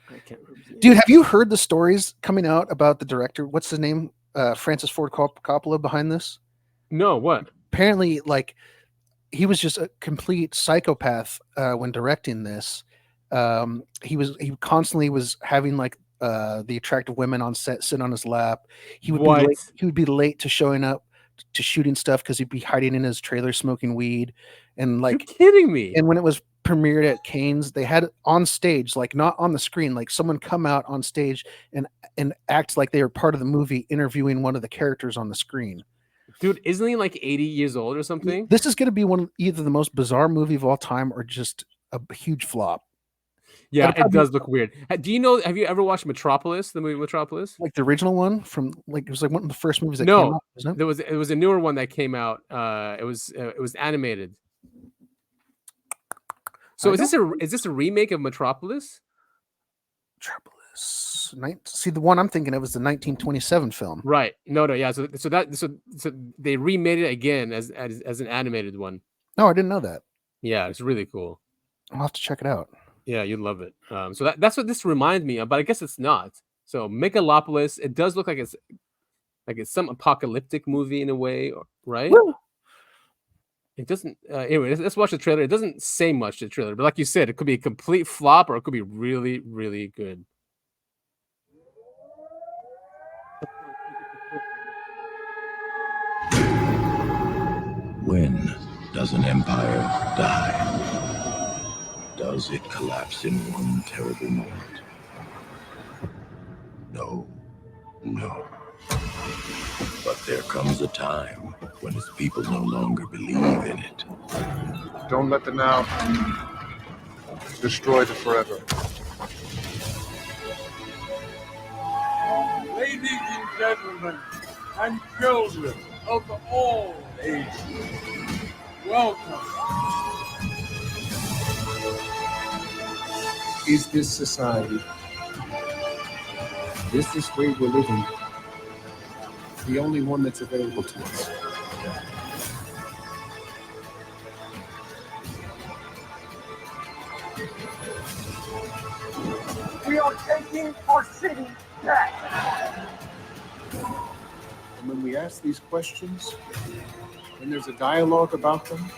I can't remember his name. Dude, have you heard the stories coming out about the director? What's his name? Francis Ford Coppola behind this? No, what? Apparently, like, he was just a complete psychopath when directing this. He constantly was having like the attractive women on set sit on his lap. He would be late to showing up to shooting stuff because he'd be hiding in his trailer smoking weed. And like, you're kidding me. And when it was premiered at Cannes, they had it on stage, like not on the screen, like someone come out on stage and act like they were part of the movie, interviewing one of the characters on the screen. Dude, isn't he like 80 years old or something? This is going to be either the most bizarre movie of all time or just a huge flop. Yeah, it does look weird. Do you know? Have you ever watched Metropolis? The movie Metropolis, like the original one from like it was like one of the first movies that came no, out. Wasn't it? it was a newer one that came out. It was animated. So is this a remake of Metropolis? Metropolis. See, the one I'm thinking of was the 1927 film. Right. No, yeah. So they remade it again as an animated one. No, I didn't know that. Yeah, it's really cool. I'll have to check it out. Yeah, you'd love it. So that's what this reminds me of, but I guess it's not. So Megalopolis, it does look like it's some apocalyptic movie in a way, right? Woo! It doesn't. Anyway, let's watch the trailer. It doesn't say much to the trailer, but like you said, it could be a complete flop or it could be really, really good. When does an empire die? Does it collapse in one terrible moment? No. But there comes a time when its people no longer believe in it. Don't let the now destroy the forever. Ladies and gentlemen, and children of all ages, welcome. Is this society, is this way we're living, the only one that's available to us? We are taking our city back. And when we ask these questions, when there's a dialogue about them,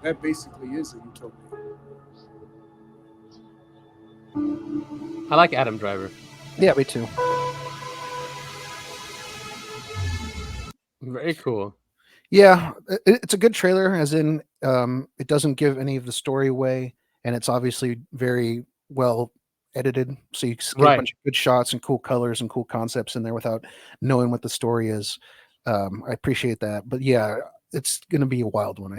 that basically is a utopia. I like Adam Driver. Yeah, me too. Very cool. Yeah, it's a good trailer, as in it doesn't give any of the story away, and it's obviously very well edited, so you get a bunch of good shots and cool colors and cool concepts in there without knowing what the story is. I appreciate that, but yeah, it's going to be a wild one.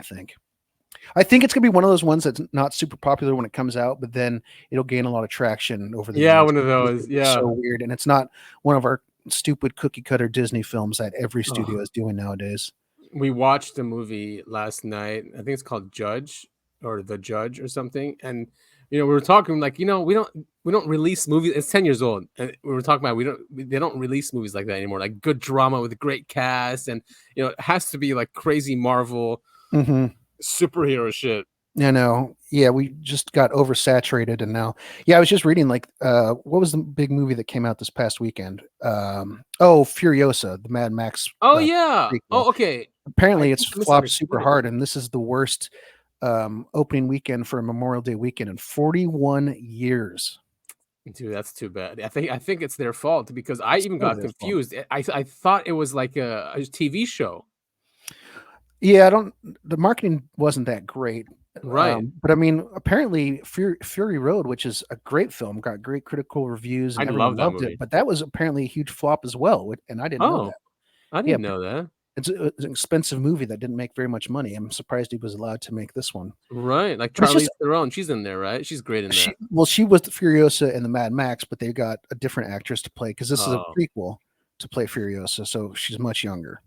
I think it's going to be one of those ones that's not super popular when it comes out, but then it'll gain a lot of traction over the years. One of those. It's so weird, and it's not one of our stupid cookie cutter Disney films that every studio is doing nowadays. We watched a movie last night. I think it's called Judge or The Judge or something, and we were talking like we don't release movies. It's 10 years old, and we were talking about they don't release movies like that anymore. Like good drama with a great cast, and it has to be like crazy Marvel superhero shit. I know. Yeah, we just got oversaturated, and now, I was just reading like, what was the big movie that came out this past weekend? Furiosa, the Mad Max. Prequel. Okay. Apparently, it's flopped super hard, and this is the worst opening weekend for a Memorial Day weekend in 41 years. Dude, that's too bad. I think it's their fault because I even got confused. I thought it was like a TV show. Yeah, the marketing wasn't that great. Right. But I mean, apparently Fury Road, which is a great film, got great critical reviews and everyone loved it, but that was apparently a huge flop as well, and I didn't know that. I didn't know that. It's an expensive movie that didn't make very much money. I'm surprised he was allowed to make this one. Right, like Charlize Theron, she's in there, right? She's great in that. She was the Furiosa and the Mad Max, but they got a different actress to play because this is a prequel to play Furiosa, so she's much younger.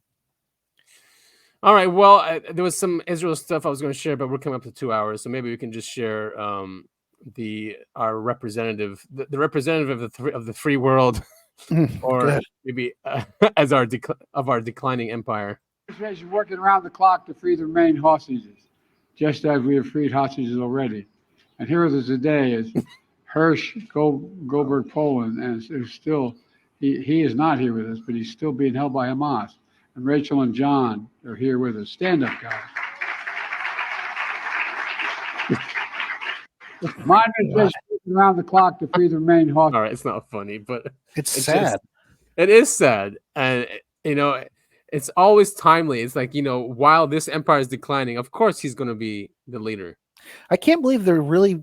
All right. Well, there was some Israel stuff I was going to share, but we're coming up to 2 hours, so maybe we can just share our representative, the representative of the free world, or maybe as our declining empire. Administration working around the clock to free the remaining hostages, just as we have freed hostages already. And here with us today is Hirsch Goldberg Poland, and it's still he is not here with us, but he's still being held by Hamas. And Rachel and John are here with us. Stand up, guys. My administration working around the clock to free the remaining hostages. All right, it's not funny, but it's sad. It is sad, and it's always timely. It's like while this empire is declining, of course he's going to be the leader. I can't believe they really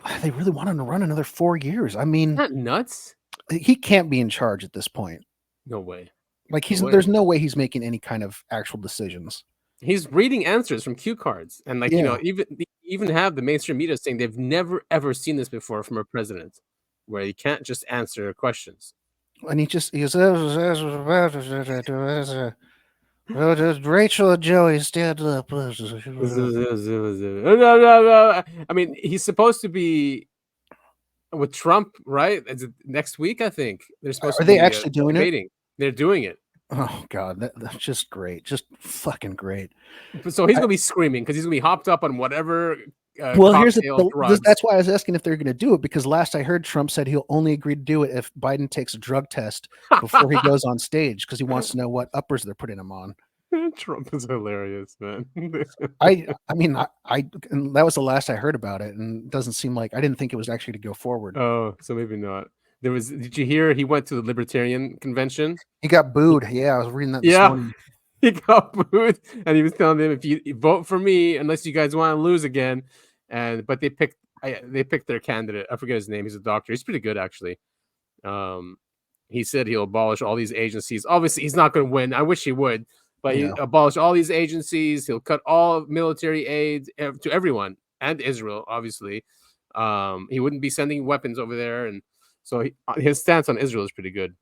want him to run another 4 years. I mean, isn't that nuts? He can't be in charge at this point. No way. Like there's no way he's making any kind of actual decisions. He's reading answers from cue cards, and even even have the mainstream media saying they've never ever seen this before from a president, where you can't just answer questions. And he goes, Rachel and Joey stand up. I mean, he's supposed to be with Trump, right? It's next week, I think. They're supposed to Are they be actually doing debating. it? They're doing it. Oh God, that's just great, just fucking great. So he's gonna be screaming because he's gonna be hopped up on whatever. Well, here's that's why I was asking if they're going to do it, because last I heard Trump said he'll only agree to do it if Biden takes a drug test before he goes on stage, because he wants to know what uppers they're putting him on. Trump is hilarious, man. I mean, and that was the last I heard about it, and it doesn't seem like, I didn't think it was actually to go forward. Oh, so maybe not. Did you hear he went to the Libertarian convention? He got booed. Yeah, I was reading that this morning. He got booed, and he was telling them, if you vote for me, unless you guys want to lose again. But they picked their candidate. I forget his name. He's a doctor. He's pretty good, actually. He said he'll abolish all these agencies. Obviously, he's not going to win. I wish he would, but he'll abolish all these agencies. He'll cut all military aid to everyone and Israel, obviously. He wouldn't be sending weapons over there, and so his stance on Israel is pretty good.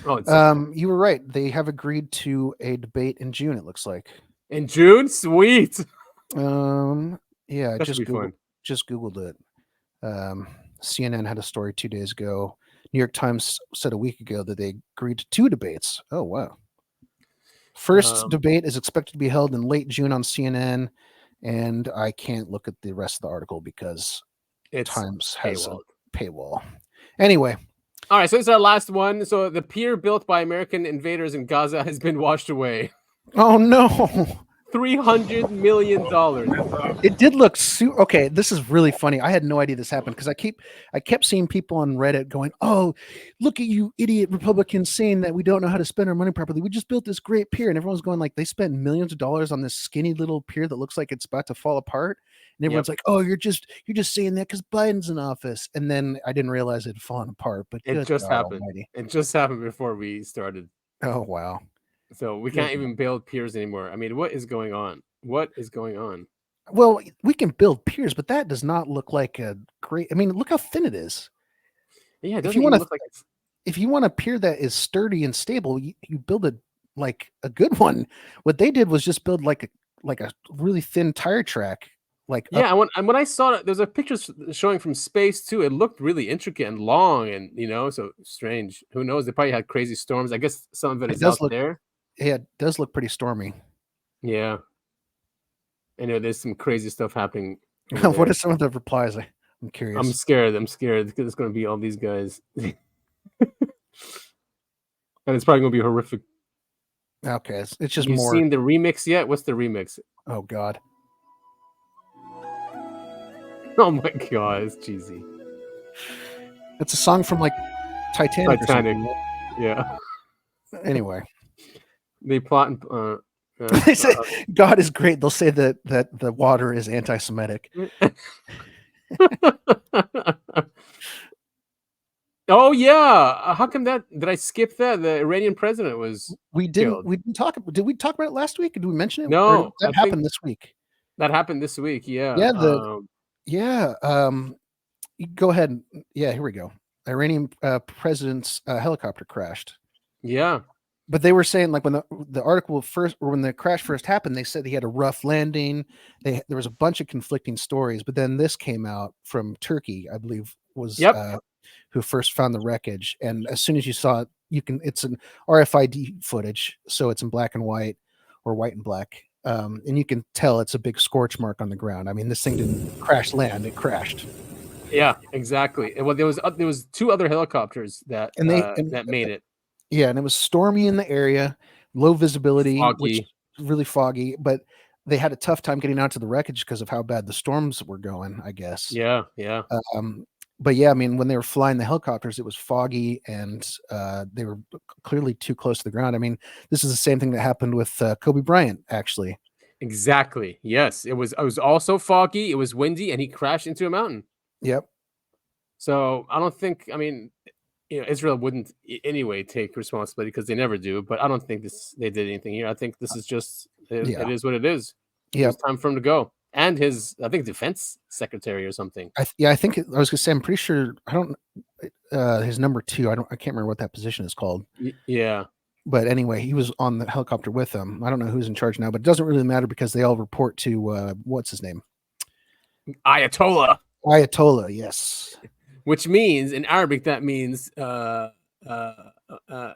You were right. They have agreed to a debate in June, it looks like. In June? Sweet. Yeah, That should be fun. just Googled it. CNN had a story 2 days ago. New York Times said a week ago that they agreed to 2 debates. Oh, wow. First debate is expected to be held in late June on CNN, and I can't look at the rest of the article because Times has a paywall. Anyway. All right, so this is our last one. So the pier built by American invaders in Gaza has been washed away. Oh, no. $300 million. It did look okay. This is really funny. I had no idea this happened because I kept seeing people on Reddit going, "Oh, look at you idiot Republicans saying that we don't know how to spend our money properly. We just built this great pier," and everyone's going like, they spent millions of dollars on this skinny little pier that looks like it's about to fall apart, and everyone's like, "Oh, you're just saying that because Biden's in office." And then I didn't realize it had fallen apart. But it just happened. It just happened before we started. Oh wow. So we can't even build piers anymore. I mean, what is going on? What is going on? Well, we can build piers, but that does not look like a great. I mean, look how thin it is. Yeah, it doesn't even look like it's... If you want a pier that is sturdy and stable, you build it like a good one. What they did was just build like a really thin tire track. Like when I saw it, there's a picture showing from space too. It looked really intricate and long, and so strange. Who knows? They probably had crazy storms. I guess some of it is out there. Yeah, it does look pretty stormy. Yeah. I know there's some crazy stuff happening. What are some of the replies? I'm curious. I'm scared because it's going to be all these guys. And it's probably going to be horrific. Okay, it's just You've more. Seen the remix yet? What's the remix? Oh, God. Oh, my God. It's cheesy. It's a song from like Titanic. Yeah. Anyway. They plot and they say God is great. They'll say that the water is anti-Semitic. Oh yeah, how come that? Did I skip that? The Iranian president was. We didn't talk. Did we talk about it last week? Did we mention it? No, that happened this week. That happened this week. Yeah. Yeah. Go ahead. Yeah. Here we go. Iranian president's helicopter crashed. Yeah. But they were saying, like, when the article first, or when the crash first happened, they said he had a rough landing. There was a bunch of conflicting stories, but then this came out from Turkey, I believe, was who first found the wreckage. And as soon as you saw it, it's an RFID footage, so it's in black and white, or white and black, and you can tell it's a big scorch mark on the ground. I mean, this thing didn't crash land; it crashed. Yeah, exactly. Well, there was 2 other helicopters that made it. Yeah, and it was stormy in the area, low visibility, foggy. Really foggy, but they had a tough time getting out to the wreckage because of how bad the storms were going, I guess. Yeah. But yeah, I mean, when they were flying the helicopters, it was foggy, and they were clearly too close to the ground. I mean, this is the same thing that happened with Kobe Bryant, actually. Exactly. Yes, it was also foggy. It was windy, and he crashed into a mountain. Yep. So I don't think. I mean, Israel wouldn't anyway take responsibility because they never do. But I don't think they did anything here. I think this is just it is what it is. Yeah, it's time for him to go. and his, I think, defense secretary or something. I think I was gonna say, I'm pretty sure. I don't. His number 2. I can't remember what that position is called. Yeah. But anyway, he was on the helicopter with them. I don't know who's in charge now, but it doesn't really matter because they all report to what's his name? Ayatollah. Ayatollah, yes. Which means in Arabic that means Ayatollah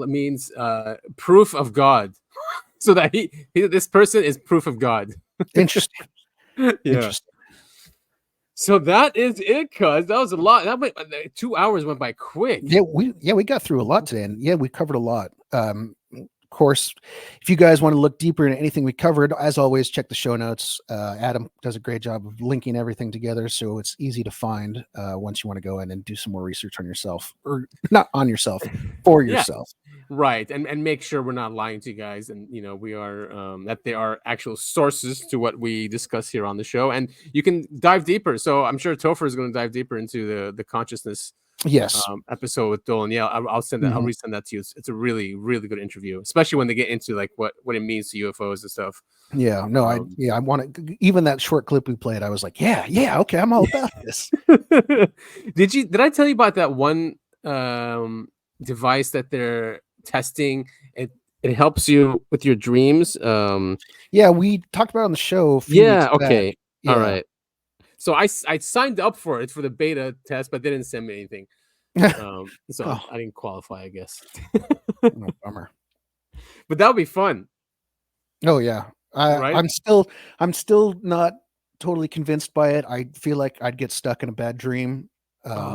means proof of God. So that this person is proof of God. Interesting. Yeah. Interesting. So that is it, cuz that was a lot. That went, 2 hours went by quick. Yeah, we got through a lot today, and yeah, we covered a lot. Of course, if you guys want to look deeper into anything we covered, as always, check the show notes. Adam does a great job of linking everything together, so it's easy to find once you want to go in and do some more research on yourself, or not on yourself, for yourself. Right, and make sure we're not lying to you guys, and we are that there are actual sources to what we discuss here on the show, and you can dive deeper. So I'm sure Topher is going to dive deeper into the consciousness. Yes. Episode with Dolan. Yeah, I'll send that. I'll resend that to you. It's a really, really good interview, especially when they get into like what it means to UFOs and stuff. Yeah, no, I want to. Even that short clip we played, I was like, yeah, okay, I'm all about this. Did I tell you about that one device that they're testing? It helps you with your dreams. Yeah, we talked about it on the show. Okay. Yeah. All right. So I signed up for it for the beta test, but they didn't send me anything. So I didn't qualify, I guess. No, bummer. But that would be fun. Oh yeah, Right? I'm still not totally convinced by it. I feel like I'd get stuck in a bad dream.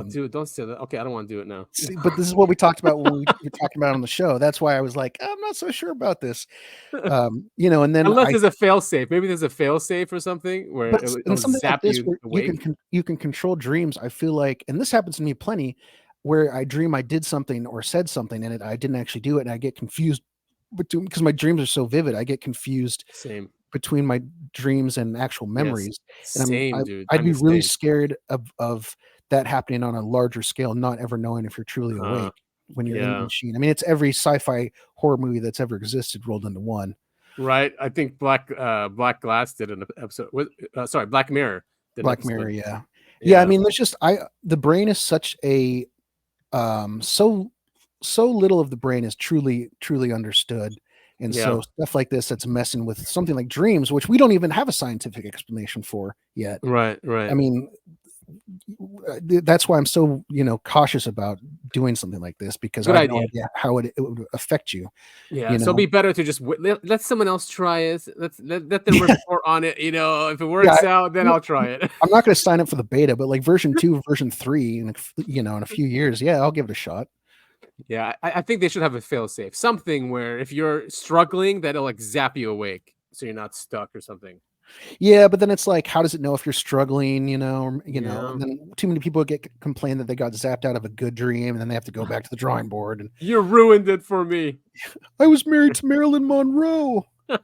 Dude, don't say that. Okay, I don't want to do it now. But this is what we talked about when we were talking about on the show. That's why I was like, I'm not so sure about this. And then unless there's a fail safe, maybe there's a fail safe or something where it'll something zap like this you where awake. you can control dreams. I feel like, and this happens to me plenty, where I dream I did something or said something and I didn't actually do it, and I get confused because my dreams are so vivid. I get confused. Same. Between my dreams and actual memories. Yes. And Dude. I'd be really scared of that happening on a larger scale, not ever knowing if you're truly awake when you're in the machine. I mean, it's every sci-fi horror movie that's ever existed rolled into one. Right. I think Black Glass did an episode. Black Mirror. Black Mirror, yeah. I mean, there's just the brain is such a so little of the brain is truly understood. And so stuff like this that's messing with something like dreams, which we don't even have a scientific explanation for yet. Right. I mean, that's why I'm so cautious about doing something like this, because I have no idea how it would affect you. Yeah, so it'd be better to just let someone else try it. Let them report on it. If it works out, then I'll try it. I'm not going to sign up for the beta, but like version 2, version 3, in a few years, I'll give it a shot. Yeah, I think they should have a fail safe, something where if you're struggling, that'll like zap you awake, so you're not stuck or something. Yeah, but then it's like, how does it know if you're struggling? And then too many people complain that they got zapped out of a good dream, and then they have to go back to the drawing board. And you ruined it for me. I was married to Marilyn Monroe. Man,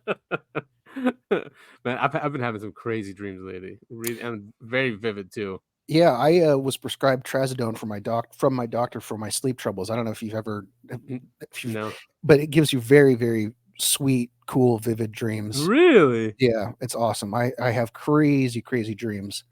I've been having some crazy dreams lately, and very vivid too. Yeah, I was prescribed trazodone from my doctor for my sleep troubles. I don't know if you've ever, no, but it gives you very, very sweet, cool, vivid dreams. Really? Yeah, it's awesome. I have crazy dreams.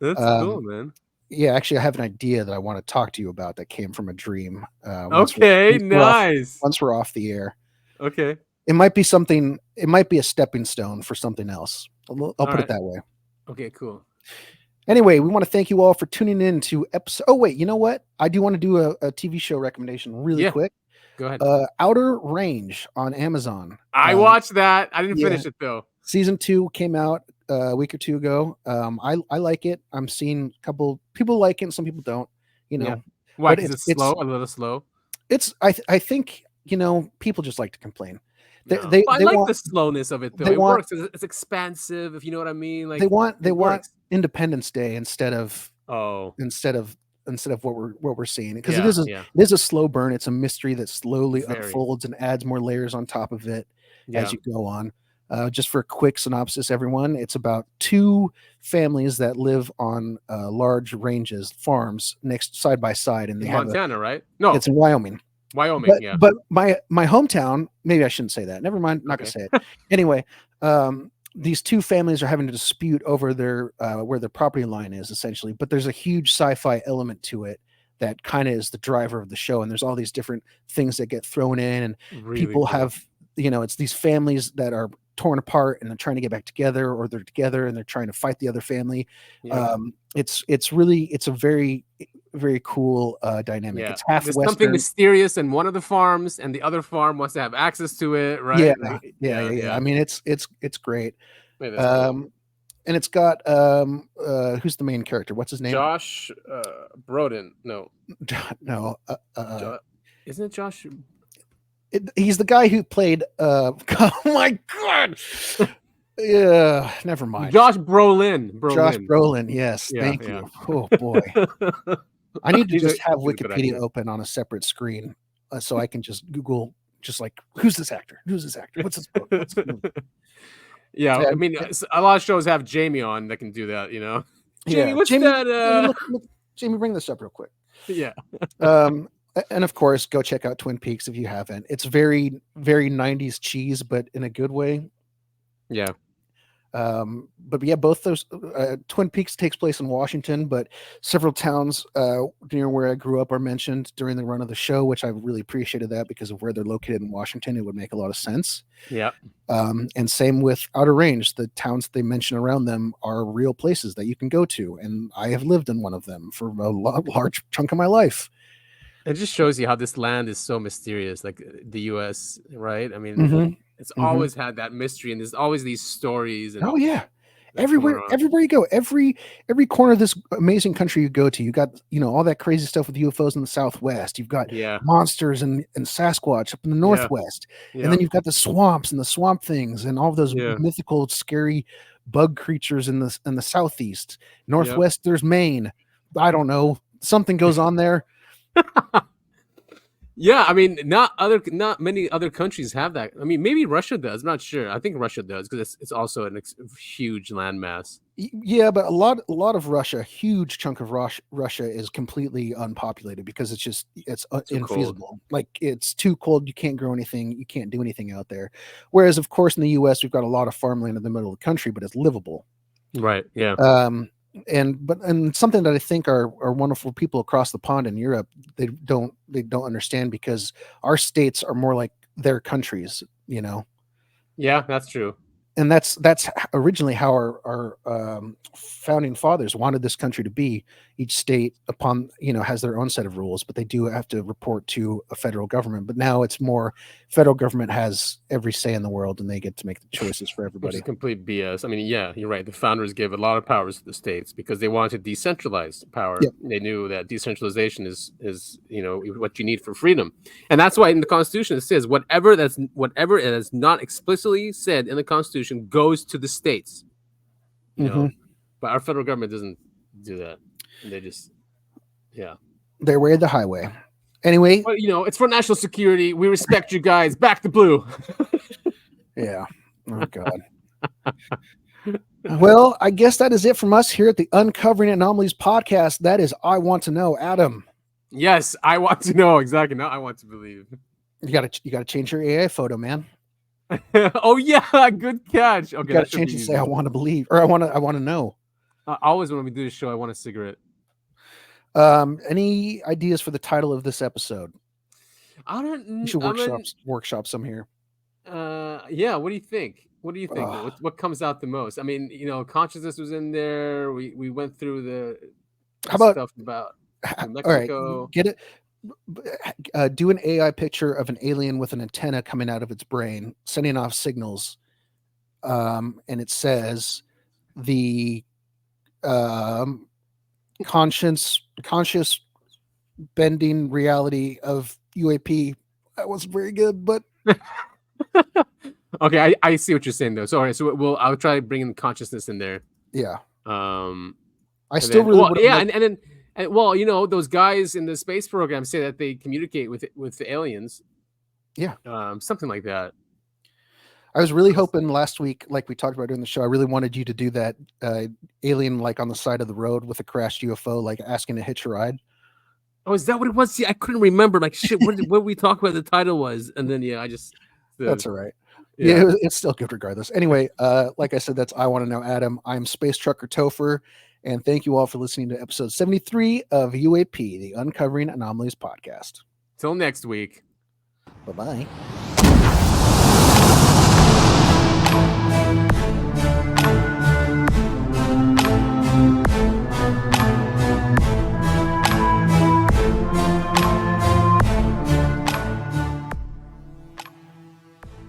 That's cool, man. Yeah, actually, I have an idea that I want to talk to you about that came from a dream. Okay, nice. Once we're off the air. Okay. It might be something. It might be a stepping stone for something else. I'll put it that way. Okay, cool. Anyway, we want to thank you all for tuning in to episode. Oh wait, you know what? I do want to do a TV show recommendation really quick. Go ahead. Outer Range on Amazon. I watched that. I didn't finish it though. Season 2 came out a week or two ago. I like it. I'm seeing a couple people like it, and some people don't. Why? Because it's slow, a little slow. I think people just like to complain. I like the slowness of it though. It works. It's expansive, if you know what I mean. Like they want Independence Day instead of what we're seeing, because it is a slow burn. It's a mystery that slowly unfolds and adds more layers on top of it as you go on. Just for a quick synopsis, everyone, it's about 2 families that live on large ranges, farms side by side, and they have Montana, right? No, it's in Wyoming. But my hometown, maybe I shouldn't say that. Never mind, not gonna say it. Anyway, these two families are having a dispute over their where their property line is, essentially. But there's a huge sci-fi element to it that kind of is the driver of the show. And there's all these different things that get thrown in, and people have, it's these families that are torn apart and they're trying to get back together, or they're together and they're trying to fight the other family. It's a very, very cool dynamic. It's half There's Western. something mysterious in one of the farms, and the other farm wants to have access to it, right? Yeah. I mean, it's great. Wait, that's cool. And it's got who's the main character? What's his name? Josh Brolin. No. Isn't it Josh? He's the guy who played oh my god. Yeah, never mind. Josh Brolin. Josh Brolin, yes. Thank you. Oh boy. I need to just have Wikipedia open on a separate screen so I can just Google just like who's this actor? Who's this actor? What's this book? What's this movie? Yeah, I mean, a lot of shows have Jamie on that can do that, Jamie, what's Jamie, that? Jamie, bring this up real quick. Yeah. And of course, go check out Twin Peaks if you haven't. It's very, very 90s cheese, but in a good way. Yeah. But yeah, both those Twin Peaks takes place in Washington, but several towns near where I grew up are mentioned during the run of the show, which I really appreciated that because of where they're located in Washington. It would make a lot of sense. Yeah. And same with Outer Range. The towns they mention around them are real places that you can go to. And I have lived in one of them for a large chunk of my life. It just shows you how this land is so mysterious, like the U.S., right? I mean, it's always had that mystery, and there's always these stories. And everywhere you go, every corner of this amazing country you go to, you got all that crazy stuff with UFOs in the Southwest. You've got monsters and Sasquatch up in the Northwest, and then you've got the swamps and the swamp things and all of those mythical, scary bug creatures in the Southeast. Northwest, there's Maine. I don't know, something goes on there. Yeah, I mean, not many other countries have that. I mean, maybe Russia does. I'm not sure. I think Russia does because it's also a huge landmass. Yeah, but a lot of Russia, a huge chunk of Russia is completely unpopulated because it's infeasible. Cold. Like it's too cold. You can't grow anything. You can't do anything out there. Whereas, of course, in the U.S., we've got a lot of farmland in the middle of the country, but it's livable. Right. Yeah. And something that I think are wonderful people across the pond in Europe, they don't understand because our states are more like their countries, Yeah, that's true. And that's originally how our founding fathers wanted this country to be. Each state has their own set of rules, but they do have to report to a federal government. But now it's more federal government has every say in the world, and they get to make the choices for everybody. Which is complete BS. I mean, yeah, you're right. The founders gave a lot of powers to the states because they wanted decentralized power. Yep. They knew that decentralization is what you need for freedom, and that's why in the Constitution it says whatever it is not explicitly said in the Constitution goes to the states. But our federal government doesn't do that. They just, their way or the highway. Anyway, well, it's for national security. We respect you guys. Back to blue. Yeah. Oh God. Well, I guess that is it from us here at the Uncovering Anomalies podcast. That is, I want to know, Adam. Yes, I want to know exactly. Now I want to believe. You gotta change your AI photo, man. Oh yeah, good catch. Okay, you gotta change and say I want to believe, or I want to know. Always when we do this show, I want a cigarette. Any ideas for the title of this episode? I don't. We should workshop some here. Yeah. What do you think? What do you think? What comes out the most? I mean, consciousness was in there. We went through the stuff about Mexico. All right, get it. Do an AI picture of an alien with an antenna coming out of its brain, sending off signals. And it says the conscious bending reality of UAP. That wasn't very good, but okay, I see what you're saying though. So all right, so I'll try bringing consciousness in there. Yeah. I still really and those guys in the space program say that they communicate with the aliens. Yeah. Something like that. I was really hoping last week, like we talked about during the show, I really wanted you to do that alien like on the side of the road with a crashed UFO, like asking to hitch a ride. Oh, is that what it was? See, I couldn't remember. Like shit, what we talked about the title was, and then I just that's all right. Yeah, it's still good regardless. Anyway, like I said, that's I Want to Know Adam. I'm Space Trucker Topher, and thank you all for listening to episode 73 of UAP, the Uncovering Anomalies podcast. Till next week. Bye-bye.